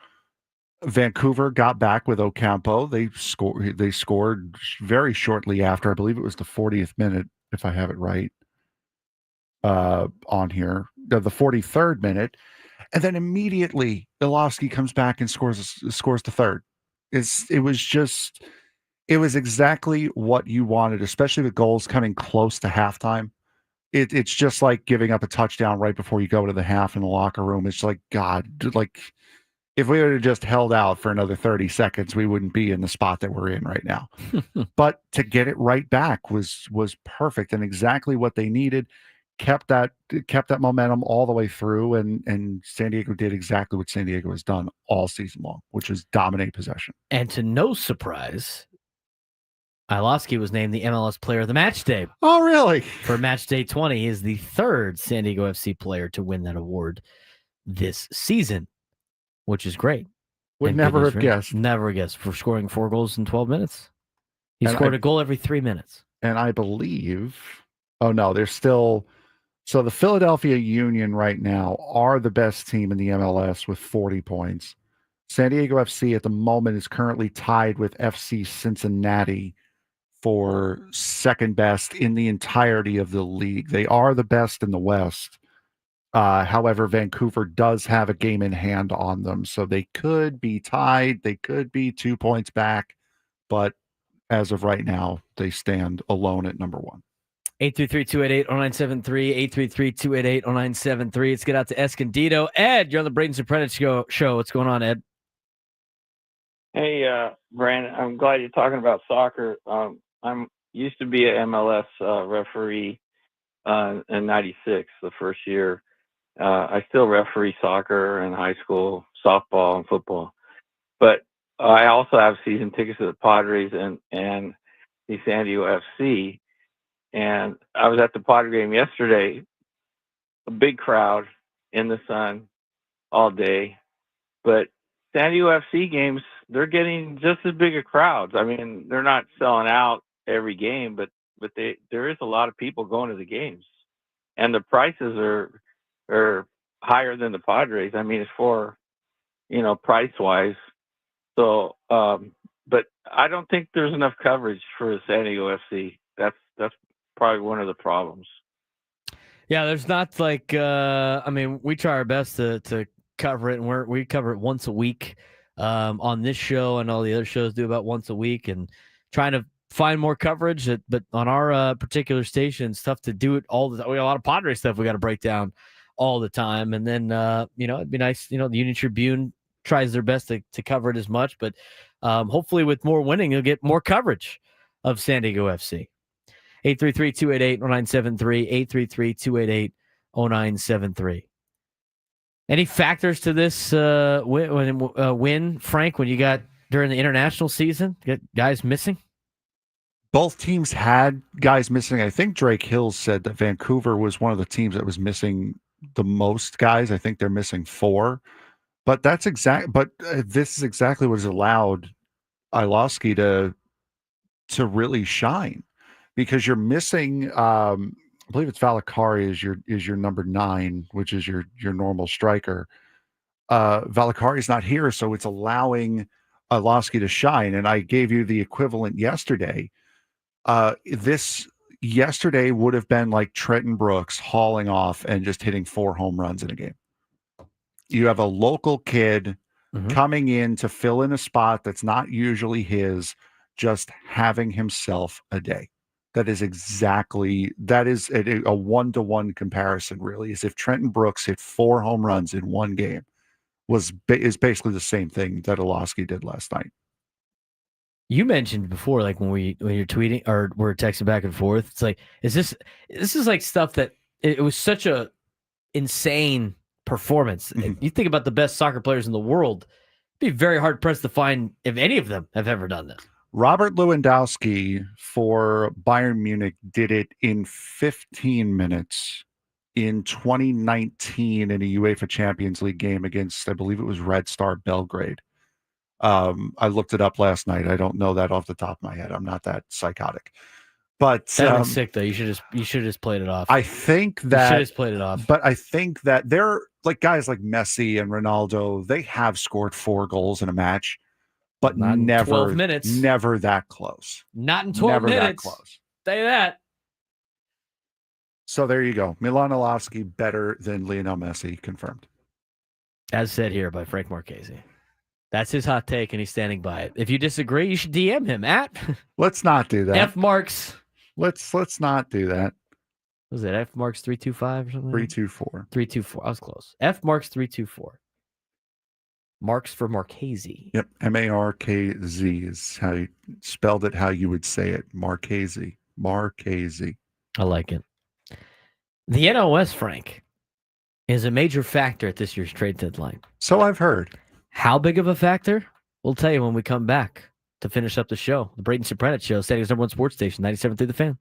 Vancouver got back with Ocampo. They scored very shortly after. I believe it was the 40th minute, if I have it right. On here, the 43rd minute, and then immediately Iloski comes back and scores the third. It was exactly what you wanted, especially with goals coming close to halftime. It's just like giving up a touchdown right before you go to the half in the locker room. It's like, God, like if we would have just held out for another 30 seconds, we wouldn't be in the spot that we're in right now. But to get it right back was perfect and exactly what they needed. Kept that momentum all the way through, and San Diego did exactly what San Diego has done all season long, which is dominate possession. And to no surprise, Iloski was named the MLS Player of the Match Day. Oh, really? For Match Day 20, he is the 3rd San Diego FC player to win that award this season, which is great. Would never have guessed. Never guessed for scoring 4 goals in 12 minutes. He scored a goal every 3 minutes. And I believe, oh no, there's still. So the Philadelphia Union right now are the best team in the MLS with 40 points. San Diego FC at the moment is currently tied with FC Cincinnati for second best in the entirety of the league. They are the best in the West. However, Vancouver does have a game in hand on them, so they could be tied. They could be 2 points back, but as of right now, they stand alone at number 1. 833-288-0973, 833-288-0973. Let's get out to Escondido. Ed, you're on the Braden Surprenant show. What's going on, Ed? Hey, Brandon, I'm glad you're talking about soccer. I'm used to be an MLS referee in '96, the first year. I still referee soccer in high school, softball and football. But I also have season tickets to the Padres and the San Diego FC. And I was at the Padres game yesterday, a big crowd in the sun all day. But San Diego FC games, they're getting just as big a crowds. I mean, they're not selling out every game, but there is a lot of people going to the games, and the prices are higher than the Padres. I mean, it's for, price wise. So, but I don't think there's enough coverage for San Diego FC. That's probably one of the problems. Yeah, there's not like I mean, we try our best to cover it, and we cover it once a week on this show, and all the other shows do about once a week, and trying to find more coverage. But on our particular station, it's tough to do it all the time. We got a lot of Padres stuff we got to break down all the time, and then it'd be nice. The Union Tribune tries their best to cover it as much, but hopefully with more winning, you'll get more coverage of San Diego FC. 833-288-0973, 833-288-0973. Any factors to this win, Frank, when you got during the international season? Get guys missing? Both teams had guys missing. I think Drake Hill said that Vancouver was one of the teams that was missing the most guys. I think they're missing 4. But this is exactly what has allowed Ilowski to really shine, because you're missing I believe it's Valakari is your number 9, which is your normal striker. Valakari's not here, so it's allowing Ilowski to shine. And I gave you the equivalent yesterday. This yesterday would have been like Trenton Brooks hauling off and just hitting 4 home runs in a game. You have a local kid coming in to fill in a spot that's not usually his, just having himself a day. That is a 1-to-1 comparison, really, as if Trenton Brooks hit 4 home runs in one game is basically the same thing that Ilowski did last night. You mentioned before, like when you're tweeting or we're texting back and forth, it's like, this is like stuff that it was such a insane performance. You think about the best soccer players in the world, it'd be very hard pressed to find if any of them have ever done this. Robert Lewandowski for Bayern Munich did it in 15 minutes in 2019 in a UEFA Champions League game against, I believe it was Red Star Belgrade. I looked it up last night. I don't know that off the top of my head. I'm not that psychotic. But That sick though. You should just played it off. I think that you should just played it off. But I think that they're like guys like Messi and Ronaldo. They have scored 4 goals in a match, but Not in never 12 minutes. Never that close. Not in 12 Never minutes. that close. Say that. So there you go. Milan Ilowski better than Lionel Messi, confirmed. As said here by Frank Marchese. That's his hot take, and he's standing by it. If you disagree, you should DM him at Let's not do that. F Marks. Let's not do that. Was it F Marks 325 or something? 324. 324. I was close. F Marks 324. Marks for Marchese. Yep. Markz is how you spelled it, how you would say it. Marchese. Marchese. I like it. The NOS, Frank, is a major factor at this year's trade deadline. So I've heard. How big of a factor? We'll tell you when we come back to finish up the show. The Braden Surprenant Show, San Diego's #1 sports station, 97.3 The Fan.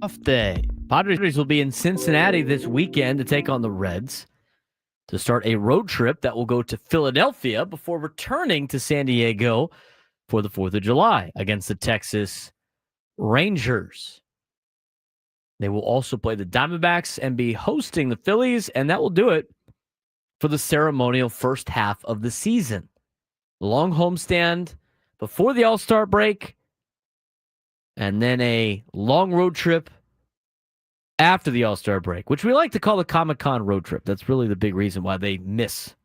Off day. Padres will be in Cincinnati this weekend to take on the Reds to start a road trip that will go to Philadelphia before returning to San Diego for the 4th of July against the Texas Rangers. They will also play the Diamondbacks and be hosting the Phillies, and that will do it for the ceremonial first half of the season. Long homestand before the All-Star break, and then a long road trip after the All-Star break, which we like to call the Comic-Con road trip. That's really the big reason why they miss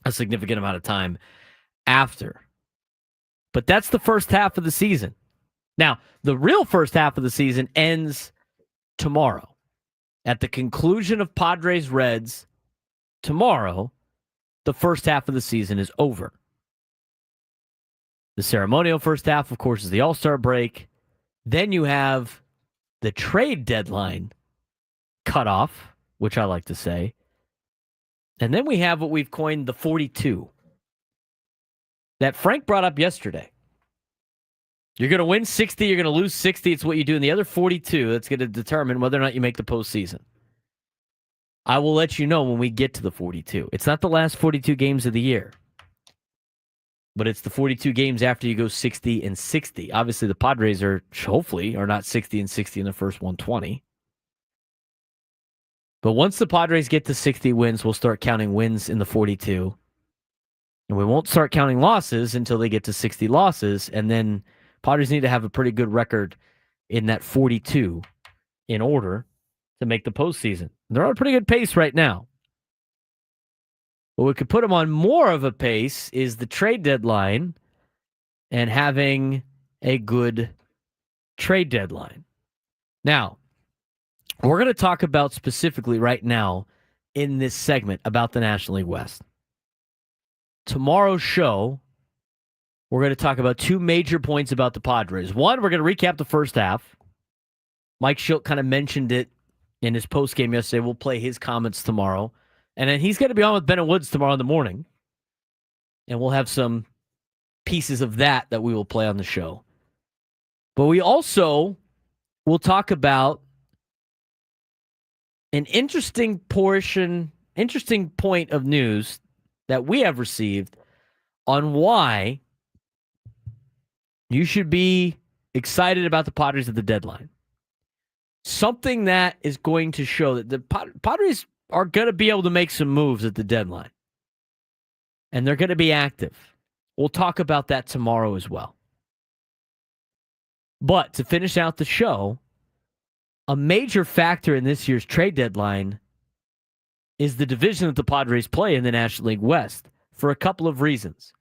a significant amount of time after. But that's the first half of the season. Now, the real first half of the season ends tomorrow. At the conclusion of Padres Reds tomorrow, the first half of the season is over. The ceremonial first half, of course, is the All-Star break. Then you have the trade deadline cutoff, which I like to say. And then we have what we've coined the 42 that Frank brought up yesterday. You're going to win 60, you're going to lose 60. It's what you do in the other 42 that's going to determine whether or not you make the postseason. I will let you know when we get to the 42. It's not the last 42 games of the year, but it's the 42 games after you go 60 and 60. Obviously, the Padres hopefully are not 60 and 60 in the first 120. But once the Padres get to 60 wins, we'll start counting wins in the 42. And we won't start counting losses until they get to 60 losses. And then Padres need to have a pretty good record in that 42 in order to make the postseason. They're on a pretty good pace right now. What we could put them on more of a pace is the trade deadline and having a good trade deadline. Now, we're going to talk about specifically right now in this segment about the National League West. Tomorrow's show, we're going to talk about two major points about the Padres. One, we're going to recap the first half. Mike Schilt kind of mentioned it in his postgame yesterday. We'll play his comments tomorrow. And then he's going to be on with Ben and Woods tomorrow in the morning. And we'll have some pieces of that we will play on the show. But we also will talk about an interesting point of news that we have received on why you should be excited about the Padres at the deadline. Something that is going to show that the Padres are going to be able to make some moves at the deadline. And they're going to be active. We'll talk about that tomorrow as well. But to finish out the show, a major factor in this year's trade deadline is the division that the Padres play in the National League West for a couple of reasons.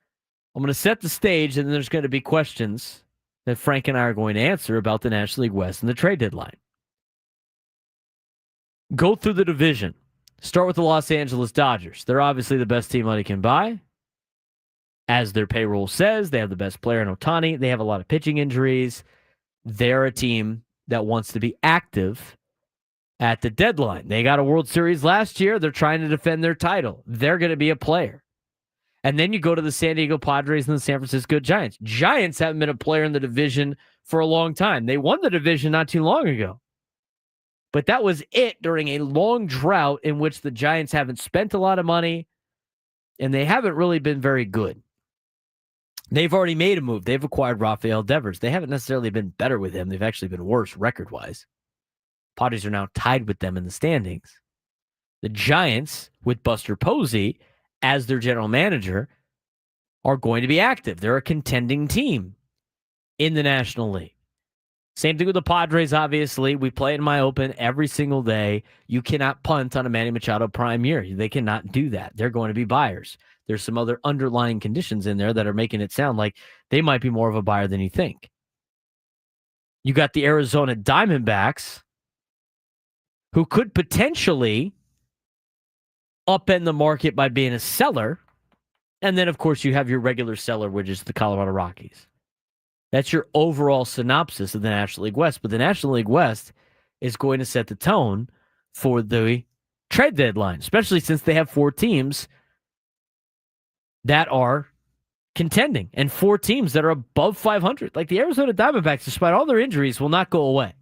I'm going to set the stage, and then there's going to be questions that Frank and I are going to answer about the National League West and the trade deadline. Go through the division. Start with the Los Angeles Dodgers. They're obviously the best team money can buy. As their payroll says, they have the best player in Ohtani. They have a lot of pitching injuries. They're a team that wants to be active at the deadline. They got a World Series last year. They're trying to defend their title. They're going to be a player. And then you go to the San Diego Padres and the San Francisco Giants. Giants haven't been a player in the division for a long time. They won the division not too long ago. But that was it during a long drought in which the Giants haven't spent a lot of money and they haven't really been very good. They've already made a move. They've acquired Rafael Devers. They haven't necessarily been better with him. They've actually been worse record-wise. Padres are now tied with them in the standings. The Giants, with Buster Posey as their general manager, are going to be active. They're a contending team in the National League. Same thing with the Padres, obviously. We play in my open every single day. You cannot punt on a Manny Machado prime year. They cannot do that. They're going to be buyers. There's some other underlying conditions in there that are making it sound like they might be more of a buyer than you think. You got the Arizona Diamondbacks, who could potentially upend the market by being a seller. And then, of course, you have your regular seller, which is the Colorado Rockies. That's your overall synopsis of the National League West. But the National League West is going to set the tone for the trade deadline, especially since they have 4 teams that are contending and 4 teams that are above 500. Like the Arizona Diamondbacks, despite all their injuries, will not go away.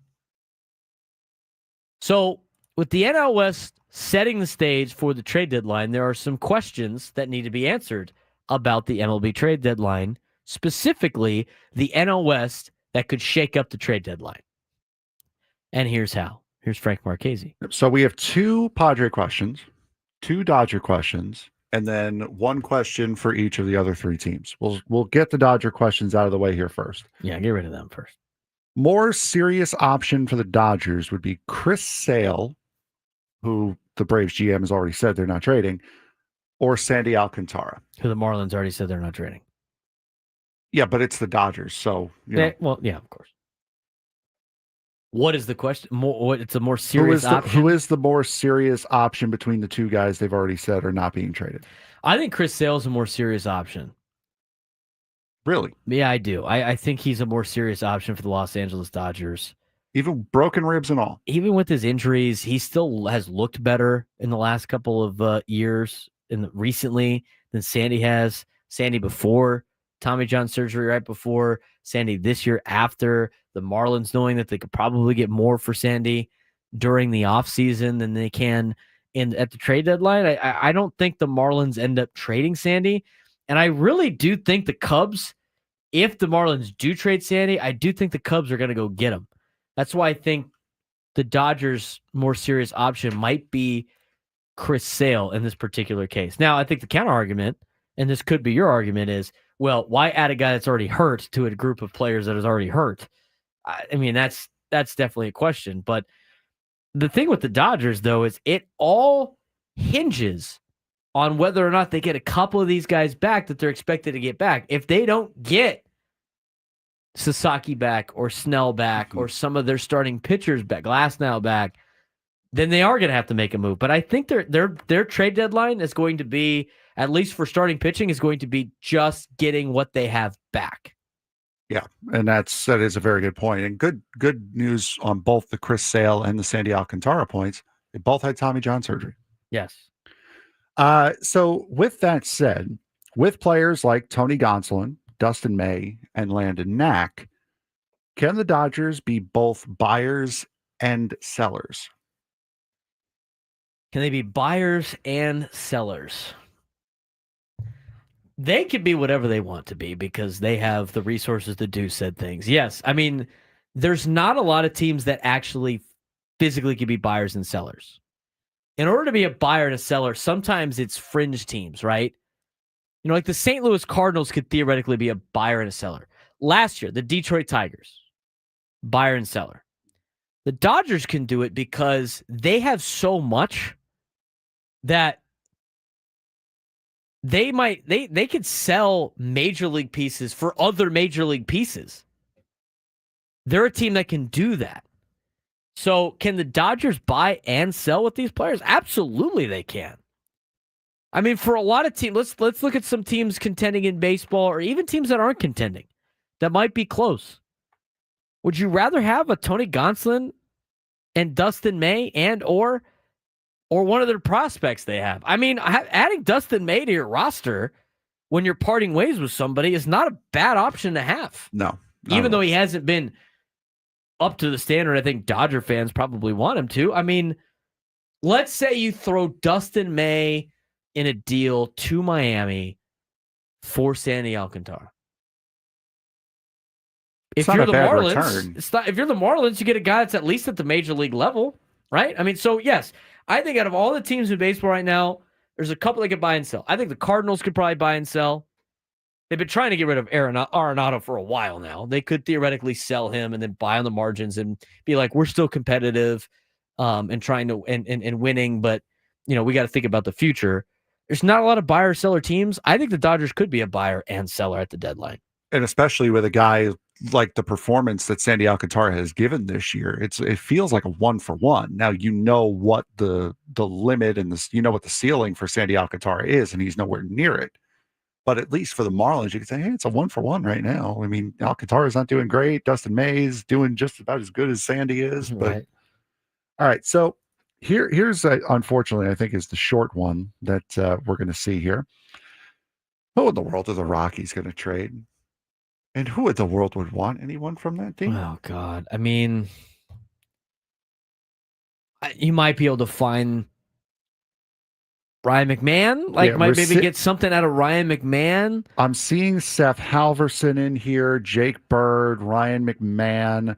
So with the NL West setting the stage for the trade deadline, there are some questions that need to be answered about the MLB trade deadline, specifically the NL West that could shake up the trade deadline. And here's how. Here's Frank Marchese. So we have 2 Padre questions, 2 Dodger questions, and then 1 question for each of the other 3 teams. We'll get the Dodger questions out of the way here first. Yeah, get rid of them first. More serious option for the Dodgers would be Chris Sale, who the Braves GM has already said they're not trading, or Sandy Alcantara, who the Marlins already said they're not trading. Yeah, but it's the Dodgers, so well, yeah, of course. What is the question? It's a more serious option. Who is the more serious option between the 2 guys they've already said are not being traded? I think Chris Sale's a more serious option. Really? Yeah, I do. I think he's a more serious option for the Los Angeles Dodgers. Even broken ribs and all. Even with his injuries, he still has looked better in the last couple of years recently than Sandy has. Sandy before Tommy John surgery, right before Sandy this year after. The Marlins knowing that they could probably get more for Sandy during the offseason than they can at the trade deadline. I don't think the Marlins end up trading Sandy. And I really do think the Cubs, if the Marlins do trade Sandy, I do think the Cubs are going to go get him. That's why I think the Dodgers' more serious option might be Chris Sale in this particular case. Now, I think the counter argument, and this could be your argument, is, well, why add a guy that's already hurt to a group of players that is already hurt? I mean, that's definitely a question. But the thing with the Dodgers, though, is it all hinges on whether or not they get a couple of these guys back that they're expected to get back. If they don't get Sasaki back or Snell back or some of their starting pitchers back, Glasnow back, then they are going to have to make a move. But I think their trade deadline is going to be, at least for starting pitching, is going to be just getting what they have back. Yeah, and that is a very good point. And good news on both the Chris Sale and the Sandy Alcantara points. They both had Tommy John surgery. Yes. So with that said, with players like Tony Gonsolin, Dustin May, and Landon Knack, can the Dodgers be both buyers and sellers? Can they be buyers and sellers? They can be whatever they want to be because they have the resources to do said things. Yes. I mean, there's not a lot of teams that actually physically can be buyers and sellers. In order to be a buyer and a seller, sometimes it's fringe teams, right? You know, like the St. Louis Cardinals could theoretically be a buyer and a seller. Last year, the Detroit Tigers, buyer and seller. The Dodgers can do it because they have so much that they could sell major league pieces for other major league pieces. They're a team that can do that. So can the Dodgers buy and sell with these players? Absolutely they can. I mean, for a lot of teams, let's look at some teams contending in baseball or even teams that aren't contending that might be close. Would you rather have a Tony Gonsolin and Dustin May and or one of their prospects they have? I mean, adding Dustin May to your roster when you're parting ways with somebody is not a bad option to have. No. Even though he hasn't been up to the standard I think Dodger fans probably want him to. I mean, let's say you throw Dustin May in a deal to Miami for Sandy Alcantara. If you're the Marlins, you get a guy that's at least at the major league level, right? I mean, so yes, I think out of all the teams in baseball right now, there's a couple that could buy and sell. I think the Cardinals could probably buy and sell. They've been trying to get rid of Arenado for a while now. They could theoretically sell him and then buy on the margins and be like, we're still competitive and trying to and winning, but you know, we got to think about the future. There's not a lot of buyer seller teams. I think the Dodgers could be a buyer and seller at the deadline. And especially with a guy like the performance that Sandy Alcantara has given this year, it feels like a 1-for-1. Now you know what the limit and what the ceiling for Sandy Alcantara is, and he's nowhere near it. But at least for the Marlins, you can say, hey, it's a 1-for-1 right now. I mean, Alcantara's not doing great. Dustin May's doing just about as good as Sandy is. But right. All right, so here's unfortunately, I think is the short one that we're going to see here. Who in the world are the Rockies going to trade? And who in the world would want anyone from that team? Oh, God. I mean, You might be able to find Ryan McMahon. Maybe get something out of Ryan McMahon. I'm seeing Seth Halverson in here, Jake Bird, Ryan McMahon.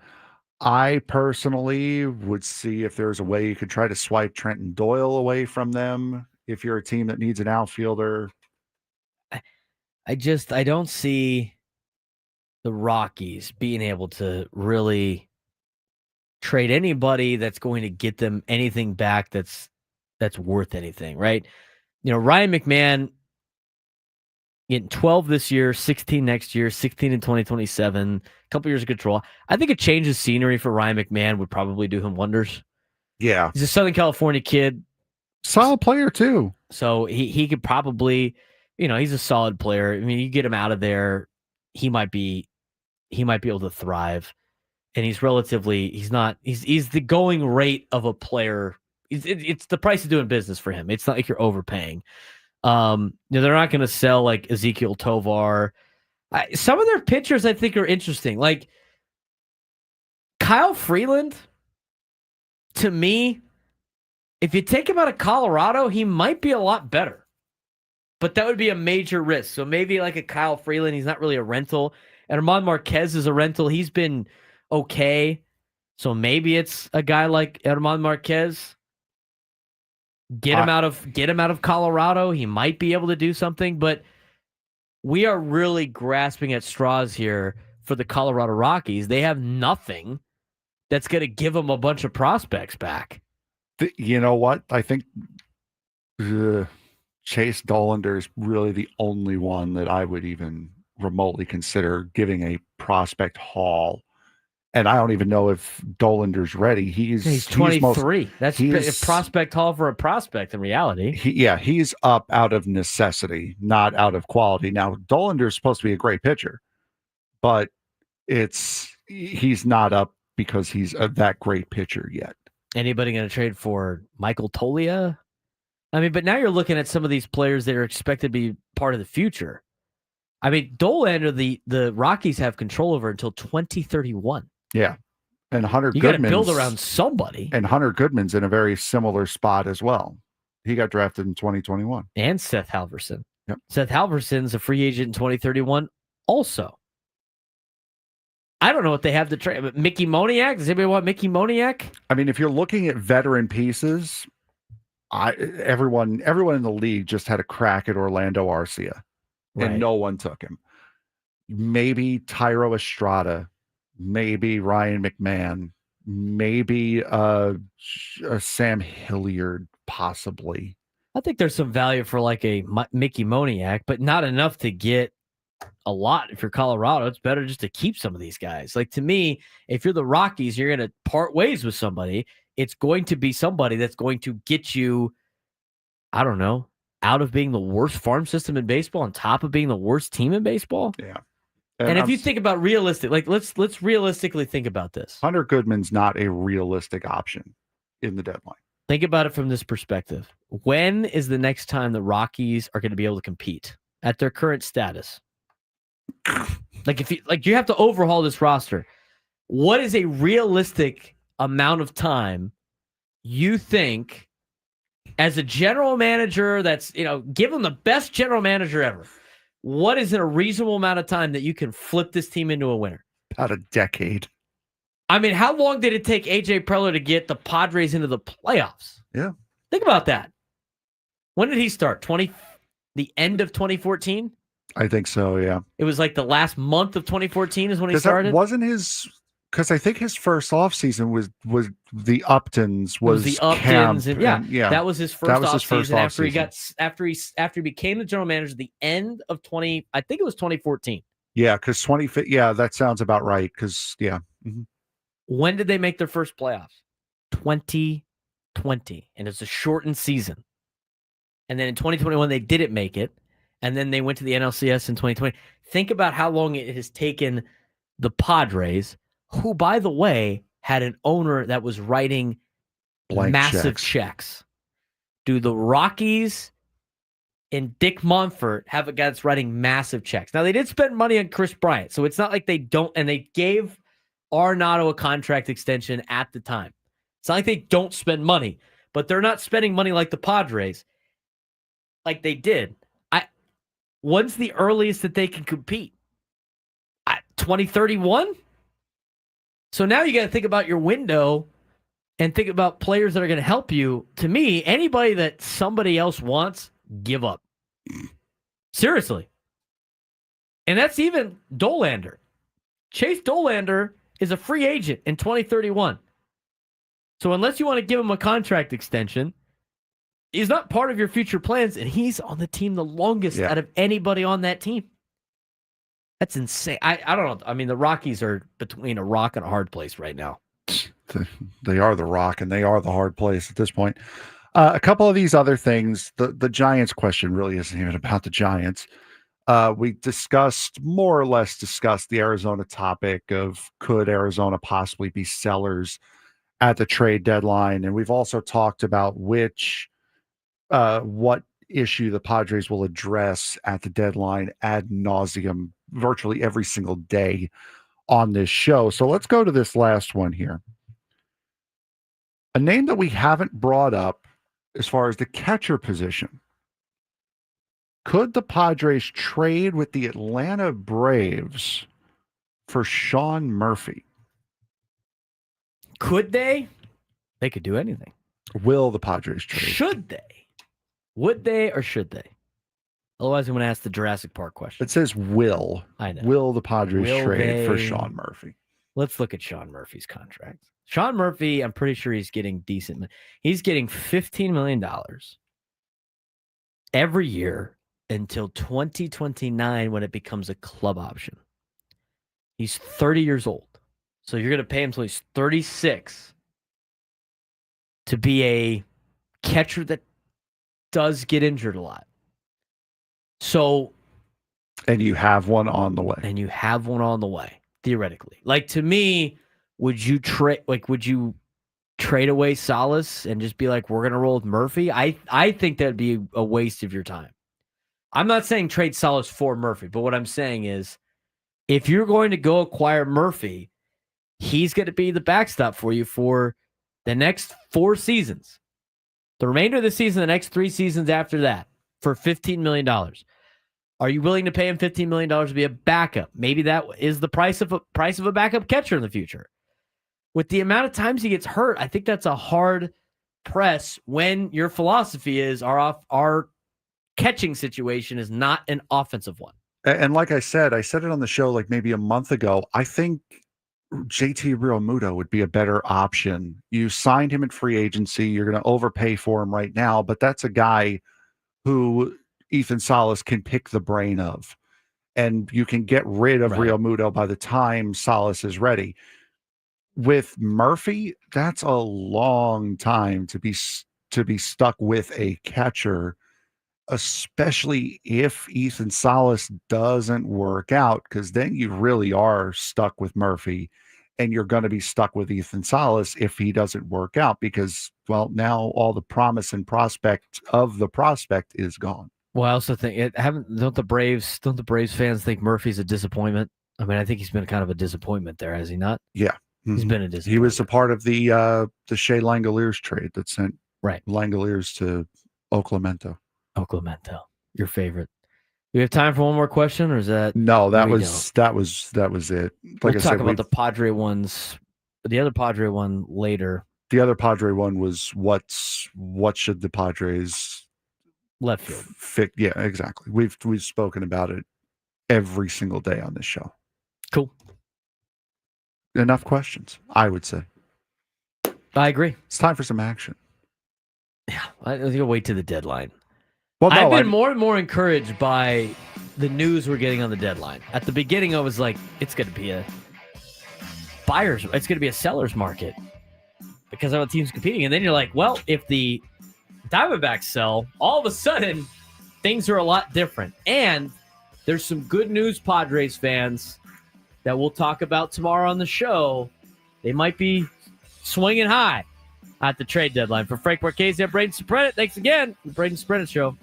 I personally would see if there's a way you could try to swipe Trenton Doyle away from them if you're a team that needs an outfielder. I don't see the Rockies being able to really trade anybody that's going to get them anything back that's worth anything, right? Ryan McMahon getting 12 this year, 16 next year, 16 in 2027, a couple years of control. I think a change of scenery for Ryan McMahon would probably do him wonders. Yeah. He's a Southern California kid. Solid player too. So he could probably, he's a solid player. I mean, you get him out of there, he might be able to thrive. And he's the going rate of a player. It's the price of doing business for him. It's not like you're overpaying. They're not going to sell like Ezekiel Tovar. Some of their pitchers I think are interesting. Like Kyle Freeland, to me, if you take him out of Colorado, he might be a lot better. But that would be a major risk. So maybe like a Kyle Freeland, he's not really a rental. And Armand Marquez is a rental. He's been okay. So maybe it's a guy like Armand Marquez. Get him out of Colorado. He might be able to do something, but we are really grasping at straws here for the Colorado Rockies. They have nothing that's going to give them a bunch of prospects back. You know what? I think Chase Dollander is really the only one that I would even remotely consider giving a prospect haul. And I don't even know if Dollander's ready. He's 23. That's a prospect haul for a prospect in reality. He's up out of necessity, not out of quality. Now, Dollander's supposed to be a great pitcher, but he's not up because he's that great pitcher yet. Anybody going to trade for Michael Tolia? I mean, but now you're looking at some of these players that are expected to be part of the future. I mean, Dollander, the Rockies have control over until 2031. Yeah. And Hunter Goodman's... You got to build around somebody. And Hunter Goodman's in a very similar spot as well. He got drafted in 2021. And Seth Halverson. Yep. Seth Halverson's a free agent in 2031 also. I don't know what they have to trade. Mickey Moniak? Does anybody want Mickey Moniak? I mean, if you're looking at veteran pieces, everyone in the league just had a crack at Orlando Arcia. And right. No one took him. Maybe Tyro Estrada, maybe Ryan McMahon, maybe Sam Hilliard, possibly. I think there's some value for like a Mickey Moniak, but not enough to get a lot. If you're Colorado, it's better just to keep some of these guys. Like, to me, if you're the Rockies, you're going to part ways with somebody. It's going to be somebody that's going to get you, I don't know, out of being the worst farm system in baseball on top of being the worst team in baseball. Yeah. And if you think about realistic, like let's realistically think about this. Hunter Goodman's not a realistic option in the deadline. Think about it from this perspective. When is the next time the Rockies are going to be able to compete at their current status? You have to overhaul this roster. What is a realistic amount of time you think, as a general manager that's, give them the best general manager ever, what is in a reasonable amount of time that you can flip this team into a winner? About a decade. I mean, how long did it take AJ Preller to get the Padres into the playoffs? Yeah. Think about that. When did he start? The end of 2014? I think so, yeah. It was like the last month of 2014 is when he started? That wasn't his... Because I think his first offseason was the Uptons. Was the Uptons, camp, and that was his first offseason after he became the general manager at the end of 2014. Yeah, because that sounds about right. Because Mm-hmm. When did they make their first playoffs? 2020, and it's a shortened season. And then in 2021 they didn't make it, and then they went to the NLCS in 2020. Think about how long it has taken the Padres, who, by the way, had an owner that was writing massive checks. Do the Rockies and Dick Monfort have a guy that's writing massive checks? Now, they did spend money on Chris Bryant, so it's not like they don't, and they gave Arenado a contract extension at the time. It's not like they don't spend money, but they're not spending money like the Padres, like they did. When's the earliest that they can compete? 2031? So now you got to think about your window and think about players that are going to help you. To me, anybody that somebody else wants, give up. Seriously. And that's even Dollander. Chase Dollander is a free agent in 2031. So unless you want to give him a contract extension, he's not part of your future plans, and he's on the team the longest out of anybody on that team. That's insane. I don't know. I mean, the Rockies are between a rock and a hard place right now. They are the rock, and they are the hard place at this point. A couple of these other things. The Giants question really isn't even about the Giants. We more or less discussed the Arizona topic of could Arizona possibly be sellers at the trade deadline, and we've also talked about what issue the Padres will address at the deadline ad nauseum virtually every single day on this show. So let's go to this last one here. A name that we haven't brought up as far as the catcher position. Could the Padres trade with the Atlanta Braves for Sean Murphy? Could they? They could do anything. Will the Padres trade? Should they? Would they or should they? Otherwise, I'm going to ask the Jurassic Park question. It says will. I know. Will the Padres trade for Sean Murphy? Let's look at Sean Murphy's contract. Sean Murphy, I'm pretty sure he's getting decent. He's getting $15 million every year until 2029 when it becomes a club option. He's 30 years old. So you're going to pay him until he's 36 to be a catcher that does get injured a lot. So, and you have one on the way. Theoretically. Like, to me, would you trade away Salas and just be like, we're going to roll with Murphy? I think that'd be a waste of your time. I'm not saying trade Salas for Murphy, but what I'm saying is if you're going to go acquire Murphy, he's going to be the backstop for you for the next 4 seasons. The remainder of the season, the next 3 seasons after that, for $15 million. Are you willing to pay him $15 million to be a backup? Maybe that is the price of a backup catcher in the future. With the amount of times he gets hurt, I think that's a hard press when your philosophy is our catching situation is not an offensive one. And like I said it on the show like maybe a month ago. I think JT Realmuto would be a better option. You signed him in free agency. You're going to overpay for him right now, but that's a guy who Ethan Salas can pick the brain of. And you can get rid of Realmuto by the time Salas is ready. With Murphy, that's a long time to be stuck with a catcher, especially if Ethan Salas doesn't work out, because then you really are stuck with Murphy, and you're going to be stuck with Ethan Salas if he doesn't work out, because, well, now all the promise and prospect of the prospect is gone. Well, I also think don't the Braves fans think Murphy's a disappointment? I mean, I think he's been kind of a disappointment there, has he not? Yeah. He's been a disappointment. He was a part of the Shea Langoliers trade that sent Langoliers to Oaklamento. Your favorite. Do we have time for one more question, or is that no? That was it. Like we'll talk about the Padre ones, the other Padre one later. The other Padre one was what should the Padres left field? Yeah, exactly. We've spoken about it every single day on this show. Cool. Enough questions, I would say. I agree. It's time for some action. Yeah, I think I'll wait to the deadline. Well, no, I've been more and more encouraged by the news we're getting on the deadline. At the beginning, I was like, it's going to be it's going to be a seller's market because of the teams competing. And then you're like, well, if the Diamondbacks sell, all of a sudden, things are a lot different. And there's some good news, Padres fans, that we'll talk about tomorrow on the show. They might be swinging high at the trade deadline. For Frank Marchese and Braden Surprenant, thanks again. The Braden Surprenant Show.